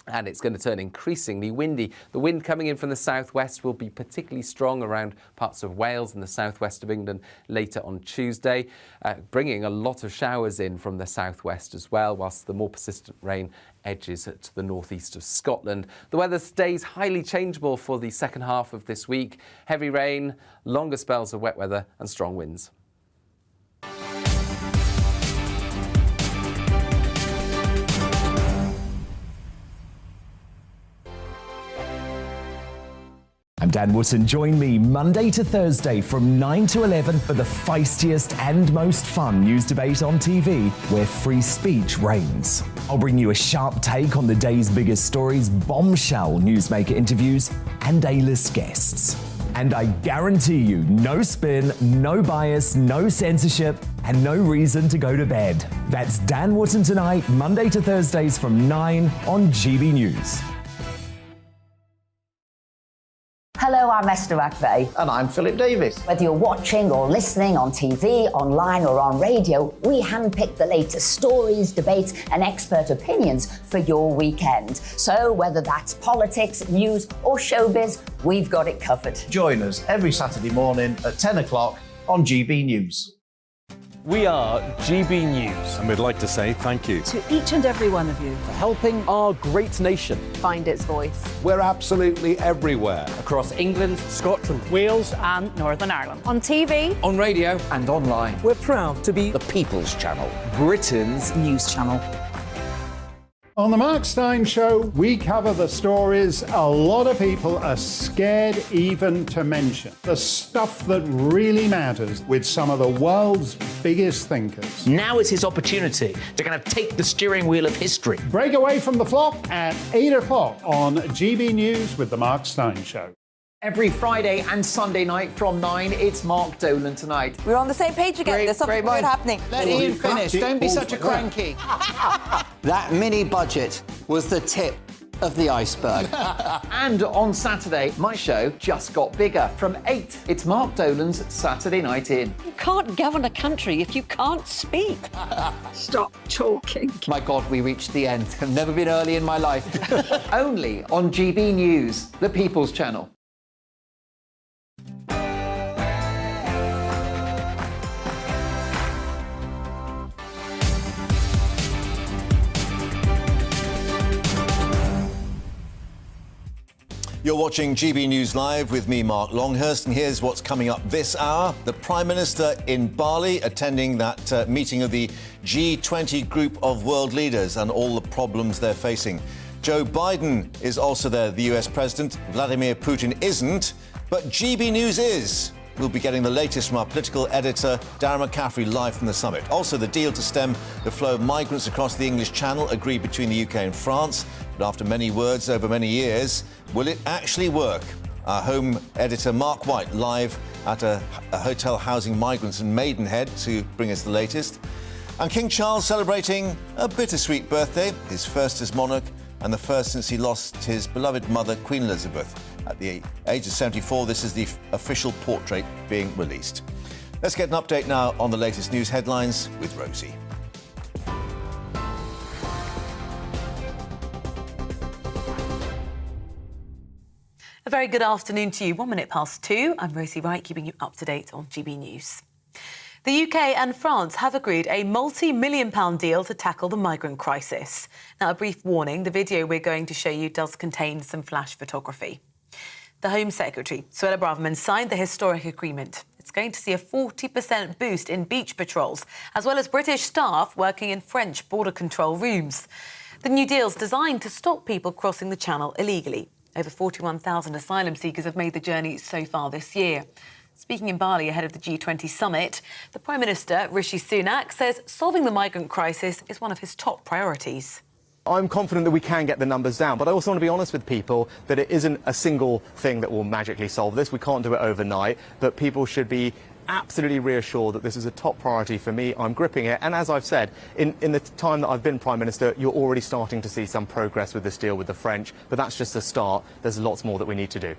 And it's going to turn increasingly windy. The wind coming in from the southwest will be particularly strong around parts of Wales and the southwest of England later on Tuesday, bringing a lot of showers in from the southwest as well, whilst the more persistent rain edges to the northeast of Scotland. The weather stays highly changeable for the second half of this week. Heavy rain, longer spells of wet weather and strong winds. I'm Dan Wootton. Join me Monday to Thursday from 9 to 11 for the feistiest and most fun news debate on TV, where free speech reigns. I'll bring you a sharp take on the day's biggest stories, bombshell newsmaker interviews, and A-list guests. And I guarantee you, no spin, no bias, no censorship, and no reason to go to bed. That's Dan Wootton tonight, Monday to Thursdays from 9 on GB News. Hello, I'm Esther McVeigh. And I'm Philip Davis. Whether you're watching or listening on TV, online or on radio, we handpick the latest stories, debates and expert opinions for your weekend. So whether that's politics, news or showbiz, we've got it covered. Join us every Saturday morning at 10 o'clock on GB News. We are GB News. And we'd like to say thank you to each and every one of you for helping our great nation find its voice. We're absolutely everywhere. Across England, Scotland, Wales and Northern Ireland. On TV, on radio and online. We're proud to be the People's Channel, Britain's news channel. On the Mark Steyn Show, we cover the stories a lot of people are scared even to mention. The stuff that really matters with some of the world's biggest thinkers. Now is his opportunity to kind of take the steering wheel of history. Break away from the flop at 8 o'clock on GB News with the Mark Steyn Show. Every Friday and Sunday night from 9, it's Mark Dolan Tonight. We're on the same page again. There's something weird happening. Let Ian finish. Don't be such a cranky. That mini budget was the tip of the iceberg. And on Saturday, my show just got bigger. From 8, it's Mark Dolan's Saturday Night In. You can't govern a country if you can't speak. Stop talking. My God, we reached the end. I've never been early in my life. Only on GB News, the People's Channel. You're watching GB News Live with me, Mark Longhurst, and here's what's coming up this hour. The Prime Minister in Bali attending that meeting of the G20 group of world leaders and all the problems they're facing. Joe Biden is also there, the US President. Vladimir Putin isn't, but GB News is. We'll be getting the latest from our political editor, Darren McCaffrey, live from the summit. Also, the deal to stem the flow of migrants across the English Channel agreed between the UK and France. But after many words over many years, will it actually work? Our home editor, Mark White, live at a hotel housing migrants in Maidenhead to bring us the latest. And King Charles celebrating a bittersweet birthday, his first as monarch and the first since he lost his beloved mother, Queen Elizabeth. At the age of 74, this is the official portrait being released. Let's get an update now on the latest news headlines with Rosie. A very good afternoon to you. 1 minute past 2. I'm Rosie Wright, keeping you up to date on GB News. The UK and France have agreed a multi-million-pound deal to tackle the migrant crisis. Now, a brief warning, the video we're going to show you does contain some flash photography. The Home Secretary, Suella Braverman, signed the historic agreement. It's going to see a 40% boost in beach patrols, as well as British staff working in French border control rooms. The new deal's designed to stop people crossing the Channel illegally. Over 41,000 asylum seekers have made the journey so far this year. Speaking in Bali ahead of the G20 summit, the Prime Minister, Rishi Sunak, says solving the migrant crisis is one of his top priorities. I'm confident that we can get the numbers down, but I also want to be honest with people that it isn't a single thing that will magically solve this. We can't do it overnight, but people should be absolutely reassured that this is a top priority for me. I'm gripping it, and as I've said, in the time that I've been Prime Minister, you're already starting to see some progress with this deal with the French, but that's just a start. There's lots more that we need to do.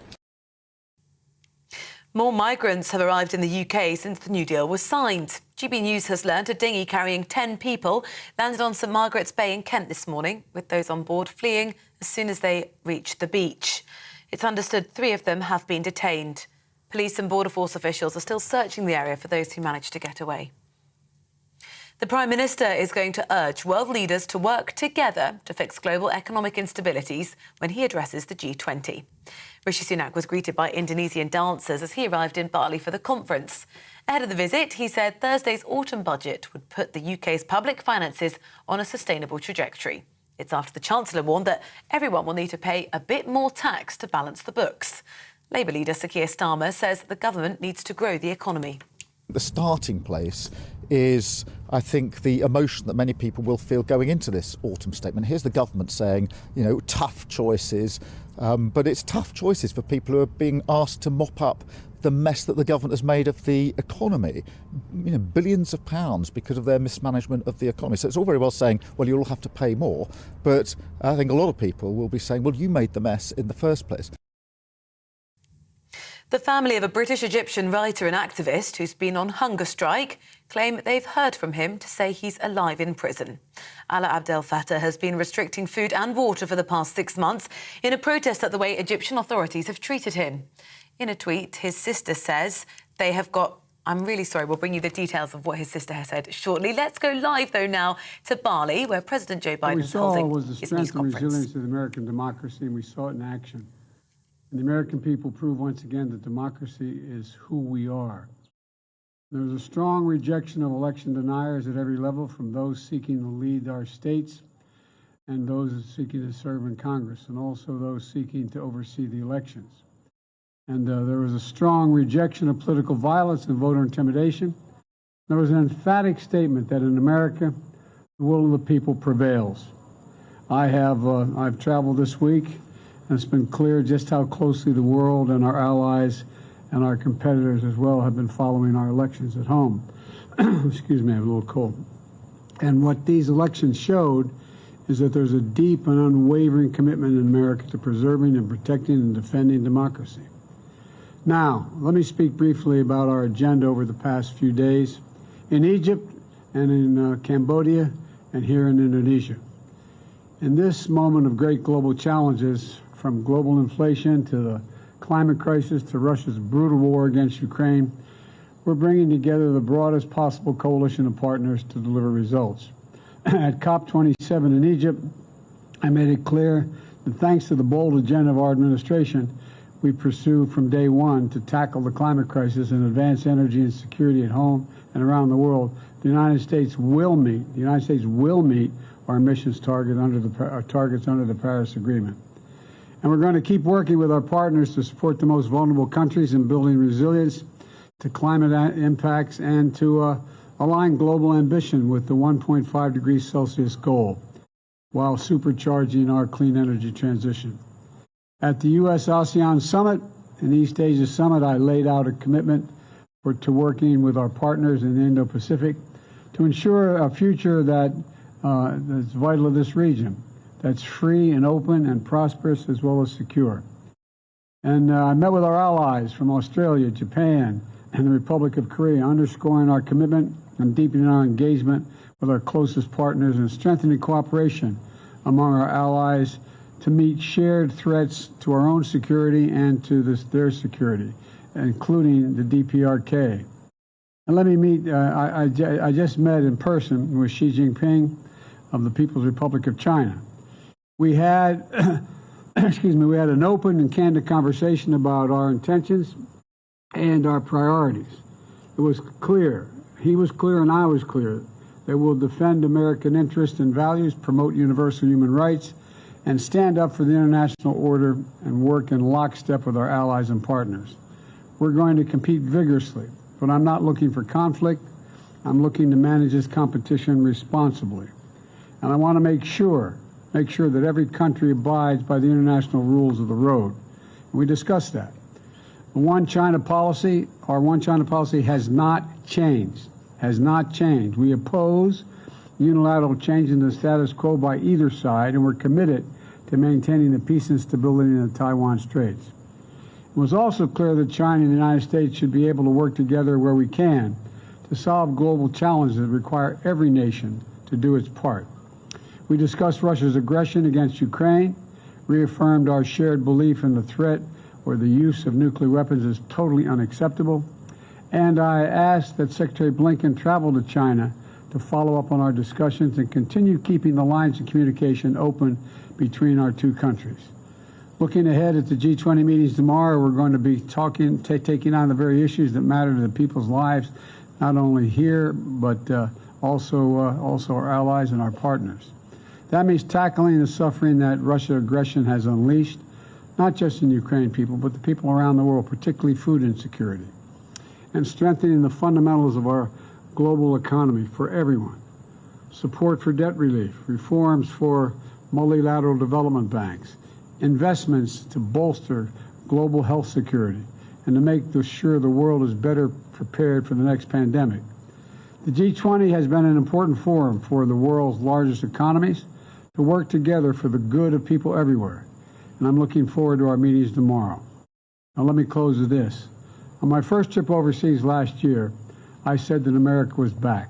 More migrants have arrived in the UK since the new deal was signed. GB News has learnt a dinghy carrying 10 people landed on St Margaret's Bay in Kent this morning, with those on board fleeing as soon as they reached the beach. It's understood 3 of them have been detained. Police and Border Force officials are still searching the area for those who managed to get away. The Prime Minister is going to urge world leaders to work together to fix global economic instabilities when he addresses the G20. Rishi Sunak was greeted by Indonesian dancers as he arrived in Bali for the conference. Ahead of the visit, he said Thursday's autumn budget would put the UK's public finances on a sustainable trajectory. It's after the Chancellor warned that everyone will need to pay a bit more tax to balance the books. Labour leader Sir Keir Starmer says the government needs to grow the economy. The starting place is, I think, the emotion that many people will feel going into this autumn statement. Here's the government saying, you know, tough choices, but it's tough choices for people who are being asked to mop up the mess that the government has made of the economy, you know, billions of pounds because of their mismanagement of the economy. So it's all very well saying, well, you'll all have to pay more, but I think a lot of people will be saying, well, you made the mess in the first place. The family of a British-Egyptian writer and activist who's been on hunger strike claim they've heard from him to say he's alive in prison. Alaa Abdel Fattah has been restricting food and water for the past 6 months in a protest at the way Egyptian authorities have treated him. In a tweet, his sister says they have got I'm really sorry. We'll bring you the details of what his sister has said shortly. Let's go live, though, now to Bali, where President Joe Biden is holding was the his strength news and conference. resilience of the American democracy, and we saw it in action. And the American people proved once again that democracy is who we are. There was a strong rejection of election deniers at every level, from those seeking to lead our states and those seeking to serve in Congress, and also those seeking to oversee the elections. And there was a strong rejection of political violence and voter intimidation. There was an emphatic statement that in America, the will of the people prevails. I've traveled this week, and it's been clear just how closely the world and our allies and our competitors as well have been following our elections at home. Excuse me, I have a little cold. And what these elections showed is that there's a deep and unwavering commitment in America to preserving and protecting and defending democracy. Now, let me speak briefly about our agenda over the past few days in Egypt and in Cambodia and here in Indonesia. In this moment of great global challenges, from global inflation to the climate crisis to Russia's brutal war against Ukraine, we're bringing together the broadest possible coalition of partners to deliver results. At COP27 in Egypt, I made it clear that thanks to the bold agenda of our administration, we pursue from day one to tackle the climate crisis and advance energy and security at home and around the world. The United States will meet our emissions targets under the Paris Agreement. And we're going to keep working with our partners to support the most vulnerable countries in building resilience to climate impacts and to align global ambition with the 1.5 degrees Celsius goal while supercharging our clean energy transition. At the U.S.-ASEAN Summit and East Asia Summit, I laid out a commitment to working with our partners in the Indo-Pacific to ensure a future that's vital to this region, that's free and open and prosperous as well as secure. And I met with our allies from Australia, Japan, and the Republic of Korea, underscoring our commitment and deepening our engagement with our closest partners and strengthening cooperation among our allies to meet shared threats to our own security and to their security, including the DPRK. And let me meet, I just met in person with Xi Jinping of the People's Republic of China. We had, we had an open and candid conversation about our intentions and our priorities. It was clear, he was clear and I was clear, that we'll defend American interests and values, promote universal human rights, and stand up for the international order and work in lockstep with our allies and partners. We're going to compete vigorously, but I'm not looking for conflict. I'm looking to manage this competition responsibly. And I want to make sure that every country abides by the international rules of the road. And we discussed that. The One China policy, our One China policy has not changed, We oppose unilateral change in the status quo by either side, and we're committed to maintaining the peace and stability in the Taiwan Straits. It was also clear that China and the United States should be able to work together where we can to solve global challenges that require every nation to do its part. We discussed Russia's aggression against Ukraine, reaffirmed our shared belief in the threat or the use of nuclear weapons is totally unacceptable, and I asked that Secretary Blinken travel to China to follow up on our discussions and continue keeping the lines of communication open between our two countries. Looking ahead at the G20 meetings tomorrow, we're going to be taking on the very issues that matter to the people's lives, not only here, but also our allies and our partners. That means tackling the suffering that Russian aggression has unleashed, not just in Ukraine people, but the people around the world, particularly food insecurity, and strengthening the fundamentals of our global economy for everyone. Support for debt relief, reforms for multilateral development banks, investments to bolster global health security, and to make sure the world is better prepared for the next pandemic. The G20 has been an important forum for the world's largest economies to work together for the good of people everywhere. And I'm looking forward to our meetings tomorrow. Now let me close with this. On my first trip overseas last year, I said that America was back.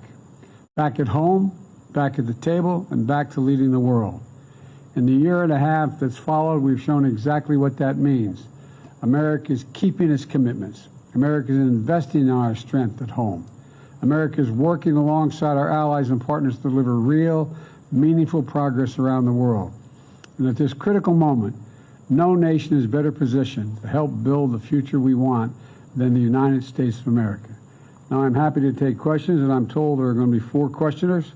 Back at home, back at the table, and back to leading the world. In the year and a half that's followed, we've shown exactly what that means. America is keeping its commitments. America is investing in our strength at home. America is working alongside our allies and partners to deliver real, meaningful progress around the world. And at this critical moment, no nation is better positioned to help build the future we want than the United States of America. Now, I'm happy to take questions, and I'm told there are going to be 4 questioners,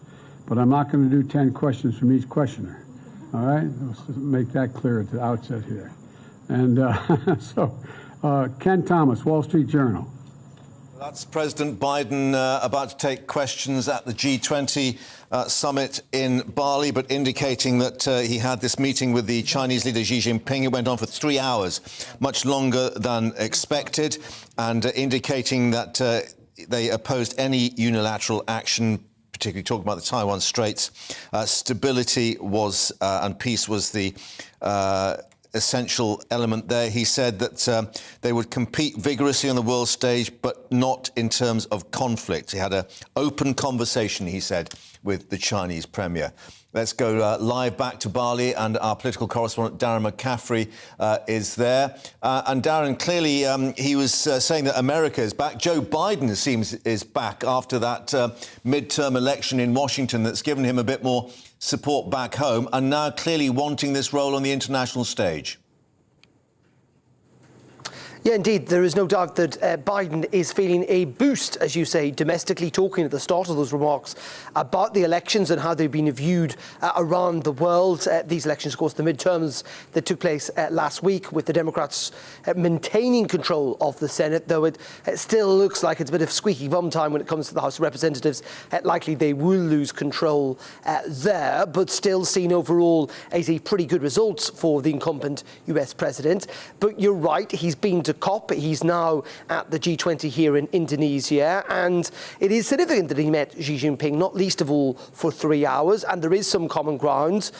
but I'm not going to do 10 questions from each questioner. All right? Let's make that clear at the outset here. And Ken Thomas, Wall Street Journal. That's President Biden about to take questions at the G20 summit in Bali, but indicating that he had this meeting with the Chinese leader Xi Jinping. It went on for 3 hours, much longer than expected, and indicating that they opposed any unilateral action, particularly talking about the Taiwan Straits. Stability was and peace was the essential element there. He said that they would compete vigorously on the world stage, but not in terms of conflict. He had an open conversation, he said, with the Chinese premier. Let's go live back to Bali, and our political correspondent Darren McCaffrey is there. And Darren, clearly he was saying that America is back. Joe Biden, it seems, is back after that midterm election in Washington that's given him a bit more support back home, and now clearly wanting this role on the international stage. Yeah, indeed, there is no doubt that Biden is feeling a boost, as you say, domestically, talking at the start of those remarks about the elections and how they've been viewed around the world. These elections, of course, the midterms that took place last week, with the Democrats maintaining control of the Senate, though it still looks like it's a bit of squeaky bum time when it comes to the House of Representatives. Likely they will lose control there, but still seen overall as a pretty good result for the incumbent US president. But you're right, he's been to COP. He's now at the G20 here in Indonesia, and it is significant that he met Xi Jinping, not least of all for 3 hours, and there is some common ground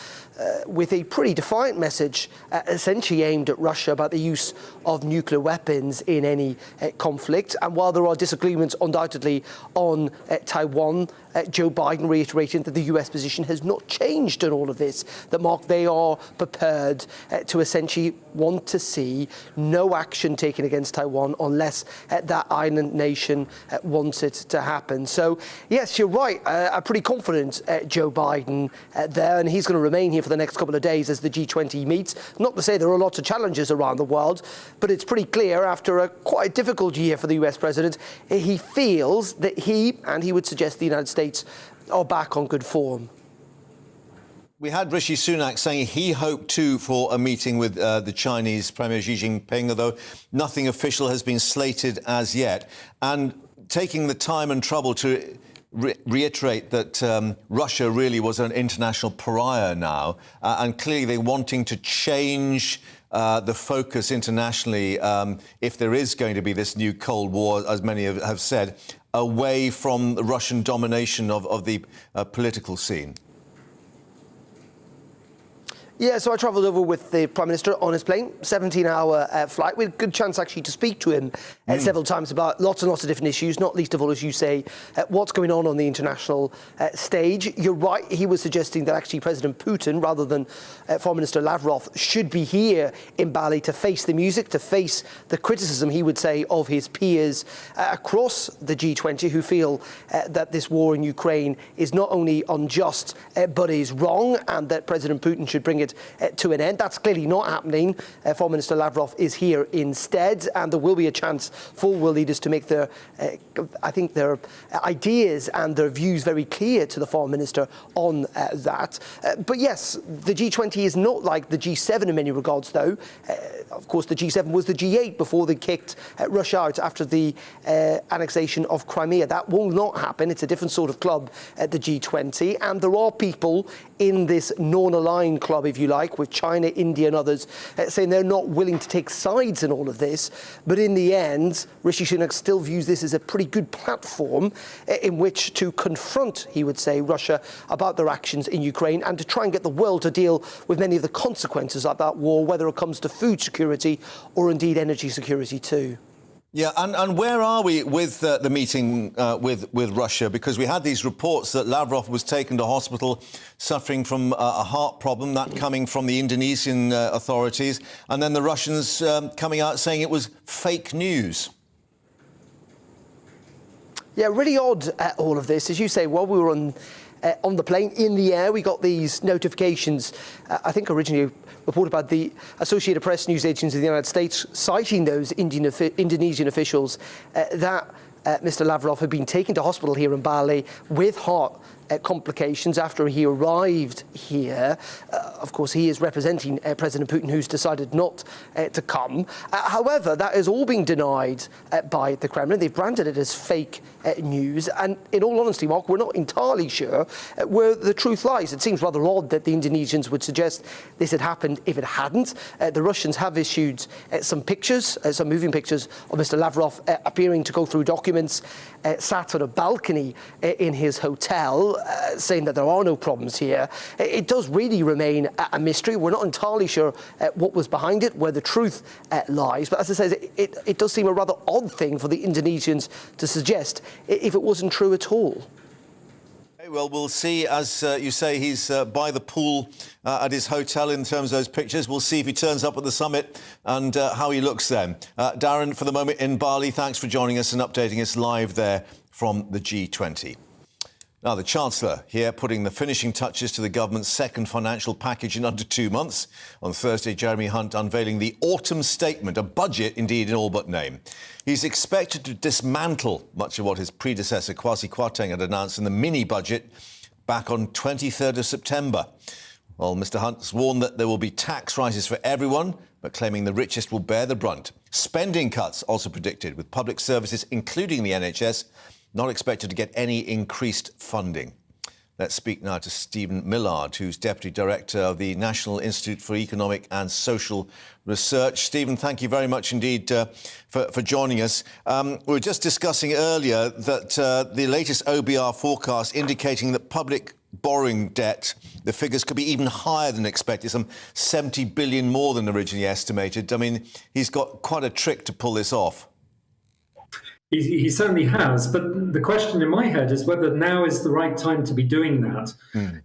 with a pretty defiant message essentially aimed at Russia about the use of nuclear weapons in any conflict. And while there are disagreements undoubtedly on Taiwan, Joe Biden reiterating that the US position has not changed on all of this, that Mark, they are prepared to essentially want to see no action taken against Taiwan unless that island nation wants it to happen. So yes, you're right, a pretty confident Joe Biden there, and he's going to remain here for the next couple of days as the G20 meets. Not to say there are lots of challenges around the world, but it's pretty clear after a quite difficult year for the US president, he feels that he, and he would suggest the United States, are back on good form. We had Rishi Sunak saying he hoped too for a meeting with the Chinese Premier Xi Jinping, although nothing official has been slated as yet. And taking the time and trouble to reiterate that Russia really was an international pariah now, and clearly they're wanting to change the focus internationally, if there is going to be this new Cold War, as many have said, away from the Russian domination of the political scene. Yeah, so I travelled over with the Prime Minister on his plane, 17-hour flight. We had a good chance actually to speak to him several times about lots and lots of different issues, not least of all, as you say, what's going on the international stage. You're right, he was suggesting that actually President Putin, rather than Foreign Minister Lavrov, should be here in Bali to face the music, to face the criticism, he would say, of his peers across the G20 who feel that this war in Ukraine is not only unjust, but is wrong, and that President Putin should bring it to an end. That's clearly not happening. Foreign Minister Lavrov is here instead, and there will be a chance for world leaders to make their, I think, their ideas and their views very clear to the Foreign Minister on that. But yes, the G20 is not like the G7 in many regards, though. Of course, the G7 was the G8 before they kicked Russia out after the annexation of Crimea. That will not happen. It's a different sort of club at the G20, and there are people in this non-aligned club, if you like, with China, India and others, saying they're not willing to take sides in all of this. But in the end, Rishi Sunak still views this as a pretty good platform in which to confront, he would say, Russia about their actions in Ukraine, and to try and get the world to deal with many of the consequences of that war, whether it comes to food security or indeed energy security too. Yeah, and where are we with the meeting with Russia? Because we had these reports that Lavrov was taken to hospital suffering from a heart problem, that coming from the Indonesian authorities, and then the Russians coming out saying it was fake news. Yeah, really odd, all of this. As you say, while we were on the plane, in the air, we got these notifications, I think originally reported by the Associated Press news agency in the United States, citing those Indonesian officials that Mr. Lavrov had been taken to hospital here in Bali with heart complications after he arrived here. Of course, he is representing President Putin, who's decided not to come. However, that has all been denied by the Kremlin. They've branded it as fake news. And in all honesty, Mark, we're not entirely sure where the truth lies. It seems rather odd that the Indonesians would suggest this had happened if it hadn't. The Russians have issued some pictures, some moving pictures of Mr. Lavrov appearing to go through documents, sat on a balcony in his hotel, saying that there are no problems here. It does really remain a mystery. We're not entirely sure what was behind it, where the truth lies. But as I say, it does seem a rather odd thing for the Indonesians to suggest if it wasn't true at all. Okay, well, we'll see. As you say, he's by the pool at his hotel in terms of those pictures. We'll see if he turns up at the summit and how he looks then. Darren, for the moment in Bali, thanks for joining us and updating us live there from the G20. Now, the Chancellor here putting the finishing touches to the government's second financial package in under 2 months. On Thursday, Jeremy Hunt unveiling the autumn statement, a budget indeed in all but name. He's expected to dismantle much of what his predecessor Kwasi Kwarteng had announced in the mini-budget back on 23rd of September. Well, Mr Hunt's warned that there will be tax rises for everyone, but claiming the richest will bear the brunt. Spending cuts also predicted, with public services, including the NHS, not expected to get any increased funding. Let's speak now to Stephen Millard, who's Deputy Director of the National Institute for Economic and Social Research. Stephen, thank you very much indeed for joining us. We were just discussing earlier that the latest OBR forecast indicating that public borrowing debt, the figures could be even higher than expected, some 70 billion more than originally estimated. I mean, he's got quite a trick to pull this off. He certainly has, but the question in my head is whether now is the right time to be doing that,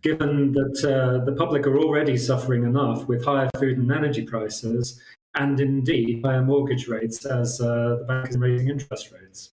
given that the public are already suffering enough with higher food and energy prices and indeed higher mortgage rates as the bank is raising interest rates.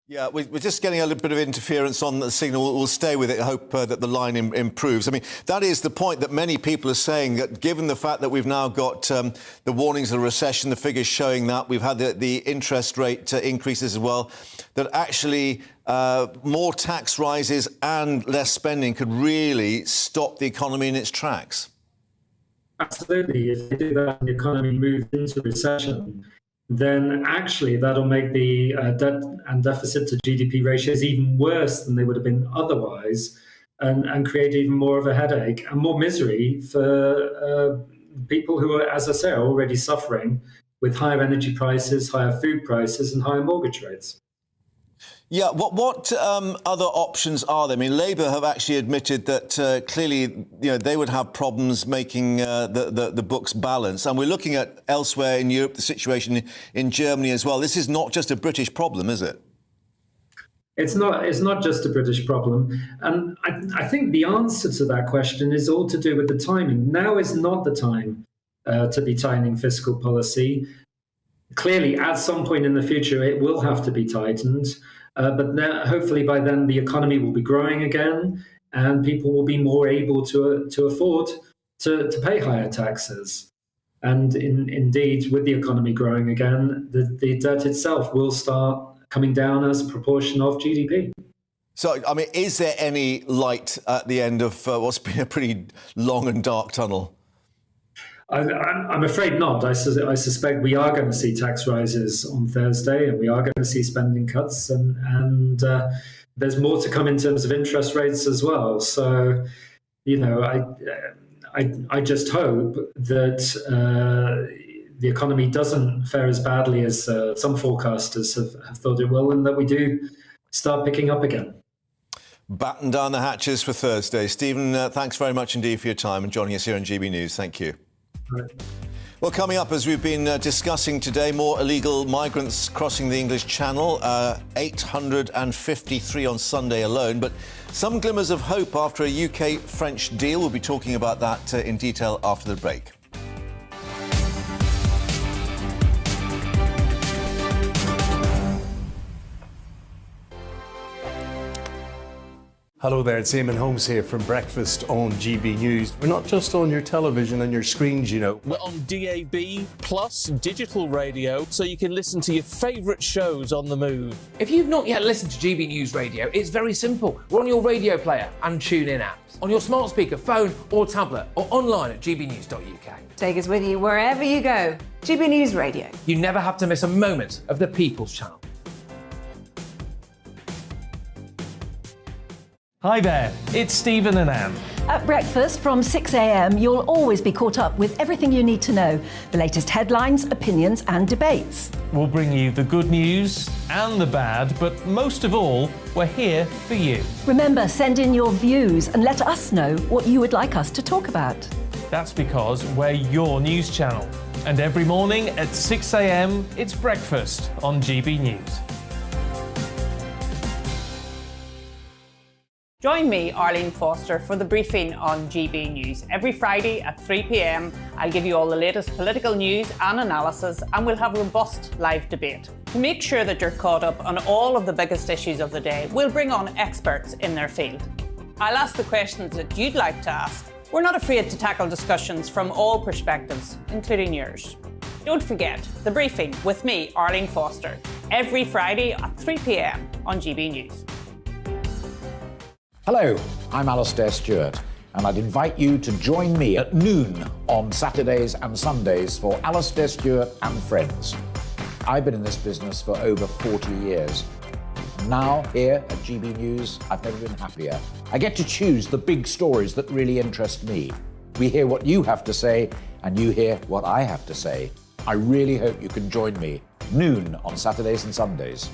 Yeah, we're just getting a little bit of interference on the signal. We'll stay with it. I hope that the line improves. I mean, that is the point that many people are saying, that given the fact that we've now got the warnings of a recession, the figures showing that, we've had the interest rate increases as well, that actually more tax rises and less spending could really stop the economy in its tracks. Absolutely. If they do that and the economy moves into recession, then actually that'll make the debt and deficit to GDP ratios even worse than they would have been otherwise, and create even more of a headache and more misery for people who are, as I say, are already suffering with higher energy prices, higher food prices and higher mortgage rates. Yeah, what other options are there? I mean, Labour have actually admitted that clearly, they would have problems making the books balance. And we're looking at elsewhere in Europe, the situation in Germany as well. This is not just a British problem, is it? It's not just a British problem. And I think the answer to that question is all to do with the timing. Now is not the time to be tightening fiscal policy. Clearly, at some point in the future, it will have to be tightened. But now, hopefully by then the economy will be growing again and people will be more able to afford to pay higher taxes. And indeed, with the economy growing again, the debt itself will start coming down as a proportion of GDP. So, I mean, is there any light at the end of what's been a pretty long and dark tunnel? I'm afraid not. I suspect we are going to see tax rises on Thursday, and we are going to see spending cuts, and there's more to come in terms of interest rates as well. So, I just hope that the economy doesn't fare as badly as some forecasters have thought it will, and that we do start picking up again. Batten down the hatches for Thursday. Stephen, thanks very much indeed for your time and joining us here on GB News. Thank you. Right. Well, coming up, as we've been discussing today, more illegal migrants crossing the English Channel, 853 on Sunday alone, but some glimmers of hope after a UK-French deal. We'll be talking about that in detail after the break. Hello there, it's Eamon Holmes here from Breakfast on GB News. We're not just on your television and your screens, you know. We're on DAB plus digital radio, so you can listen to your favourite shows on the move. If you've not yet listened to GB News Radio, it's very simple. We're on your radio player and TuneIn apps, on your smart speaker, phone or tablet, or online at gbnews.uk. Take us with you wherever you go. GB News Radio. You never have to miss a moment of the People's Channel. Hi there, it's Stephen and Anne. At breakfast from 6 a.m, you'll always be caught up with everything you need to know, the latest headlines, opinions and debates. We'll bring you the good news and the bad, but most of all, we're here for you. Remember, send in your views and let us know what you would like us to talk about. That's because we're your news channel. And every morning at 6 a.m, it's breakfast on GB News. Join me, Arlene Foster, for the briefing on GB News. Every Friday at 3 p.m, I'll give you all the latest political news and analysis, and we'll have robust live debate. To make sure that you're caught up on all of the biggest issues of the day, we'll bring on experts in their field. I'll ask the questions that you'd like to ask. We're not afraid to tackle discussions from all perspectives, including yours. Don't forget, the briefing with me, Arlene Foster, every Friday at 3 p.m. on GB News. Hello, I'm Alastair Stewart, and I'd invite you to join me at noon on Saturdays and Sundays for Alastair Stewart and Friends. I've been in this business for over 40 years. Now, here at GB News, I've never been happier. I get to choose the big stories that really interest me. We hear what you have to say, and you hear what I have to say. I really hope you can join me, noon on Saturdays and Sundays.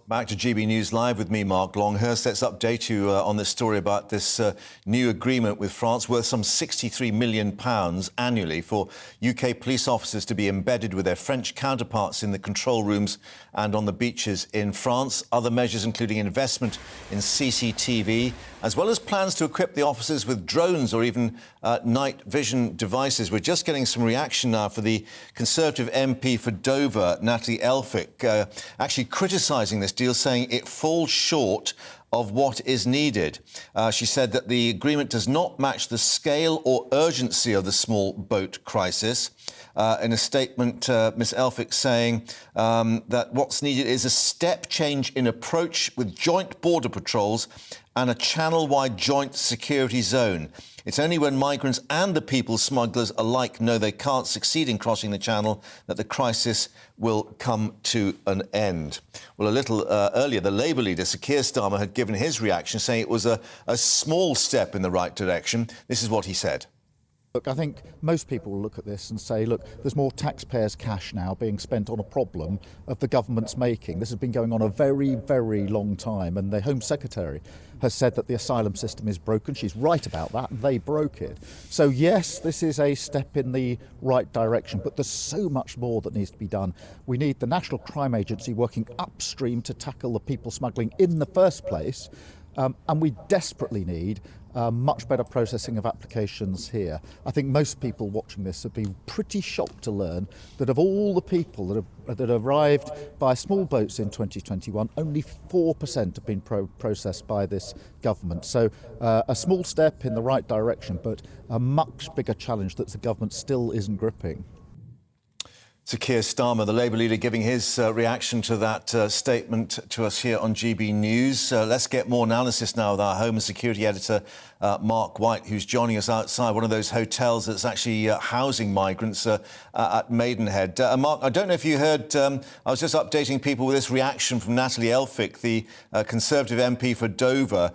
Back to GB News Live with me, Mark Longhurst. Let's update you on this story about this new agreement with France worth some £63 million annually for UK police officers to be embedded with their French counterparts in the control rooms and on the beaches in France. Other measures including investment in CCTV, as well as plans to equip the officers with drones or even night vision devices. We're just getting some reaction now for the Conservative MP for Dover, Natalie Elphicke, actually criticising this deal, saying it falls short of what is needed. She said that the agreement does not match the scale or urgency of the small boat crisis. In a statement, Ms Elphicke saying that what's needed is a step change in approach with joint border patrols and a channel-wide joint security zone. It's only when migrants and the people smugglers alike know they can't succeed in crossing the channel that the crisis will come to an end. Well, a little earlier, the Labour leader, Sir Keir Starmer, had given his reaction, saying it was a small step in the right direction. This is what he said. Look, I think most people will look at this and say, look, there's more taxpayers' cash now being spent on a problem of the government's making. This has been going on a very, very long time, and the Home Secretary has said that the asylum system is broken. She's right about that, and they broke it. So, yes, this is a step in the right direction, but there's so much more that needs to be done. We need the National Crime Agency working upstream to tackle the people smuggling in the first place, and we desperately need much better processing of applications here. I think most people watching this have been pretty shocked to learn that of all the people that arrived by small boats in 2021, only 4% have been processed by this government. So a small step in the right direction, but a much bigger challenge that the government still isn't gripping. Sir Keir Starmer, the Labour leader, giving his reaction to that statement to us here on GB News. Let's get more analysis now with our Home and Security editor, Mark White, who's joining us outside one of those hotels that's actually housing migrants at Maidenhead. Mark, I don't know if you heard, I was just updating people with this reaction from Natalie Elphicke, the Conservative MP for Dover,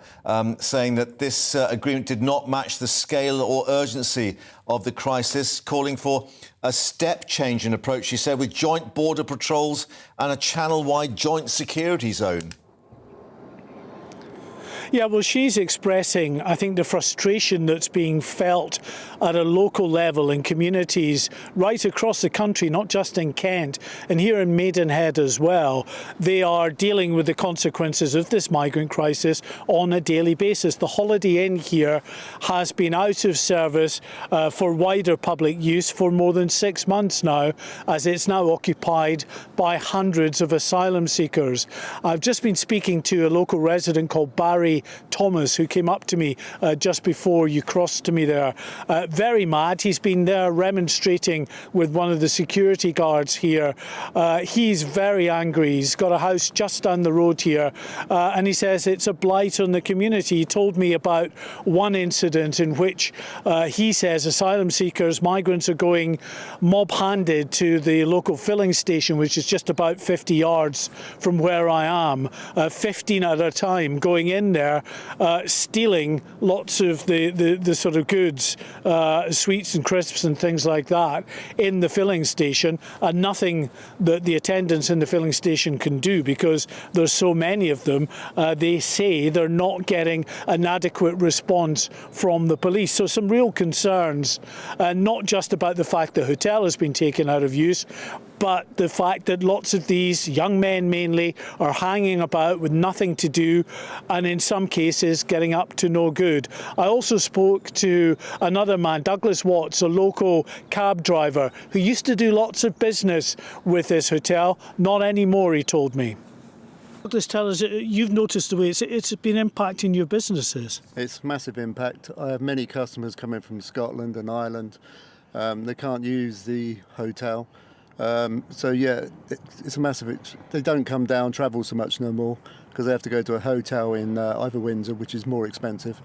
saying that this agreement did not match the scale or urgency of the crisis, calling for a step change in approach, she said, with joint border patrols and a channel-wide joint security zone. Yeah, well, she's expressing, I think, the frustration that's being felt at a local level in communities right across the country, not just in Kent, and here in Maidenhead as well. They are dealing with the consequences of this migrant crisis on a daily basis. The Holiday Inn here has been out of service for wider public use for more than 6 months now, as it's now occupied by hundreds of asylum seekers. I've just been speaking to a local resident called Barry Thomas, who came up to me just before you crossed to me there. Very mad. He's been there remonstrating with one of the security guards here. He's very angry. He's got a house just down the road here, and he says it's a blight on the community. He told me about one incident in which he says asylum seekers, migrants, are going mob-handed to the local filling station, which is just about 50 yards from where I am, 15 at a time, going in there, stealing lots of the sort of goods, sweets and crisps and things like that in the filling station, and nothing that the attendants in the filling station can do because there's so many of them. They say they're not getting an adequate response from the police. So some real concerns, not just about the fact the hotel has been taken out of use, but the fact that lots of these young men mainly are hanging about with nothing to do, and in some cases getting up to no good. I also spoke to another man, Douglas Watts, a local cab driver who used to do lots of business with this hotel. Not anymore, he told me. Douglas, tell us, you've noticed the way it's been impacting your businesses. It's a massive impact. I have many customers coming from Scotland and Ireland. They can't use the hotel. So yeah, it's a massive. They don't come down, travel so much no more because they have to go to a hotel in either Windsor, which is more expensive,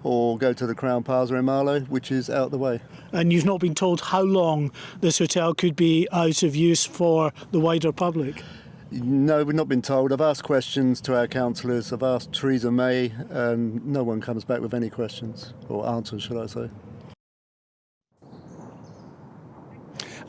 or go to the Crown Plaza in Marlow, which is out the way. And you've not been told how long this hotel could be out of use for the wider public? No, we've not been told. I've asked questions to our councillors. I've asked Theresa May, and no one comes back with any questions or answers, should I say.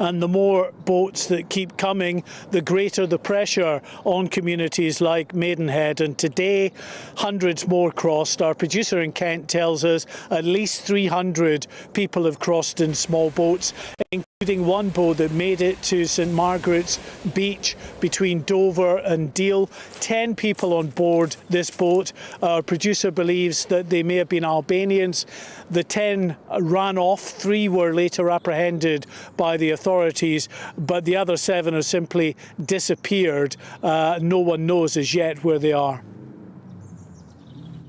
And the more boats that keep coming, the greater the pressure on communities like Maidenhead. And today, hundreds more crossed. Our producer in Kent tells us at least 300 people have crossed in small boats, including one boat that made it to St Margaret's Beach between Dover and Deal. 10 people on board this boat. Our producer believes that they may have been Albanians. The 10 ran off. 3 were later apprehended by the authorities, but the other 7 have simply disappeared. No one knows as yet where they are.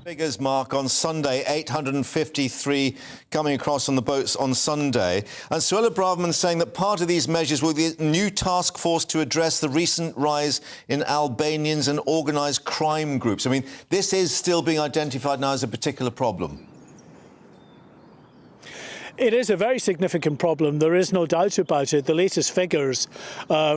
Figures, Mark, on Sunday, 853 coming across on the boats on Sunday. And Suella Braverman saying that part of these measures will be a new task force to address the recent rise in Albanians and organised crime groups. I mean, this is still being identified now as a particular problem. It is a very significant problem. There is no doubt about it. The latest figures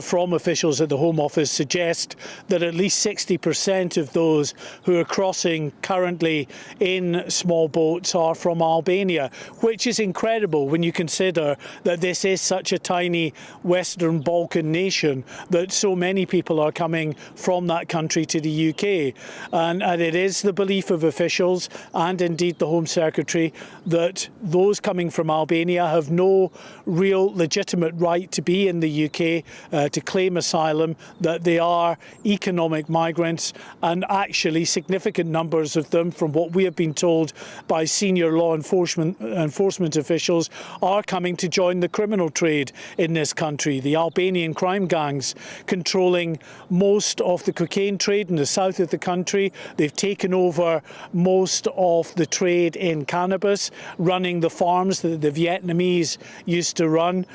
from officials at the Home Office suggest that at least 60% of those who are crossing currently in small boats are from Albania, which is incredible when you consider that this is such a tiny Western Balkan nation, that so many people are coming from that country to the UK. And it is the belief of officials and indeed the Home Secretary that those coming from Albania have no real legitimate right to be in the UK, to claim asylum, that they are economic migrants, and actually significant numbers of them, from what we have been told by senior law enforcement officials, are coming to join the criminal trade in this country. The Albanian crime gangs controlling most of the cocaine trade in the south of the country. They've taken over most of the trade in cannabis, running the farms that the Vietnamese used to run.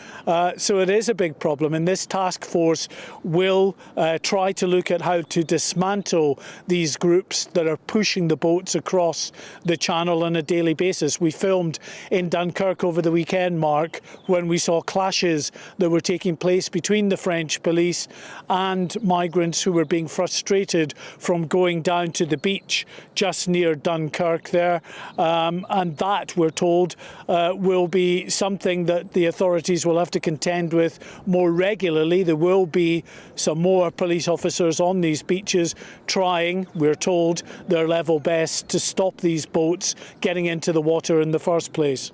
So it is a big problem, and this task force will try to look at how to dismantle these groups that are pushing the boats across the channel on a daily basis. We filmed in Dunkirk over the weekend, Mark, when we saw clashes that were taking place between the French police and migrants who were being frustrated from going down to the beach just near Dunkirk there. And that, we're told, will will be something that the authorities will have to contend with more regularly. There will be some more police officers on these beaches trying, we're told, their level best to stop these boats getting into the water in the first place.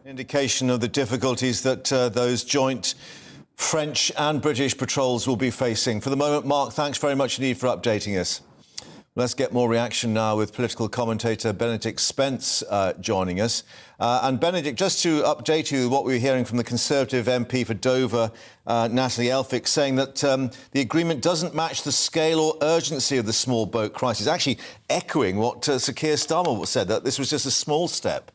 Indication of the difficulties that those joint French and British patrols will be facing. For the moment, Mark, thanks very much indeed for updating us. Let's get more reaction now with political commentator Benedict Spence joining us. And Benedict, just to update you what we were hearing from the Conservative MP for Dover, Natalie Elphicke, saying that the agreement doesn't match the scale or urgency of the small boat crisis, actually echoing what Sir Keir Starmer said, that this was just a small step.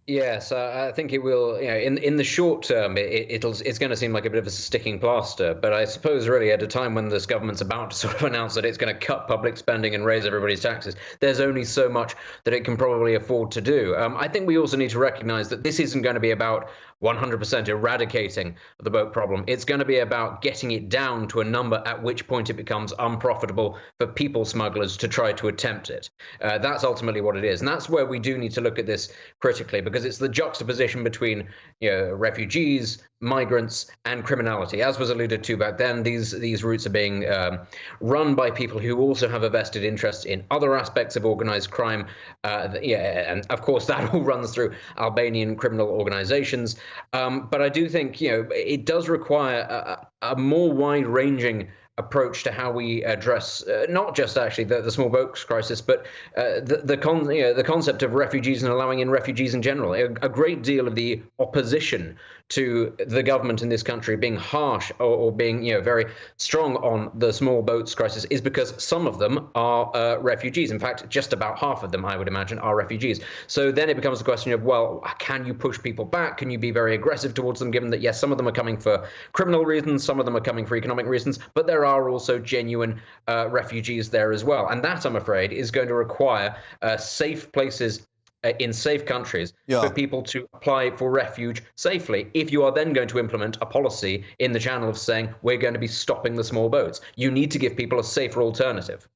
Yes, I think it will. In the short term, it's going to seem like a bit of a sticking plaster. But I suppose, really, at a time when this government's about to sort of announce that it's going to cut public spending and raise everybody's taxes, there's only so much that it can probably afford to do. I think we also need to recognise that this isn't going to be about 100% eradicating the boat problem. It's going to be about getting it down to a number at which point it becomes unprofitable for people smugglers to try to attempt it. That's ultimately what it is. And that's where we do need to look at this critically, because it's the juxtaposition between refugees, migrants and criminality. As was alluded to back then, these routes are being run by people who also have a vested interest in other aspects of organised crime. And of course, that all runs through Albanian criminal organisations. But I do think, it does require a more wide-ranging approach to how we address not just actually the small boats crisis, but the concept of refugees and allowing in refugees in general. A great deal of the opposition to the government in this country being harsh or being very strong on the small boats crisis is because some of them are refugees. In fact, just about half of them, I would imagine, are refugees. So then it becomes a question of, well, can you push people back? Can you be very aggressive towards them, given that, yes, some of them are coming for criminal reasons, some of them are coming for economic reasons, but there are also genuine refugees there as well. And that, I'm afraid, is going to require safe places in safe countries for people to apply for refuge safely. If you are then going to implement a policy in the channel of saying we're going to be stopping the small boats, you need to give people a safer alternative.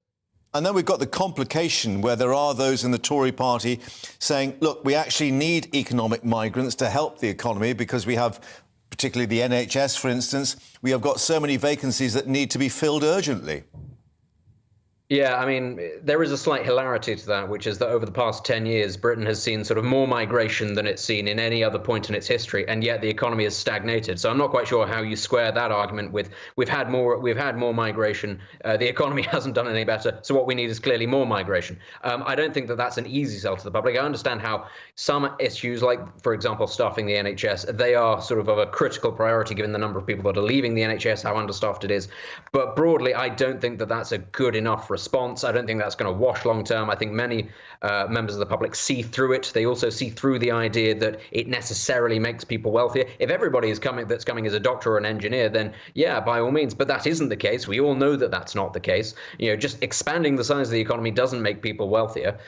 And then we've got the complication where there are those in the Tory party saying, look, we actually need economic migrants to help the economy because we have, particularly the NHS, for instance, we have got so many vacancies that need to be filled urgently. Yeah, I mean, there is a slight hilarity to that, which is that over the past 10 years, Britain has seen sort of more migration than it's seen in any other point in its history, and yet the economy has stagnated. So I'm not quite sure how you square that argument with we've had more migration, the economy hasn't done any better, so what we need is clearly more migration. I don't think that that's an easy sell to the public. I understand how some issues, like, for example, staffing the NHS, they are sort of a critical priority given the number of people that are leaving the NHS, how understaffed it is. But broadly, I don't think that that's a good enough response. I don't think that's going to wash long term. I think many members of the public see through it. They also see through the idea that it necessarily makes people wealthier. If everybody is coming as a doctor or an engineer, then yeah, by all means. But that isn't the case. We all know that that's not the case. Just expanding the size of the economy doesn't make people wealthier.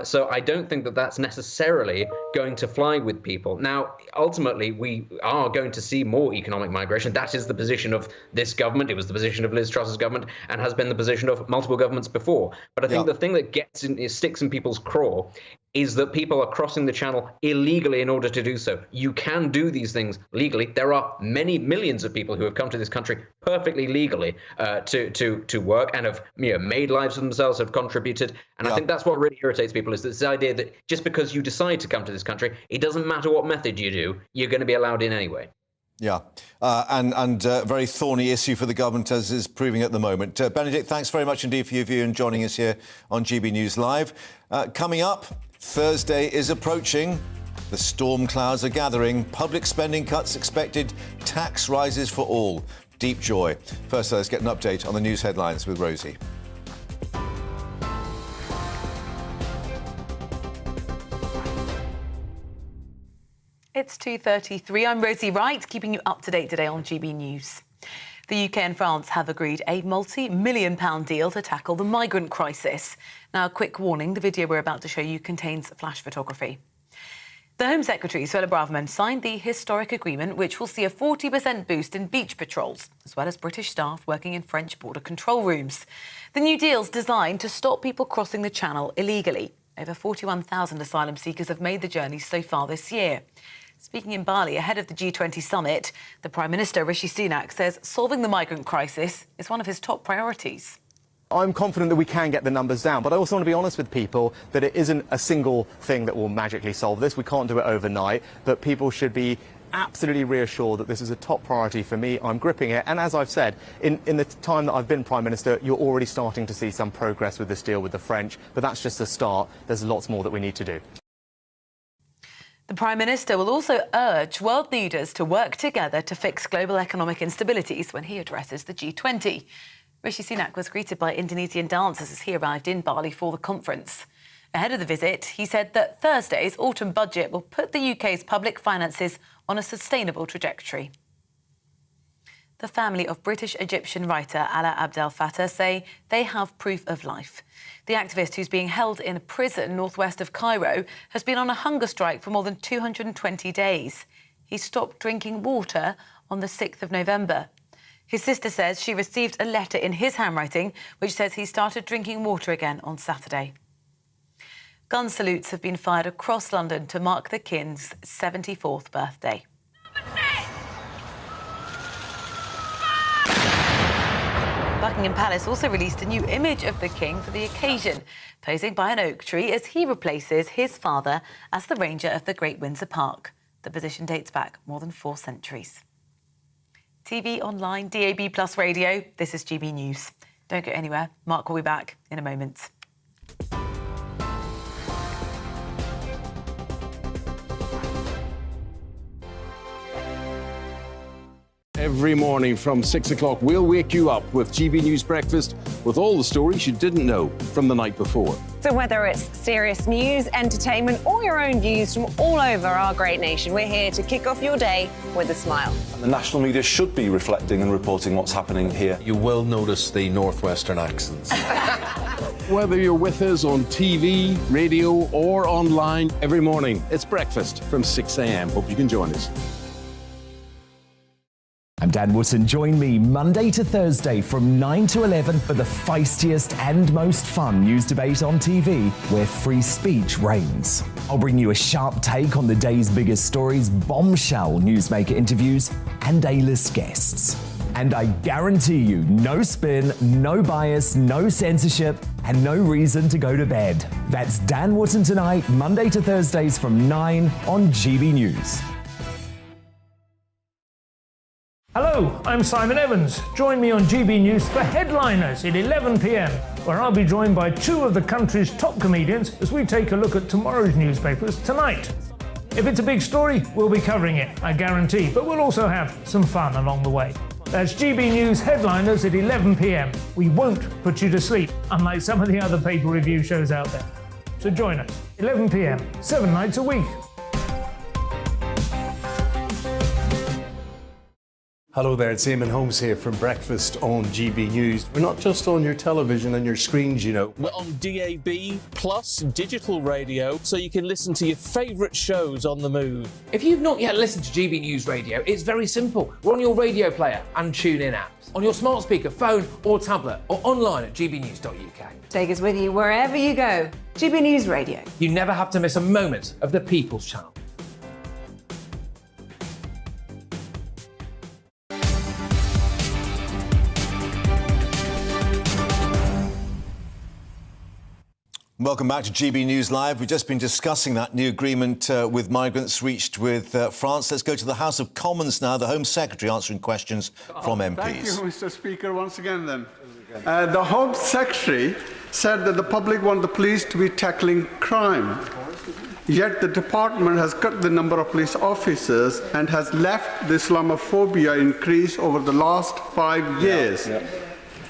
So I don't think that that's necessarily going to fly with people. Now, ultimately, we are going to see more economic migration. That is the position of this government. It was the position of Liz Truss's government and has been the position of multiple governments before. But I think the thing that sticks in people's craw is that people are crossing the channel illegally in order to do so. You can do these things legally. There are many millions of people who have come to this country perfectly legally to work and have made lives for themselves, have contributed. And I think that's what really irritates people, is this idea that just because you decide to come to this country, it doesn't matter what method you do, you're going to be allowed in anyway. Yeah, and a very thorny issue for the government, as is proving at the moment. Benedict, thanks very much indeed for your view and joining us here on GB News Live. Coming up, Thursday is approaching. The storm clouds are gathering. Public spending cuts expected. Tax rises for all. Deep joy. First, let's get an update on the news headlines with Rosie. It's 2:33. I'm Rosie Wright, keeping you up to date today on GB News. The UK and France have agreed a multi-million-pound deal to tackle the migrant crisis. Now, a quick warning, the video we're about to show you contains flash photography. The Home Secretary, Suella Braverman, signed the historic agreement, which will see a 40% boost in beach patrols, as well as British staff working in French border control rooms. The new deal's designed to stop people crossing the channel illegally. Over 41,000 asylum seekers have made the journey so far this year. Speaking in Bali ahead of the G20 summit, the Prime Minister, Rishi Sunak, says solving the migrant crisis is one of his top priorities. I'm confident that we can get the numbers down, but I also want to be honest with people that it isn't a single thing that will magically solve this. We can't do it overnight, but people should be absolutely reassured that this is a top priority for me. I'm gripping it, and as I've said, in the time that I've been Prime Minister, you're already starting to see some progress with this deal with the French, but that's just the start. There's lots more that we need to do. The Prime Minister will also urge world leaders to work together to fix global economic instabilities when he addresses the G20. Rishi Sunak was greeted by Indonesian dancers as he arrived in Bali for the conference. Ahead of the visit, he said that Thursday's autumn budget will put the UK's public finances on a sustainable trajectory. The family of British-Egyptian writer Alaa Abdel Fattah say they have proof of life. The activist, who's being held in a prison northwest of Cairo, has been on a hunger strike for more than 220 days. He stopped drinking water on the 6th of November. His sister says she received a letter in his handwriting which says he started drinking water again on Saturday. Gun salutes have been fired across London to mark the King's 74th birthday. Buckingham Palace also released a new image of the King for the occasion, posing by an oak tree as he replaces his father as the Ranger of the Great Windsor Park. The position dates back more than 4 centuries. TV, online, DAB+ radio, this is GB News. Don't go anywhere. Mark will be back in a moment. Every morning from 6 o'clock, we'll wake you up with GB News Breakfast with all the stories you didn't know from the night before. So whether it's serious news, entertainment, or your own views from all over our great nation, we're here to kick off your day with a smile. And the national media should be reflecting and reporting what's happening here. You will notice the northwestern accents. Whether you're with us on TV, radio, or online, every morning, it's breakfast from 6 a.m. Hope you can join us. I'm Dan Wootton. Join me Monday to Thursday from 9 to 11 for the feistiest and most fun news debate on TV, where free speech reigns. I'll bring you a sharp take on the day's biggest stories, bombshell newsmaker interviews, and A-list guests. And I guarantee you, no spin, no bias, no censorship, and no reason to go to bed. That's Dan Wootton tonight, Monday to Thursdays from 9 on GB News. Hello, I'm Simon Evans. Join me on GB News for Headliners at 11 p.m, where I'll be joined by 2 of the country's top comedians as we take a look at tomorrow's newspapers tonight. If it's a big story, we'll be covering it, I guarantee, but we'll also have some fun along the way. That's GB News Headliners at 11 p.m. We won't put you to sleep, unlike some of the other paper review shows out there. So join us, 11 p.m, 7 nights a week. Hello there, it's Eamon Holmes here from Breakfast on GB News. We're not just on your television and your screens, you know. We're on DAB plus digital radio, so you can listen to your favourite shows on the move. If you've not yet listened to GB News Radio, it's very simple. We're on your radio player and TuneIn apps, on your smart speaker, phone or tablet, or online at gbnews.uk. Take us with you wherever you go. GB News Radio. You never have to miss a moment of the People's Channel. Welcome back to GB News Live. We've just been discussing that new agreement with migrants reached with France. Let's go to the House of Commons now. The Home Secretary answering questions from MPs. Thank you, Mr. Speaker, once again then. The Home Secretary said that the public want the police to be tackling crime. Yet the department has cut the number of police officers and has left the Islamophobia increase over the last 5 years.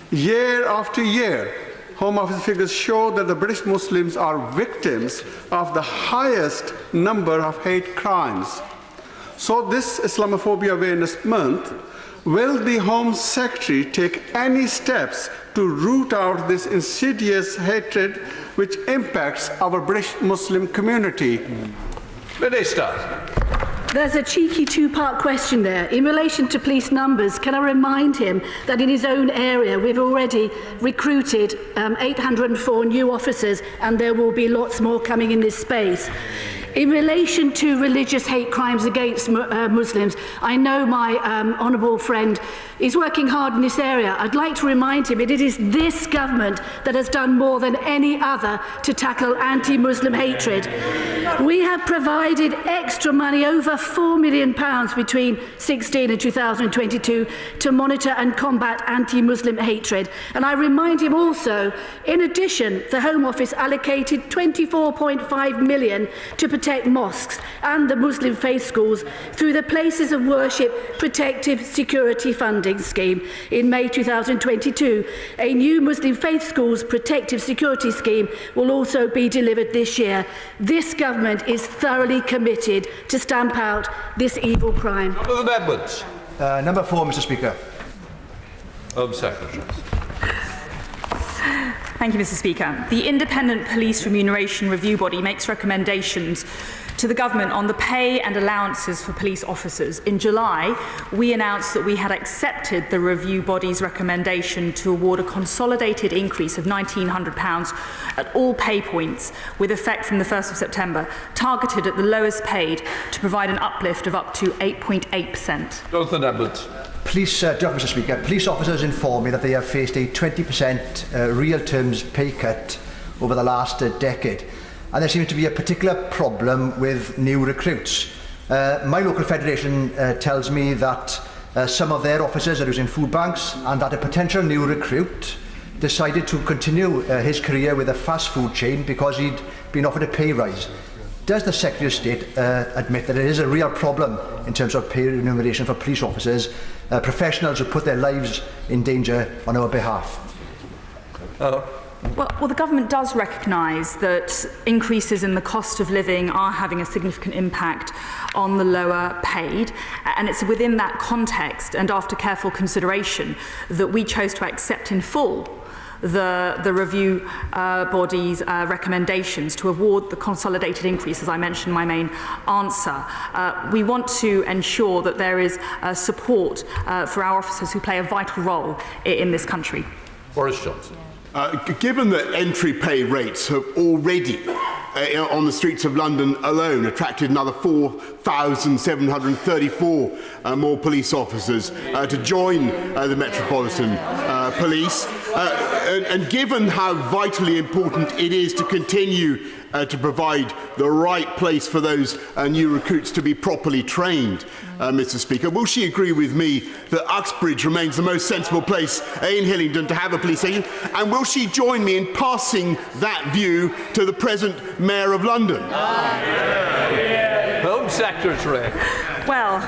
Year after year, Home Office figures show that the British Muslims are victims of the highest number of hate crimes. So this Islamophobia Awareness Month, will the Home Secretary take any steps to root out this insidious hatred which impacts our British Muslim community? Minister. There's a cheeky two-part question there. In relation to police numbers, can I remind him that in his own area we've already recruited 804 new officers, and there will be lots more coming in this space. In relation to religious hate crimes against Muslims, I know my honourable friend is working hard in this area. I'd like to remind him that it is this government that has done more than any other to tackle anti-Muslim hatred. We have provided extra money, over £4 million between 2016 and 2022, to monitor and combat anti-Muslim hatred. And I remind him also, in addition, the Home Office allocated £24.5 million to protect mosques and the Muslim faith schools through the Places of Worship Protective Security Funding Scheme. In May 2022, a new Muslim faith schools protective security scheme will also be delivered this year. This government is thoroughly committed to stamp out this evil crime. Number 4, Mr. Speaker. Home Secretary. Thank you, Mr. Speaker. The Independent Police Remuneration Review Body makes recommendations to the government on the pay and allowances for police officers. In July, we announced that we had accepted the review body's recommendation to award a consolidated increase of £1,900 at all pay points with effect from the 1st of September, targeted at the lowest paid to provide an uplift of up to 8.8%. Jonathan Edwards. Mr. Speaker, police officers inform me that they have faced a 20% real terms pay cut over the last decade. And there seems to be a particular problem with new recruits. My local federation tells me that some of their officers are using food banks, and that a potential new recruit decided to continue his career with a fast food chain because he'd been offered a pay rise. Does the Secretary of State admit that it is a real problem in terms of pay remuneration for police officers, professionals who put their lives in danger on our behalf? Well, the government does recognise that increases in the cost of living are having a significant impact on the lower paid, and it's within that context and after careful consideration that we chose to accept in full the review body's recommendations to award the consolidated increase, as I mentioned in my main answer. We want to ensure that there is support for our officers who play a vital role in this country. Boris Johnson. Given that entry pay rates have already, on the streets of London alone, attracted another 4,734 more police officers to join the Metropolitan Police, and given how vitally important it is to continue to provide the right place for those new recruits to be properly trained, Mr. Speaker, will she agree with me that Uxbridge remains the most sensible place in Hillingdon to have a police station? And will she join me in passing that view to the present Mayor of London? Home Secretary. Well,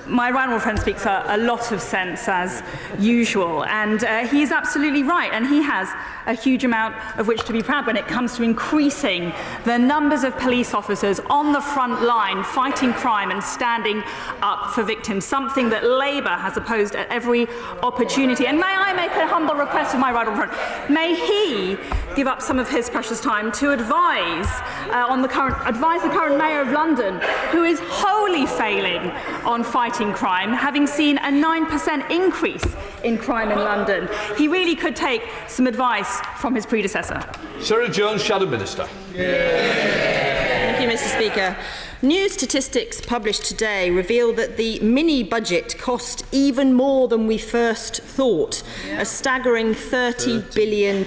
my right friend speaks a lot of sense as usual, and he is absolutely right, and he has a huge amount of which to be proud when it comes to increasing the numbers of police officers on the front line fighting crime and standing up for victims, something that Labour has opposed at every opportunity. And may I make a humble request of my right friend? May he give up some of his precious time to advise the current Mayor of London, who is wholly failing on fighting crime, having seen a 9% increase in crime in London. He really could take some advice from his predecessor. Sarah Jones, Shadow Minister. Thank you, Mr. Speaker. New statistics published today reveal that the mini-budget cost even more than we first thought, a staggering £30 billion.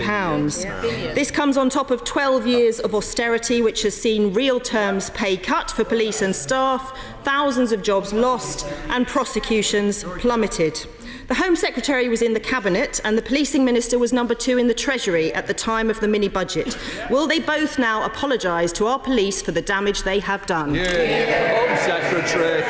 This comes on top of 12 years of austerity, which has seen real terms pay cut for police and staff, thousands of jobs lost, and prosecutions plummeted. The Home Secretary was in the Cabinet and the Policing Minister was number 2 in the Treasury at the time of the mini-budget. Will they both now apologise to our police for the damage they have done? Home Secretary.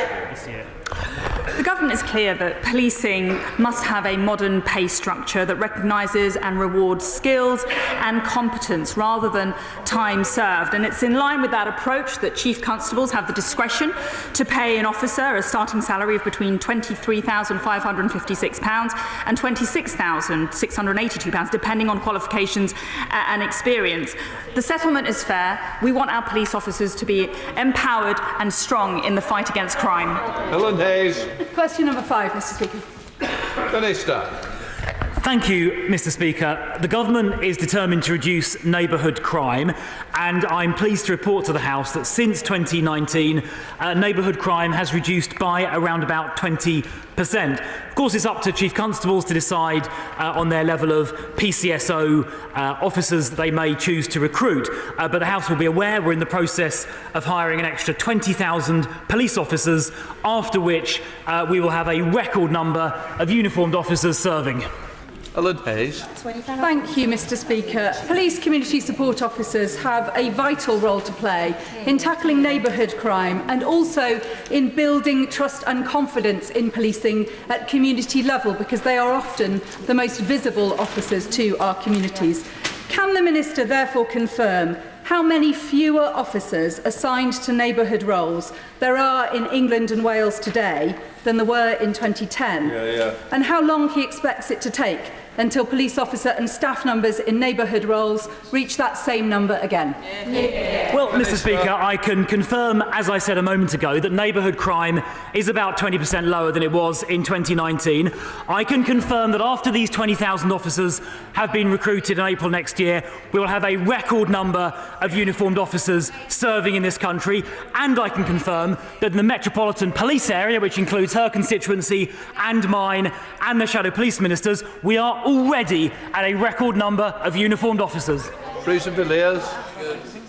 The government government is clear that policing must have a modern pay structure that recognises and rewards skills and competence rather than time served. And it's in line with that approach that chief constables have the discretion to pay an officer a starting salary of between £23,556 and £26,682, depending on qualifications and experience. The settlement is fair. We want our police officers to be empowered and strong in the fight against crime. Helen Hayes. Question number 5, Mr. Speaker. Minister. Thank you, Mr. Speaker. The government is determined to reduce neighbourhood crime, and I'm pleased to report to the House that since 2019, neighbourhood crime has reduced by around about 20%. Of course, it's up to chief constables to decide on their level of PCSO officers that they may choose to recruit, but the House will be aware we're in the process of hiring an extra 20,000 police officers, after which we will have a record number of uniformed officers serving. Helen Hayes. Thank you, Mr. Speaker. Police community support officers have a vital role to play in tackling neighbourhood crime and also in building trust and confidence in policing at community level, because they are often the most visible officers to our communities. Can the Minister therefore confirm how many fewer officers assigned to neighbourhood roles there are in England and Wales today than there were in 2010? And how long he expects it to take until police officer and staff numbers in neighbourhood roles reach that same number again? Well, Mr. Speaker, I can confirm, as I said a moment ago, that neighbourhood crime is about 20% lower than it was in 2019. I can confirm that after these 20,000 officers have been recruited in April next year, we will have a record number of uniformed officers serving in this country. And I can confirm that in the Metropolitan Police area, which includes her constituency and mine and the Shadow Police Ministers, we are already at a record number of uniformed officers.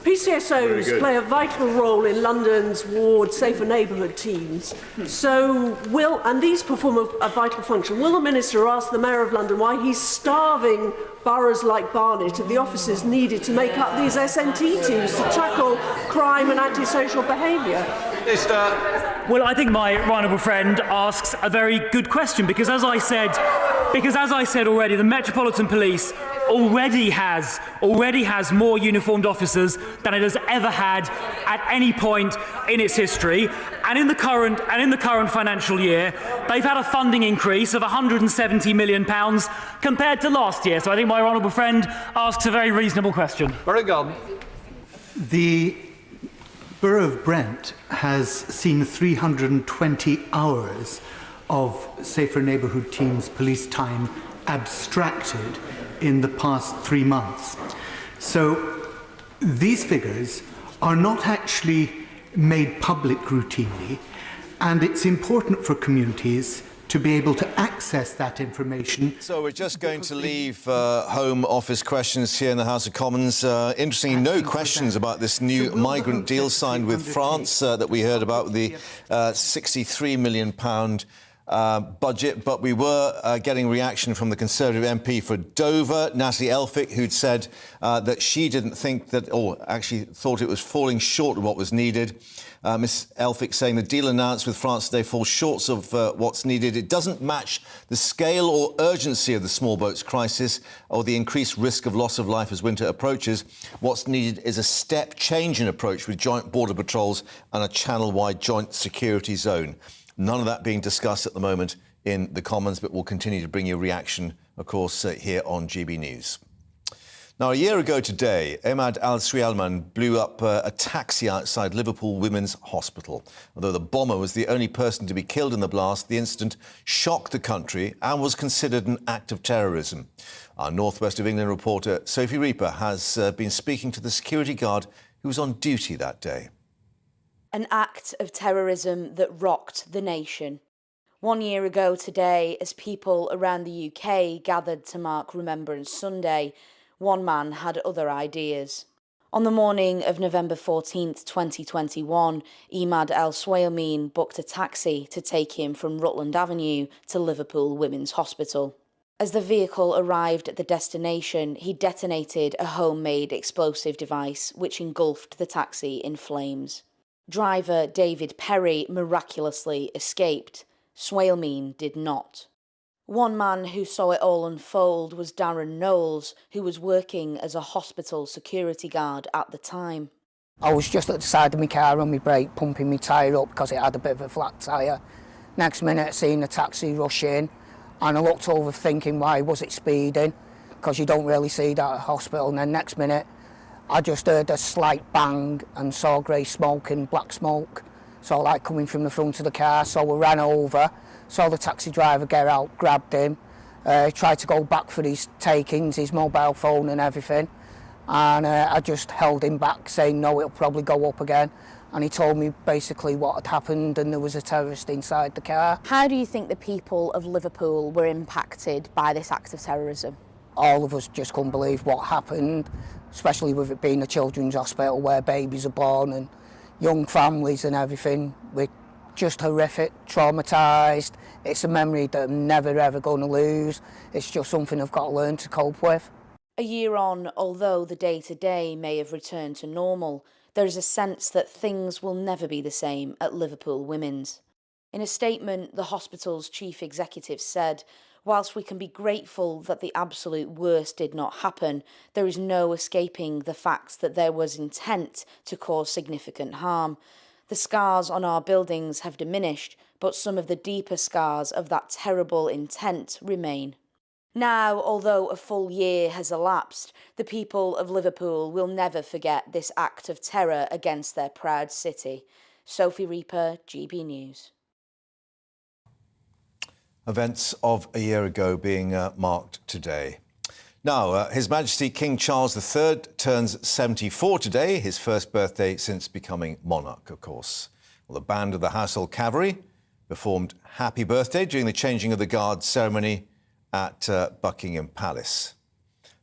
PCSOs play a vital role in London's ward safer neighbourhood teams. And these perform a vital function. Will the Minister ask the Mayor of London why he's starving boroughs like Barnet of the officers needed to make up these SNT teams to tackle crime and antisocial behaviour? Well, I think my honourable friend asks a very good question, because as I said already, the Metropolitan Police already has more uniformed officers than it has ever had at any point in its history. And in the current financial year, they've had a funding increase of £170 million compared to last year. So I think my honourable friend asks a very reasonable question. Very good. The Borough of Brent has seen 320 hours of Safer Neighbourhood Teams police time abstracted in the past 3 months. So these figures are not actually made public routinely, and it's important for communities to be able to access that information. So we're just going to leave Home Office questions here in the House of Commons. Interestingly, no questions about this new migrant deal signed with France that we heard about, the £63 million budget, but we were getting reaction from the Conservative MP for Dover, Natalie Elphicke, who'd said that she didn't think that, or actually thought it was falling short of what was needed. Ms Elphicke saying the deal announced with France today falls short of what's needed. It doesn't match the scale or urgency of the small boats crisis or the increased risk of loss of life as winter approaches. What's needed is a step change in approach with joint border patrols and a channel-wide joint security zone. None of that being discussed at the moment in the Commons, but we'll continue to bring you reaction, of course, here on GB News. Now, a year ago today, Ahmad al-Srialman blew up a taxi outside Liverpool Women's Hospital. Although the bomber was the only person to be killed in the blast, the incident shocked the country and was considered an act of terrorism. Our North West of England reporter, Sophie Reaper, has been speaking to the security guard who was on duty that day. An act of terrorism that rocked the nation. 1 year ago today, as people around the UK gathered to mark Remembrance Sunday, one man had other ideas. On the morning of November 14th, 2021, Ahmad al-Srialman booked a taxi to take him from Rutland Avenue to Liverpool Women's Hospital. As the vehicle arrived at the destination, he detonated a homemade explosive device which engulfed the taxi in flames. Driver David Perry miraculously escaped, Swailmean did not. One man who saw it all unfold was Darren Knowles, who was working as a hospital security guard at the time. I was just at the side of my car on my brake, pumping my tyre up because it had a bit of a flat tyre. Next minute, I seen the taxi rush in, and I looked over thinking, why was it speeding? Because you don't really see that at hospital. And then next minute, I just heard a slight bang and saw grey smoke and black smoke. So like coming from the front of the car, so we ran over, saw the taxi driver get out, grabbed him, tried to go back for his takings, his mobile phone and everything. And I just held him back, saying no, it'll probably go up again. And he told me basically what had happened, and there was a terrorist inside the car. How do you think the people of Liverpool were impacted by this act of terrorism? All of us just couldn't believe what happened, especially with it being a children's hospital where babies are born and young families and everything. We're just horrific, traumatised. It's a memory that I'm never ever going to lose. It's just something I've got to learn to cope with. A year on, although the day-to-day may have returned to normal, there is a sense that things will never be the same at Liverpool Women's. In a statement, the hospital's chief executive said, "Whilst we can be grateful that the absolute worst did not happen, there is no escaping the fact that there was intent to cause significant harm. The scars on our buildings have diminished, but some of the deeper scars of that terrible intent remain." Now, although a full year has elapsed, the people of Liverpool will never forget this act of terror against their proud city. Sophie Reaper, GB News. Events of a year ago being marked today. Now, His Majesty King Charles III turns 74 today, his first birthday since becoming monarch, of course. Well, the band of the Household Cavalry performed Happy Birthday during the changing of the guard ceremony at Buckingham Palace.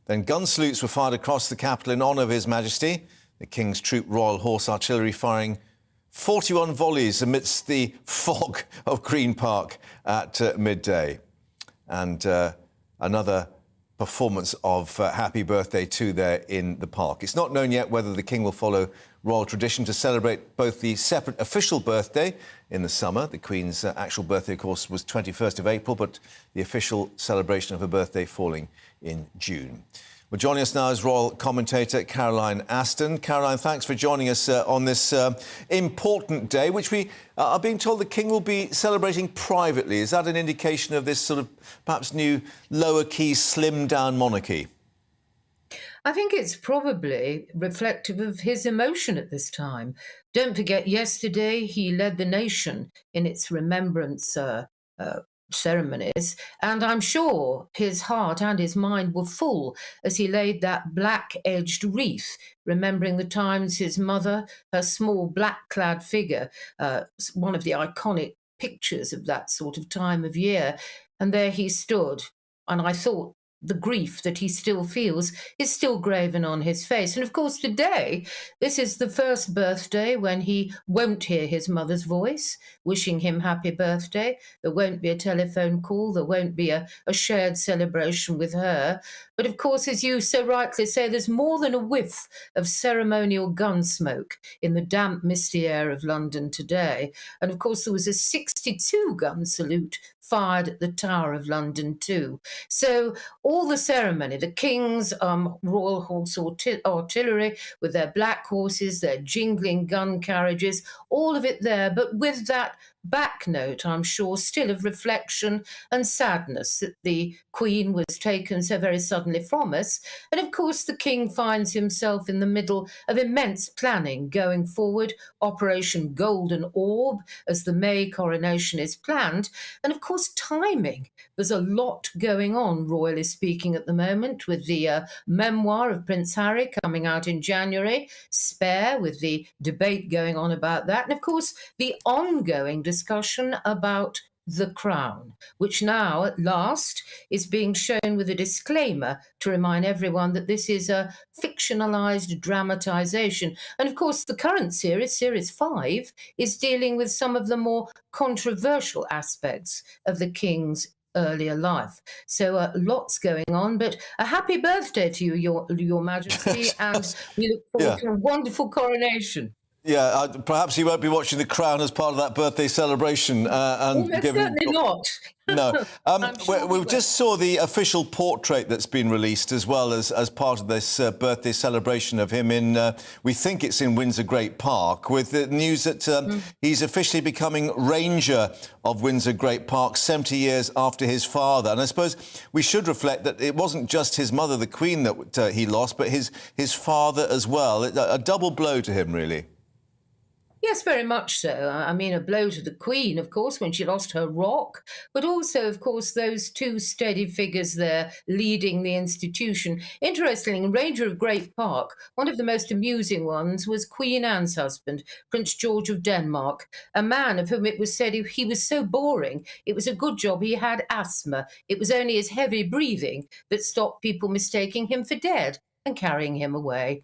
Then gun salutes were fired across the capital in honour of His Majesty, the King's Troop Royal Horse Artillery firing 41 volleys amidst the fog of Green Park at midday. And another performance of Happy Birthday too there in the park. It's not known yet whether the King will follow royal tradition to celebrate both the separate official birthday in the summer. The Queen's actual birthday, of course, was 21st of April, but the official celebration of her birthday falling in June. Well, joining us now is royal commentator Caroline Aston. Caroline, thanks for joining us on this important day, which we are being told the King will be celebrating privately. Is that an indication of this sort of perhaps new lower-key, slimmed-down monarchy? I think it's probably reflective of his emotion at this time. Don't forget, yesterday he led the nation in its remembrance ceremonies, and I'm sure his heart and his mind were full as he laid that black-edged wreath, remembering the times his mother, her small black-clad figure, one of the iconic pictures of that sort of time of year, and there he stood, and I thought the grief that he still feels is still graven on his face. And of course, today, this is the first birthday when he won't hear his mother's voice wishing him happy birthday. There won't be a telephone call. There won't be a shared celebration with her. But of course, as you so rightly say, there's more than a whiff of ceremonial gun smoke in the damp, misty air of London today. And of course, there was a 62 gun salute fired at the Tower of London too. So all the ceremony, the King's Royal Horse Artillery with their black horses, their jingling gun carriages, all of it there, but with that back note, I'm sure, still of reflection and sadness that the Queen was taken so very suddenly from us. And of course, the King finds himself in the middle of immense planning going forward, Operation Golden Orb, as the May coronation is planned. And of course, timing. There's a lot going on, royally speaking, at the moment, with the memoir of Prince Harry coming out in January, Spare, with the debate going on about that, and of course, the ongoing discussion about The Crown, which now, at last, is being shown with a disclaimer to remind everyone that this is a fictionalised dramatisation. And of course, the current series, Series 5, is dealing with some of the more controversial aspects of the King's earlier life. So lots going on, but a happy birthday to you, Your Majesty, and we look forward to a wonderful coronation. Yeah, perhaps he won't be watching The Crown as part of that birthday celebration. Certainly not. No. Sure we just saw the official portrait that's been released as well as part of this birthday celebration of him in, we think it's in Windsor Great Park, with the news that he's officially becoming Ranger of Windsor Great Park 70 years after his father. And I suppose we should reflect that it wasn't just his mother, the Queen, that he lost, but his father as well. A double blow to him, really. Yes, very much so. I mean, a blow to the Queen, of course, when she lost her rock, but also, of course, those two steady figures there leading the institution. Interestingly, in Ranger of Great Park, one of the most amusing ones was Queen Anne's husband, Prince George of Denmark, a man of whom it was said he was so boring, it was a good job he had asthma. It was only his heavy breathing that stopped people mistaking him for dead and carrying him away.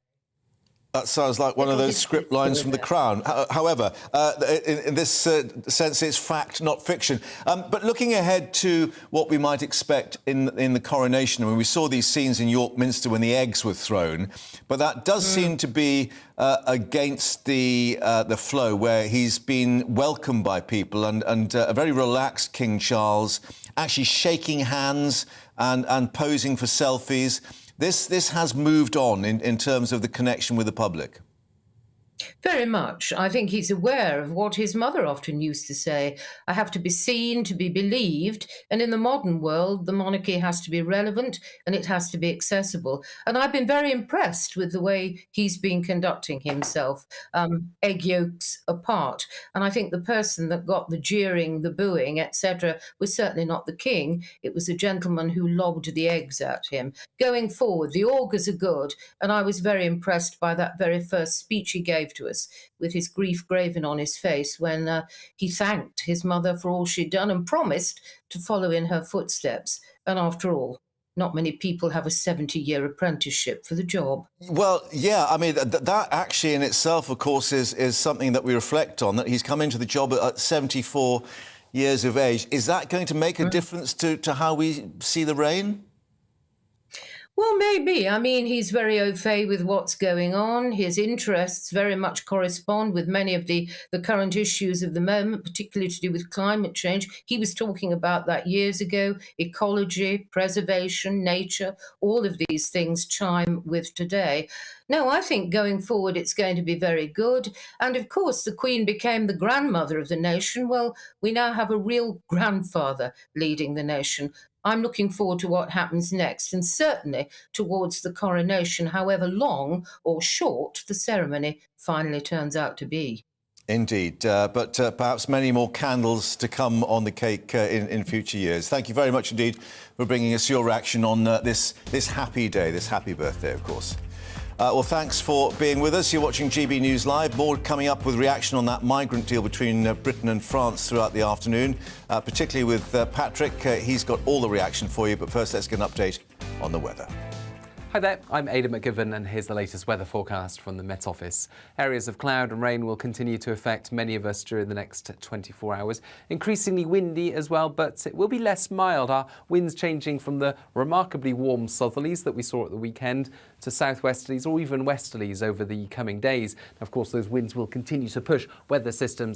That sounds like one of those script lines from The Crown. However, in this sense, it's fact, not fiction. But looking ahead to what we might expect in the coronation, I mean, we saw these scenes in York Minster when the eggs were thrown, but that does seem to be against the flow, where he's been welcomed by people and a very relaxed King Charles, actually shaking hands and posing for selfies. This has moved on in terms of the connection with the public. Very much. I think he's aware of what his mother often used to say. I have to be seen to be believed. And in the modern world, the monarchy has to be relevant and it has to be accessible. And I've been very impressed with the way he's been conducting himself, egg yolks apart. And I think the person that got the jeering, the booing, etc., was certainly not the king. It was a gentleman who lobbed the eggs at him. Going forward, the augurs are good. And I was very impressed by that very first speech he gave to us, with his grief graven on his face, when he thanked his mother for all she'd done and promised to follow in her footsteps. And after all, not many people have a 70-year apprenticeship for the job. Well, yeah, I mean, that actually in itself, of course, is something that we reflect on, that he's come into the job at 74 years of age. Is that going to make a difference to how we see the reign? Well, maybe. I mean, he's very au fait with what's going on. His interests very much correspond with many of the current issues of the moment, particularly to do with climate change. He was talking about that years ago. Ecology, preservation, nature, all of these things chime with today. No, I think going forward it's going to be very good. And of course, the Queen became the grandmother of the nation. Well, we now have a real grandfather leading the nation. I'm looking forward to what happens next, and certainly towards the coronation, however long or short the ceremony finally turns out to be. Indeed, but perhaps many more candles to come on the cake in future years. Thank you very much indeed for bringing us your reaction on this happy day, this happy birthday, of course. Well, thanks for being with us. You're watching GB News Live. More coming up with reaction on that migrant deal between Britain and France throughout the afternoon, particularly with Patrick. He's got all the reaction for you. But first, let's get an update on the weather. Hi there, I'm Aidan McGivern and here's the latest weather forecast from the Met Office. Areas of cloud and rain will continue to affect many of us during the next 24 hours. Increasingly windy as well, but it will be less mild. Our winds changing from the remarkably warm southerlies that we saw at the weekend to southwesterlies or even westerlies over the coming days. Of course, those winds will continue to push weather systems